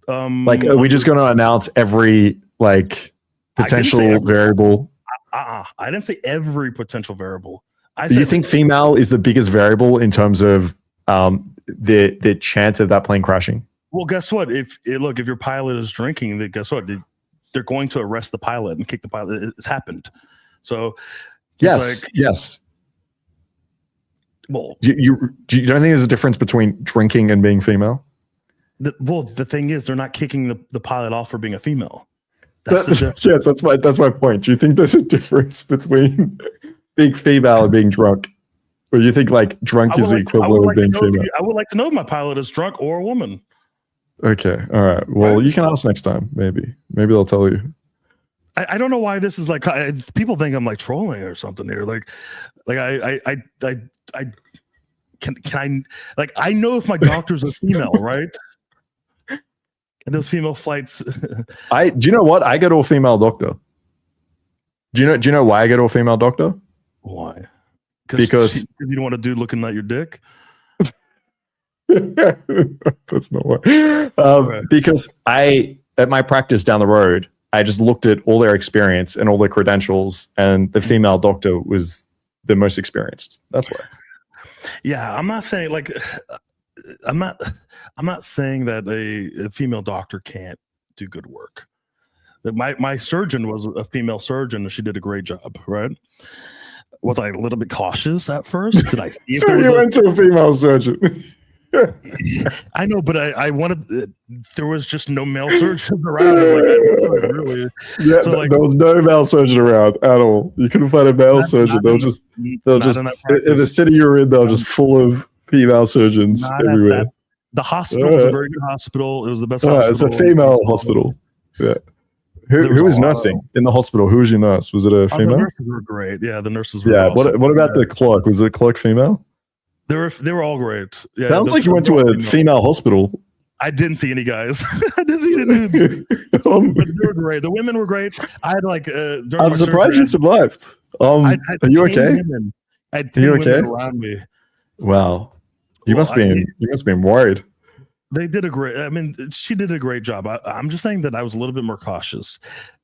Like, are we just going to announce every like potential variable? I didn't say every potential variable. Do you think female is the biggest variable in terms of the chance of that plane crashing? Well, guess what? If your pilot is drinking, then guess what? They're going to arrest the pilot and kick the pilot. It's happened. So yes. Well, you don't think there's a difference between drinking and being female? The thing is, they're not kicking the pilot off for being a female. Yes, that's my point. Do you think there's a difference between being female and being drunk? Or you think like drunk is the equivalent of being female? I would like to know if my pilot is drunk or a woman. Okay, all right. Well, you can ask next time. Maybe they'll tell you. I don't know why this is like people think I'm like trolling or something here. Like I can like I know if my doctor's a female, right? And those female flights. Do you know what? I go to a female doctor. Do you know why I go to a female doctor? Why? Because you don't want a dude looking at your dick. That's not why. Because at my practice down the road, I just looked at all their experience and all their credentials, and the female doctor was the most experienced. That's why. Yeah, I'm not saying like I'm not saying that a female doctor can't do good work. That my surgeon was a female surgeon and she did a great job, right? Was I a little bit cautious at first? Did I see if so you went to a female surgeon? I know, but I wanted. There was just no male surgeon around. Really. Yeah, so there was no male surgeon around at all. You couldn't find a male surgeon. They'll just in the city you're in. They're just full of female surgeons everywhere. The hospital was a very good hospital. It was the best It's hospital. a female hospital. Yeah. Who was nursing in the hospital? Who was your nurse? Was it a female? The nurses were great. Yeah, the nurses were Yeah. awesome. What about the clerk? Was the clerk female? They were all great. Yeah, Sounds like you went to a female hospital. I didn't see any guys. I didn't see any dudes. But they were great. The women were great. I had like I'm surprised you survived. Are you okay? I had 10 women around me. Wow. You must have been worried. They did a great. I mean, she did a great job. I'm just saying that I was a little bit more cautious,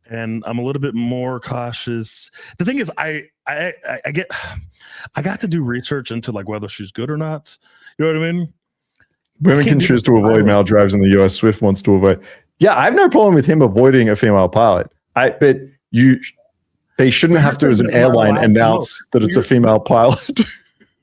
and I'm a little bit more cautious. The thing is, I got to do research into like whether she's good or not. You know what I mean? Women can choose to avoid male drivers in the US. Swift wants to avoid. Yeah, I have no problem with him avoiding a female pilot. But they shouldn't have to, as an airline, announce that it's a female pilot.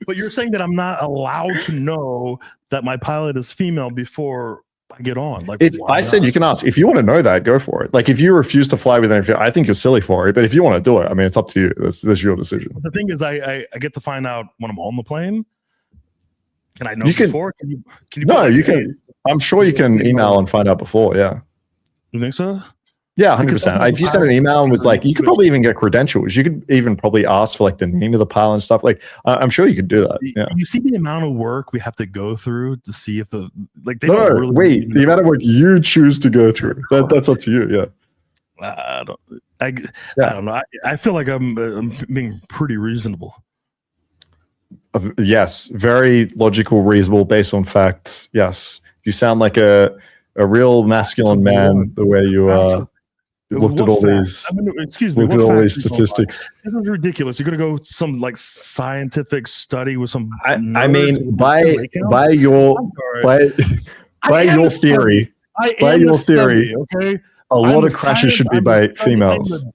But you're saying that I'm not allowed to know that my pilot is female before I get on. Like, I said you can ask. If you want to know that, go for it. Like, if you refuse to fly with anything, I think you're silly for it. But if you want to do it, I mean, it's up to you. That's your decision. The thing is, I get to find out when I'm on the plane. Can I know before? Can you? No, you can. I'm sure you can email and find out before. Yeah. You think so? Yeah, 100%. If you sent an email and was like, you could probably even get credentials. You could even probably ask for like the name of the pilot and stuff. Like, I'm sure you could do that. Yeah. You see the amount of work we have to go through to see if the the amount of work you choose to go through. That's up to you. Yeah. I don't know. I feel like I'm being pretty reasonable. Yes, very logical, reasonable, based on facts. Yes, you sound like a real masculine man. The way you looked at all these, looked at all these statistics. This is ridiculous. You're gonna go some like scientific study with some. I mean, by your theory, okay, a lot of crashes should be by females.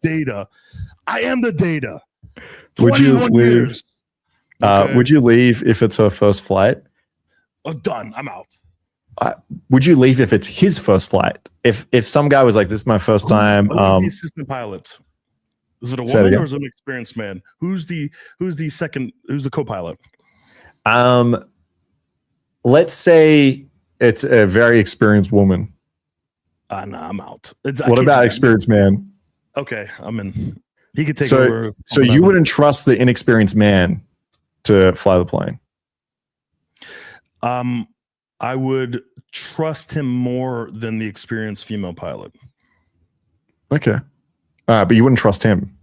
I am the data. Would you leave? Okay. Would you leave if it's her first flight? Oh, done. I'm out. Would you leave if it's his first flight? If some guy was like, "This is my first time." The assistant pilot. Is it a woman or is it an experienced man? Who's the co-pilot? Let's say it's a very experienced woman. No, I'm out. What about experienced man? Okay, I'm in. He could take over. So you wouldn't trust the inexperienced man to fly the plane? I would trust him more than the experienced female pilot. Okay. But you wouldn't trust him?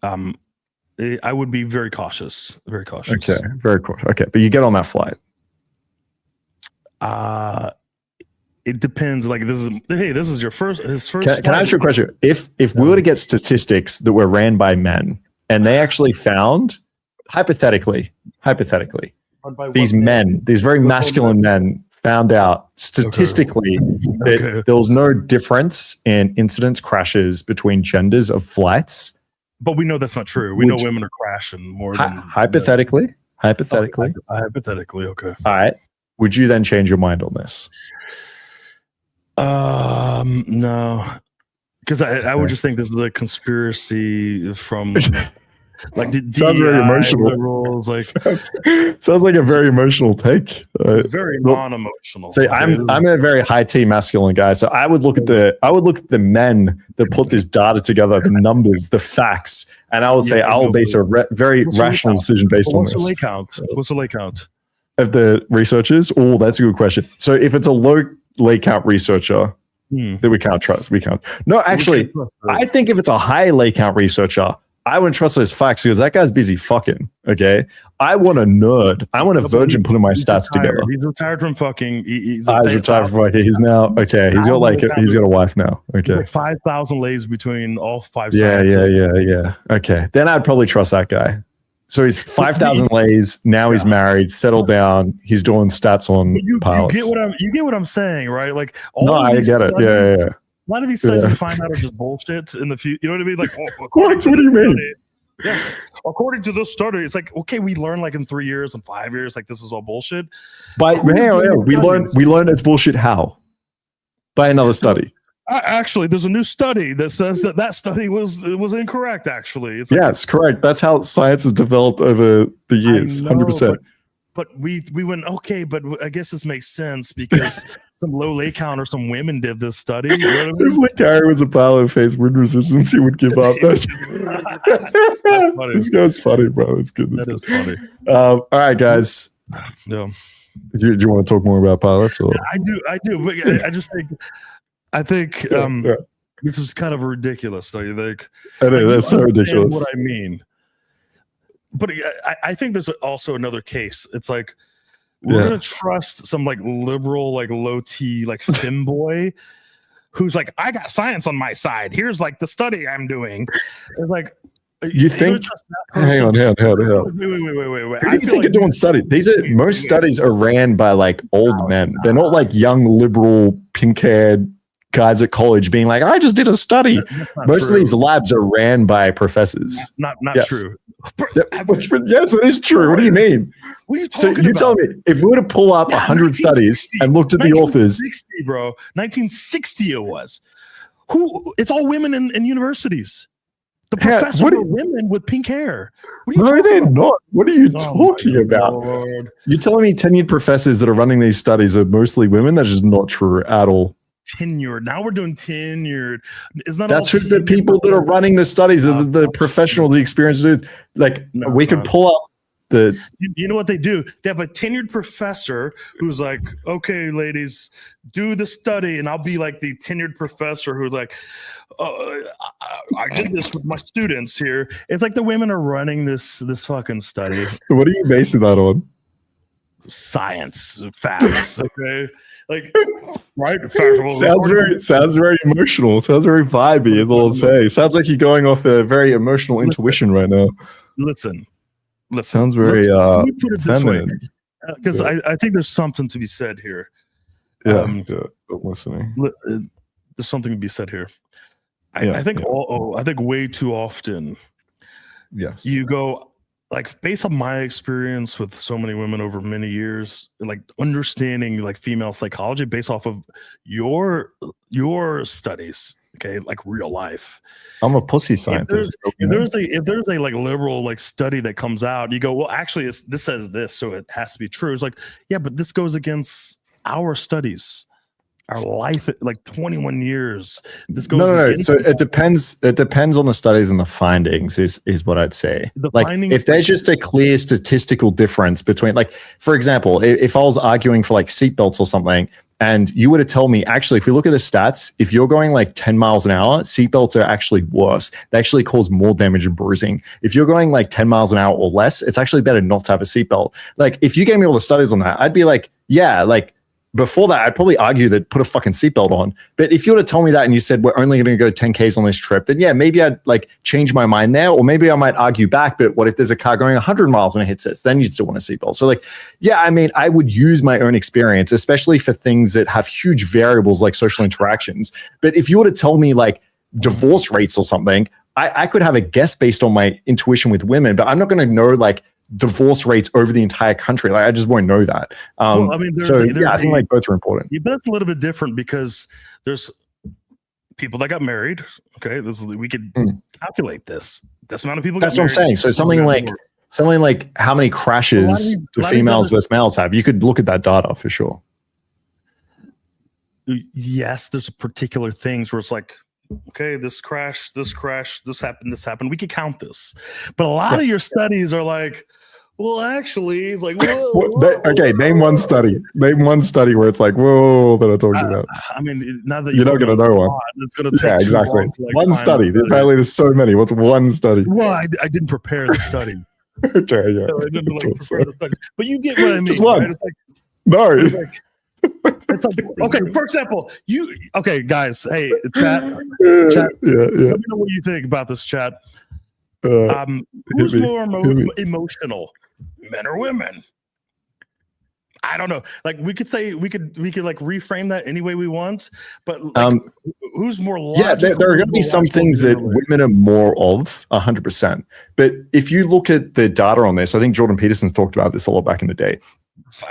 I would be very cautious. Very cautious. Okay. Very cautious. Okay. But you get on that flight. It depends. Like this is his first. Can I ask you a question? If we were to get statistics that were ran by men and they actually found, hypothetically, these very masculine men found out statistically that there was no difference in incidents, crashes between genders of flights. But we know that's not true. We know women are crashing more than hypothetically. Hypothetically, okay. All right. Would you then change your mind on this? No, because I would just think this is a conspiracy from. Like the sounds very emotional. Rules, like sounds like a very emotional take. Very non-emotional. See, I'm a very high T masculine guy, so I would look at the men that put this data together, the numbers, the facts, and I would say I will base a very rational decision based on this. What's the lay count of the researchers? Oh, that's a good question. So if it's a low lay count researcher, that we can't trust. We can't. No, actually, I think if it's a high lay count researcher, I wouldn't trust those facts because that guy's busy fucking. Okay, I want a nerd. I want a virgin putting my stats together. He's retired from fucking. He's retired from fucking. He's now okay. He's got a wife now. Okay, like 5,000 lays between all five. Yeah. Okay, then I'd probably trust that guy. So he's 5,000 lays. Now he's married, settled down. He's doing stats on pilots. You get what I'm saying, right? Like, I get it. Yeah. A lot of these studies we find out are just bullshit in the future. You know what I mean? Like, what do you mean? Yes, according to this study, it's like, okay, we learn like in 3 years and 5 years, like this is all bullshit. But we learn it's bullshit. How? By another study. Actually, there's a new study that says that study was incorrect. Actually, it's yes, correct. That's how science has developed over the years. 100%. but we went, okay, but I guess this makes sense because some low lay count or some women did this study. You know what I mean? If Gary was a pilot face wind resistance, he would give up. This guy's funny, bro. That's good. That is funny. All right, guys. Yeah. Do you want to talk more about pilots? Or? I do. But I think this is kind of ridiculous. Don't you think? I know, that's so ridiculous. What I mean. But I think there's also another case. It's like, we're gonna trust some like liberal, like low T, like femboy who's like, I got science on my side. Here's like the study I'm doing. It's like, you think? Hang on. Wait. Who do you think are doing studies? Most studies are ran by like old men. They're not like young liberal pink-haired guys at college being like, I just did a study. Most of these labs are ran by professors. Not true. Yes, it is true. What do you mean? What are you talking about? You tell me, if we were to pull up 100 studies and looked at the authors. 1960, bro. 1960 it was. It's all women in universities. The professors are women with pink hair. No, they're not. What are you talking about? Lord. You're telling me tenured professors that are running these studies are mostly women? That's just not true at all. Tenured. Now we're doing tenured. That's who the people that are running the studies, the professionals, the experienced dudes. Like we could pull up the. You know what they do? They have a tenured professor who's like, "Okay, ladies, do the study," and I'll be like the tenured professor who's like, "I did this with my students here." It's like the women are running this fucking study. What are you basing that on? Science, facts. Okay. Like, right? Sounds very emotional. Sounds very vibey, is all I'm saying. Sounds like you're going off a very emotional intuition right now. Listen. Sounds very let me put it this way, because I think there's something to be said here. I'm listening. There's something to be said here. I think way too often. Yes. You go. Like, based on my experience with so many women over many years, like understanding like female psychology based off of your studies, okay, like real life. I'm a pussy scientist. If there's a like liberal like study that comes out, you go, well, actually, this says this, so it has to be true. It's like, yeah, but this goes against our studies. Our life, like 21 years. This goes. No. So it depends. It depends on the studies and the findings. Is what I'd say. If there's just a clear statistical difference between, like, for example, if I was arguing for like seatbelts or something, and you were to tell me, actually, if we look at the stats, if you're going like 10 miles an hour, seatbelts are actually worse. They actually cause more damage and bruising. If you're going like 10 miles an hour or less, it's actually better not to have a seatbelt. Like, if you gave me all the studies on that, I'd be like, yeah, like. Before that, I'd probably argue that put a fucking seatbelt on. But if you were to tell me that and you said we're only going to go 10Ks on this trip, then yeah, maybe I'd like change my mind there, or maybe I might argue back. But what if there's a car going 100 miles and it hits us? Then you'd still want a seatbelt. So like, yeah, I mean, I would use my own experience, especially for things that have huge variables like social interactions. But if you were to tell me like divorce rates or something, I could have a guess based on my intuition with women, but I'm not going to know like divorce rates over the entire country. Like, I just won't know that. Well, I mean, I think like both are important. Yeah, but that's a little bit different because there's people that got married. Okay, we could calculate this amount of people. That's what I'm saying. So something like how many crashes do females versus males have? You could look at that data for sure. Yes, there's particular things where it's like, okay, this crash, this happened. We could count this, but a lot of your studies are like, well, actually, it's like, okay, name one study. Name one study where it's like, whoa, that I'm talking about. I mean, now that you're not going to know one. It's going to take exactly. Long to, like, one study. Apparently, there's so many. What's one study? Well, I didn't prepare the study. Okay, yeah. So I didn't prepare the study. But you get what I mean. Just one. Right? It's like, no. It's like, okay, for example, guys, hey, chat, yeah. let me know what you think about this, chat. Who's more emotional, men or women? I don't know. Like, we could say we could like reframe that any way we want, but like, who's more logical? Yeah, there are going to be some things that women are more of 100%. But if you look at the data on this, I think Jordan Peterson's talked about this a lot back in the day.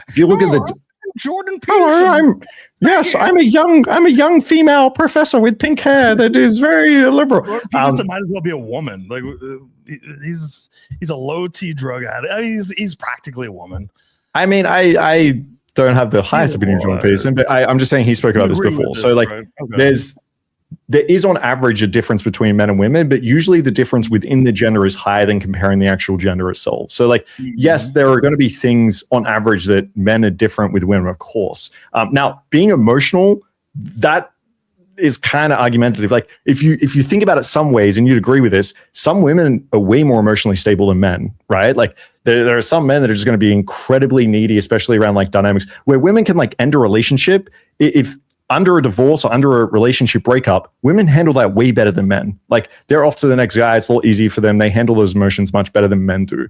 If you look at the Jordan Peterson. I'm a young female professor with pink hair that is very liberal. Jordan Peterson might as well be a woman. Like, he's a low T drug addict. I mean, he's practically a woman. I mean, I don't have the highest opinion of Jordan Peterson, but I'm just saying he spoke about this before. So like, right? Okay. There is on average a difference between men and women, but usually the difference within the gender is higher than comparing the actual gender itself. So like, yes, there are going to be things on average that men are different with women, of course. Now, being emotional, that is kind of argumentative. Like if you think about it some ways, and you'd agree with this, some women are way more emotionally stable than men, right? Like there are some men that are just going to be incredibly needy, especially around like dynamics, where women can like end a relationship. If under a divorce or under a relationship breakup, women handle that way better than men. Like they're off to the next guy. It's a little easier for them. They handle those emotions much better than men do.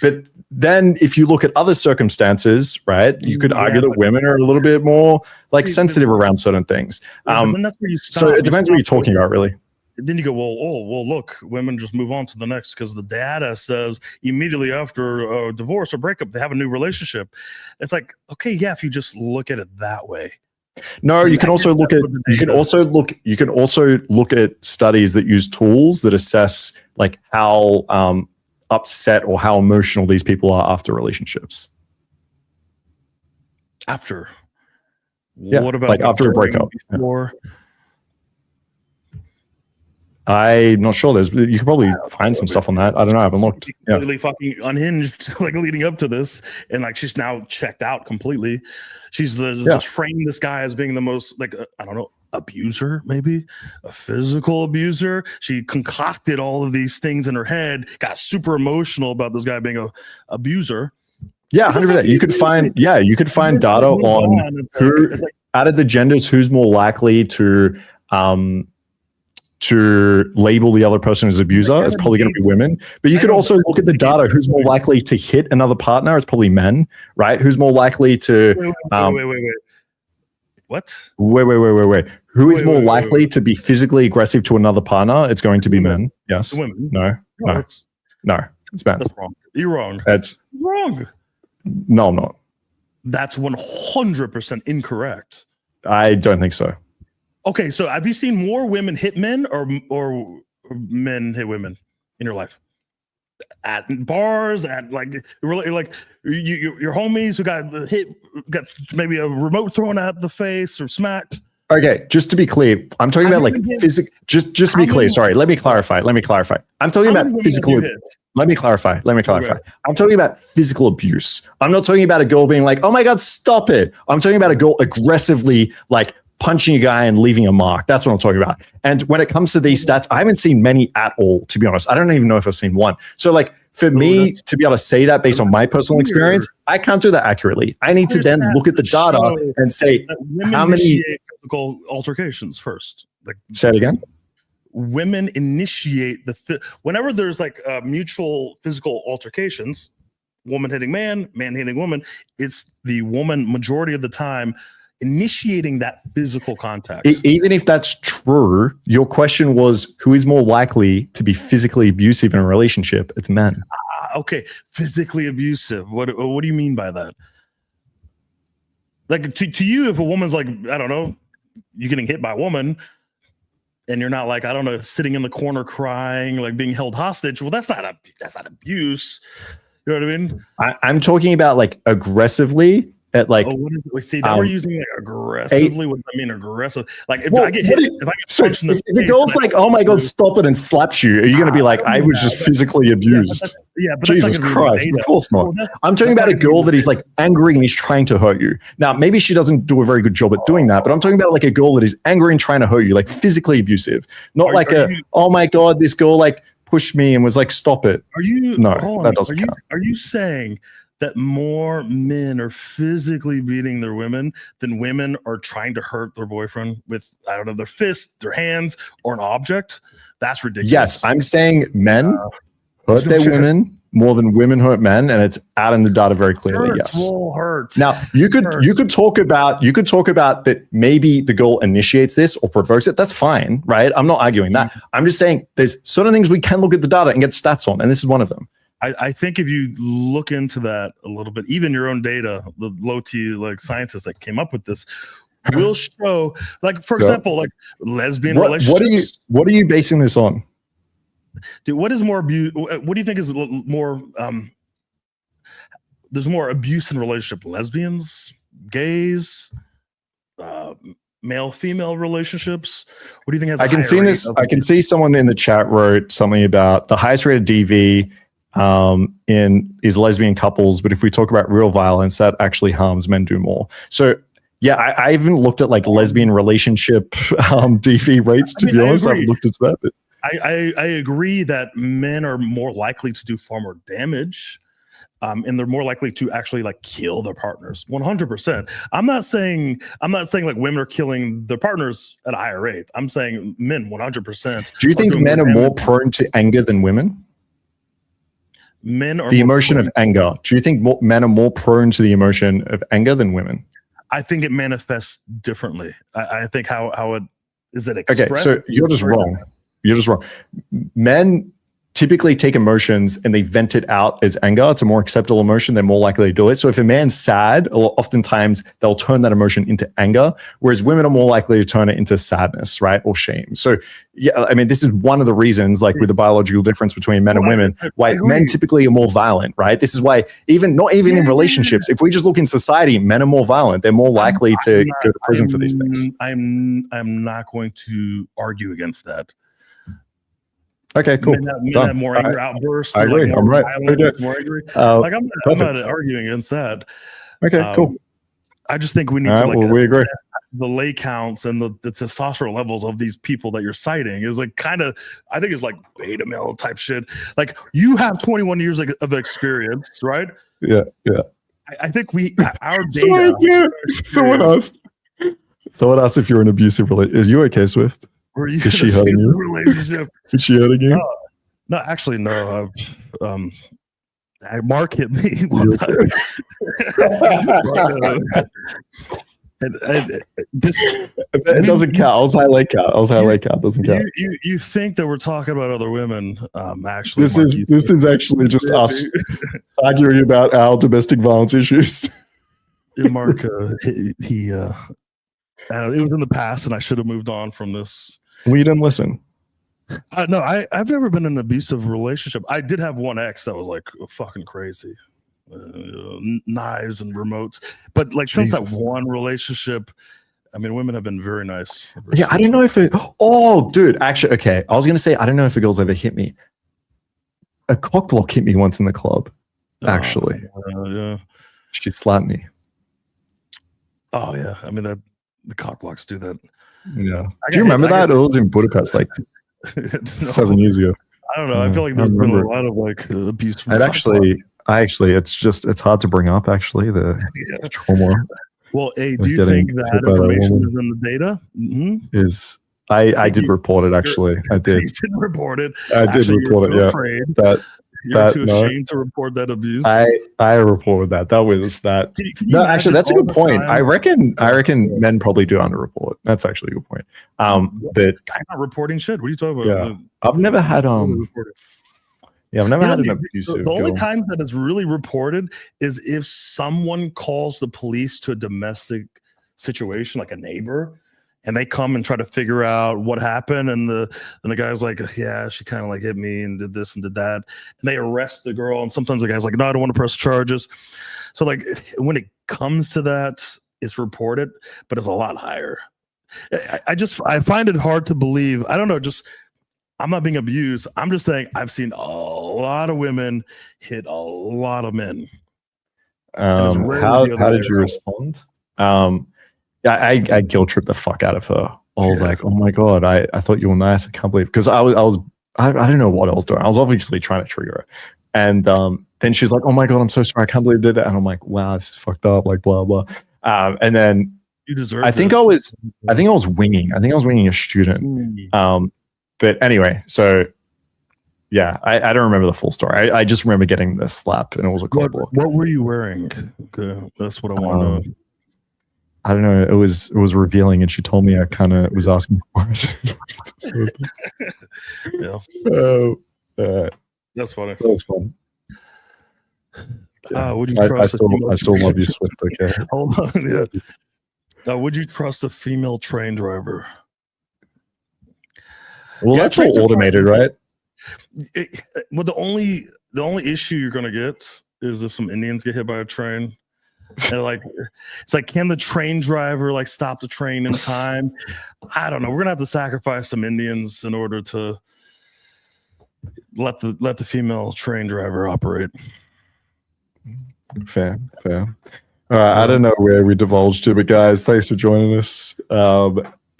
But then if you look at other circumstances, right, you could argue that women are a little bit more like sensitive around certain things. Then that's where you stop. So it depends what you're talking about, really. Then you go, well, look, women just move on to the next because the data says immediately after a divorce or breakup, they have a new relationship. It's like, okay, yeah, if you just look at it that way. No, you can also look at studies that use tools that assess like how upset or how emotional these people are after relationships. After? Yeah, what about like after a breakup? Before? I'm not sure. You could probably find some stuff on that. I don't know. I haven't looked. Completely fucking unhinged, like leading up to this, and like she's now checked out completely. She's just framed this guy as being the most like I don't know, abuser, maybe a physical abuser. She concocted all of these things in her head, got super emotional about this guy being a abuser. Yeah, 100%. You could find data on who out of the genders who's more likely to label the other person as abuser. It's probably going to be women. But you could also look at the data. Who's more likely to hit another partner? It's probably men, right? Who's more likely to wait. What? Wait. Who is more likely to be physically aggressive to another partner? It's going to be men. Yes. Women. No. It's men. That's wrong. You're wrong. That's wrong. No, I'm not. That's 100% incorrect. I don't think so. Okay, so have you seen more women hit men or men hit women in your life? At bars, at like really like your homies who got hit, got maybe a remote thrown at the face or smacked. Okay, just to be clear, I'm talking about like physical. Just to be clear, sorry. Let me clarify. I'm talking about physical. Let me clarify. Okay. I'm talking about physical abuse. I'm not talking about a girl being like, "Oh my God, stop it." I'm talking about a girl aggressively like punching a guy and leaving a mark. That's what I'm talking about. And when it comes to these stats, I haven't seen many at all, to be honest. I don't even know if I've seen one. So like for me to be able to say that based on my personal experience, I can't do that accurately. I need to then look at the data and say how many physical altercations first. Like say it again. Women initiate whenever there's like mutual physical altercations, woman hitting man, man hitting woman, it's the woman majority of the time initiating that physical contact. Even if that's true, your question was who is more likely to be physically abusive in a relationship? It's men. Okay, physically abusive. What do you mean by that? Like to you, if a woman's like, I don't know, you're getting hit by a woman and you're not like, I don't know, sitting in the corner crying, like being held hostage. Well, that's not abuse. You know what I mean? I'm talking about like aggressively. At like, we're using like aggressively. What does that mean, aggressive? Like if I get hit, if the girl's like, "Oh my God, stop it," and slaps you, are you going to be like, "I was just physically abused"? But Jesus Christ, of course not. I'm talking about a girl that is like angry and he's trying to hurt you. Now, maybe she doesn't do a very good job at doing that, but I'm talking about like a girl that is angry and trying to hurt you, like physically abusive, not oh my God, this girl like pushed me and was like, "Stop it." That doesn't count. Are you saying that more men are physically beating their women than women are trying to hurt their boyfriend with, I don't know, their fist, their hands, or an object? That's ridiculous. Yes, I'm saying men hurt their women more than women hurt men, and it's out in the data very clearly. Yes. Hurts. Now you could talk about that maybe the girl initiates this or provokes it. That's fine, right? I'm not arguing that. I'm just saying there's certain things we can look at the data and get stats on, and this is one of them. I think if you look into that a little bit, even your own data, the low T like scientists that came up with this will show, like for example, like lesbian relationships. What are you basing this on? Dude, what is more abuse? What do you think is more? there's more abuse in relationship. Lesbians, gays, male-female relationships. What do you think has? I can see this. I can see someone in the chat wrote something about the highest rated DV is lesbian couples, but if we talk about real violence, that actually harms men do more. So yeah, I even looked at like lesbian relationship DV rates. To be honest, I've looked into that. But I agree that men are more likely to do far more damage. And they're more likely to actually like kill their partners. 100%. I'm not saying like women are killing their partners at a higher rate. I'm saying men 100%. Do you think men are more prone to anger than women? Men are the emotion of anger. Do you think men are more prone to the emotion of anger than women? I think it manifests differently. I think how it is it expressed. Okay, so you're just wrong. You're just wrong. Men typically take emotions and they vent it out as anger. It's a more acceptable emotion. They're more likely to do it. So if a man's sad, oftentimes they'll turn that emotion into anger, whereas women are more likely to turn it into sadness, right? Or shame. So yeah, I mean, this is one of the reasons, like with the biological difference between men and women, why men typically are more violent, right? This is why not even in relationships, if we just look in society, men are more violent. They're more likely to go to prison for these things. I'm not going to argue against that. Okay, cool. Men have more anger outbursts. I agree. Like I'm right. More angry. I'm not arguing against that. Okay, cool. I just think we need to we agree. The lay counts and the testosterone levels of these people that you're citing is like kind of, I think it's like beta male type shit. Like you have 21 years of experience, right? Yeah. I think our data. Someone asked if you're an abusive relationship. Is you okay, Swift? Is she hurting you? Relationship? Is she hurting you? No, actually, no. Mark hit me one time. It doesn't count. I was highlight count. Doesn't count. You think that we're talking about other women? Actually, this is actually just us arguing about our domestic violence issues. Mark, he it was in the past, and I should have moved on from this. We didn't listen. No, I've never been in an abusive relationship. I did have one ex that was like fucking crazy, knives and remotes. But like since that one relationship, I mean, women have been very nice. Yeah, I don't know if it. Oh, dude, actually, okay. I was gonna say I don't know if a girl's ever hit me. A cock block hit me once in the club. Actually, yeah, she slapped me. Oh yeah, I mean the cock blocks do that. Yeah. Do you remember that? It was in Budapest like 7 years ago. I don't know. I feel like there's been a lot of like abuse. It actually, it's hard to bring up actually the trauma. Well, do you think that information is in the data? Mm-hmm. I did report it actually. I did. You did report it. I did report it. Yeah. Afraid. You're too ashamed to report that abuse. I reported that. That was that. No, actually, that's a good point. I reckon men probably do underreport. That's actually a good point. But I'm not reporting shit. What are you talking about? Yeah, I've never had I've never had an abusive. The only time that it's really reported is if someone calls the police to a domestic situation, like a neighbor. And they come and try to figure out what happened, and the guy's like, yeah, she kind of like hit me and did this and did that, and they arrest the girl. And sometimes the guy's like, no, I don't want to press charges. So like when it comes to that, it's reported, but it's a lot higher. I find it hard to believe. I don't know. I'm not being abused. I'm just saying I've seen a lot of women hit a lot of men. How did you respond? I guilt tripped the fuck out of her. I was like, oh my God, I thought you were nice. I can't believe, because I don't know what I was doing. I was obviously trying to trigger her. And then she's like, oh my God, I'm so sorry. I can't believe I did it. And I'm like, wow, this is fucked up, like blah, blah. And then you deserve I think I was winging. I think I was winging a student. But anyway, so yeah, I don't remember the full story. I just remember getting the slap and it was a cold block. What were you wearing? Okay, that's what I want to know. I don't know. It was revealing, and she told me I kind of was asking for it. Yeah. That's funny. That was fun. Would you trust? I still love you, Swift. Okay. Hold on. Yeah. Would you trust a female train driver? Well, yeah, that's all automated, right? Well, the only issue you're gonna get is if some Indians get hit by a train. And like, it's like, can the train driver like stop the train in time? I don't know. We're gonna have to sacrifice some Indians in order to let the female train driver operate. Fair. All right, I don't know where we divulged to, but guys, thanks for joining us.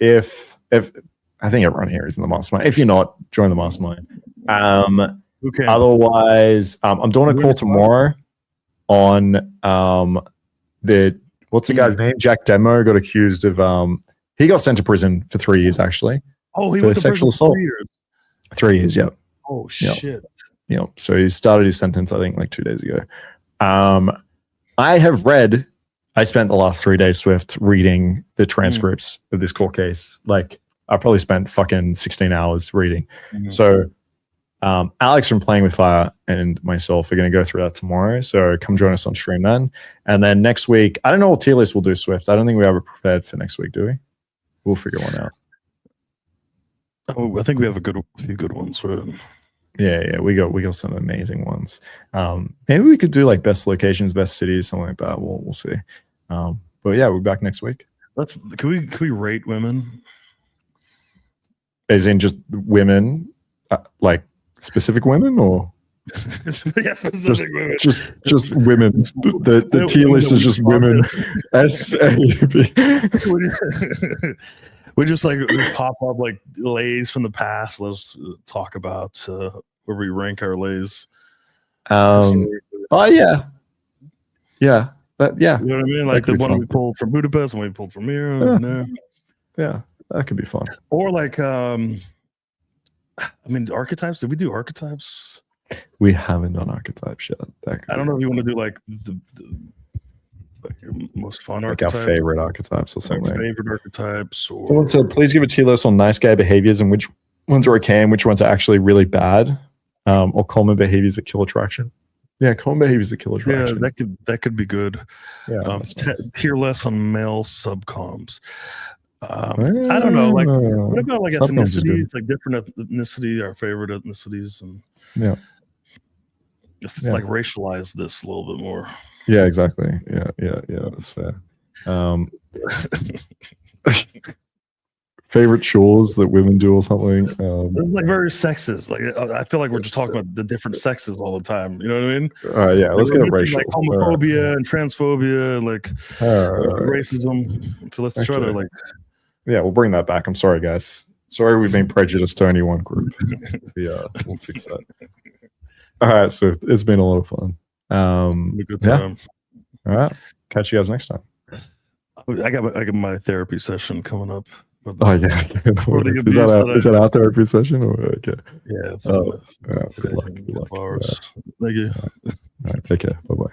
If I think everyone here is in the mastermind. If you're not, join the mastermind. Okay. Otherwise, I'm doing a call tomorrow on what's the guy's name? Jack Demo got accused of he got sent to prison for 3 years actually. Oh, he for went to sexual assault. 3 years. 3 years, yep. Oh shit. Yep. So he started his sentence, I think, like 2 days ago. I spent the last 3 days, Swift, reading the transcripts of this court case. Like, I probably spent fucking 16 hours reading. So Alex from Playing with Fire and myself are going to go through that tomorrow. So come join us on stream then. And then next week, I don't know what tier list we'll do, Swift. I don't think we have it prepared for next week, do we? We'll figure one out. Oh, I think we have a few good ones. Right? Yeah, we got some amazing ones. Maybe we could do like best locations, best cities, something like that. We'll see. But yeah, we're back next week. Can we rate women? As in just women, like specific women, or yeah, specific women. Just women. The tier list is just women. SAB. We just like we pop up like lays from the past. Let's talk about where we rank our lays. Oh yeah. You know what I mean? Like the one fun. we pulled from Budapest, and we pulled from here. Yeah, that could be fun. Or like, I mean, archetypes. Did we do archetypes? We haven't done archetypes yet. I don't know if you want to do like the like your most fun like archetypes. our favorite archetypes or something. Favorite archetypes. Or Someone said, please give a tier list on nice guy behaviors and which ones are okay and which ones are actually really bad. Or common behaviors that kill attraction. Yeah, common behaviors that kill attraction. Yeah, that could be good. Yeah, nice. Tier less on male subcoms. I don't know. Like, what about like ethnicities? Like different ethnicity, our favorite ethnicities, and just like racialize this a little bit more. Yeah, exactly. Yeah, that's fair. Favorite chores that women do or something. It's like very sexist. Like, I feel like we're just talking about the different sexes all the time. You know what I mean? Yeah, let's get racial. Like homophobia and transphobia, like racism. So let's try to like. Yeah, we'll bring that back. I'm sorry, guys. Sorry we've been prejudiced to only one group. We'll fix that. All right, so it's been a lot of fun. A good time. All right, catch you guys next time. I got my therapy session coming up. Oh yeah, is that our therapy session? Or okay? Yeah. It's good luck. Hours. Thank you. All right, take care. Bye bye.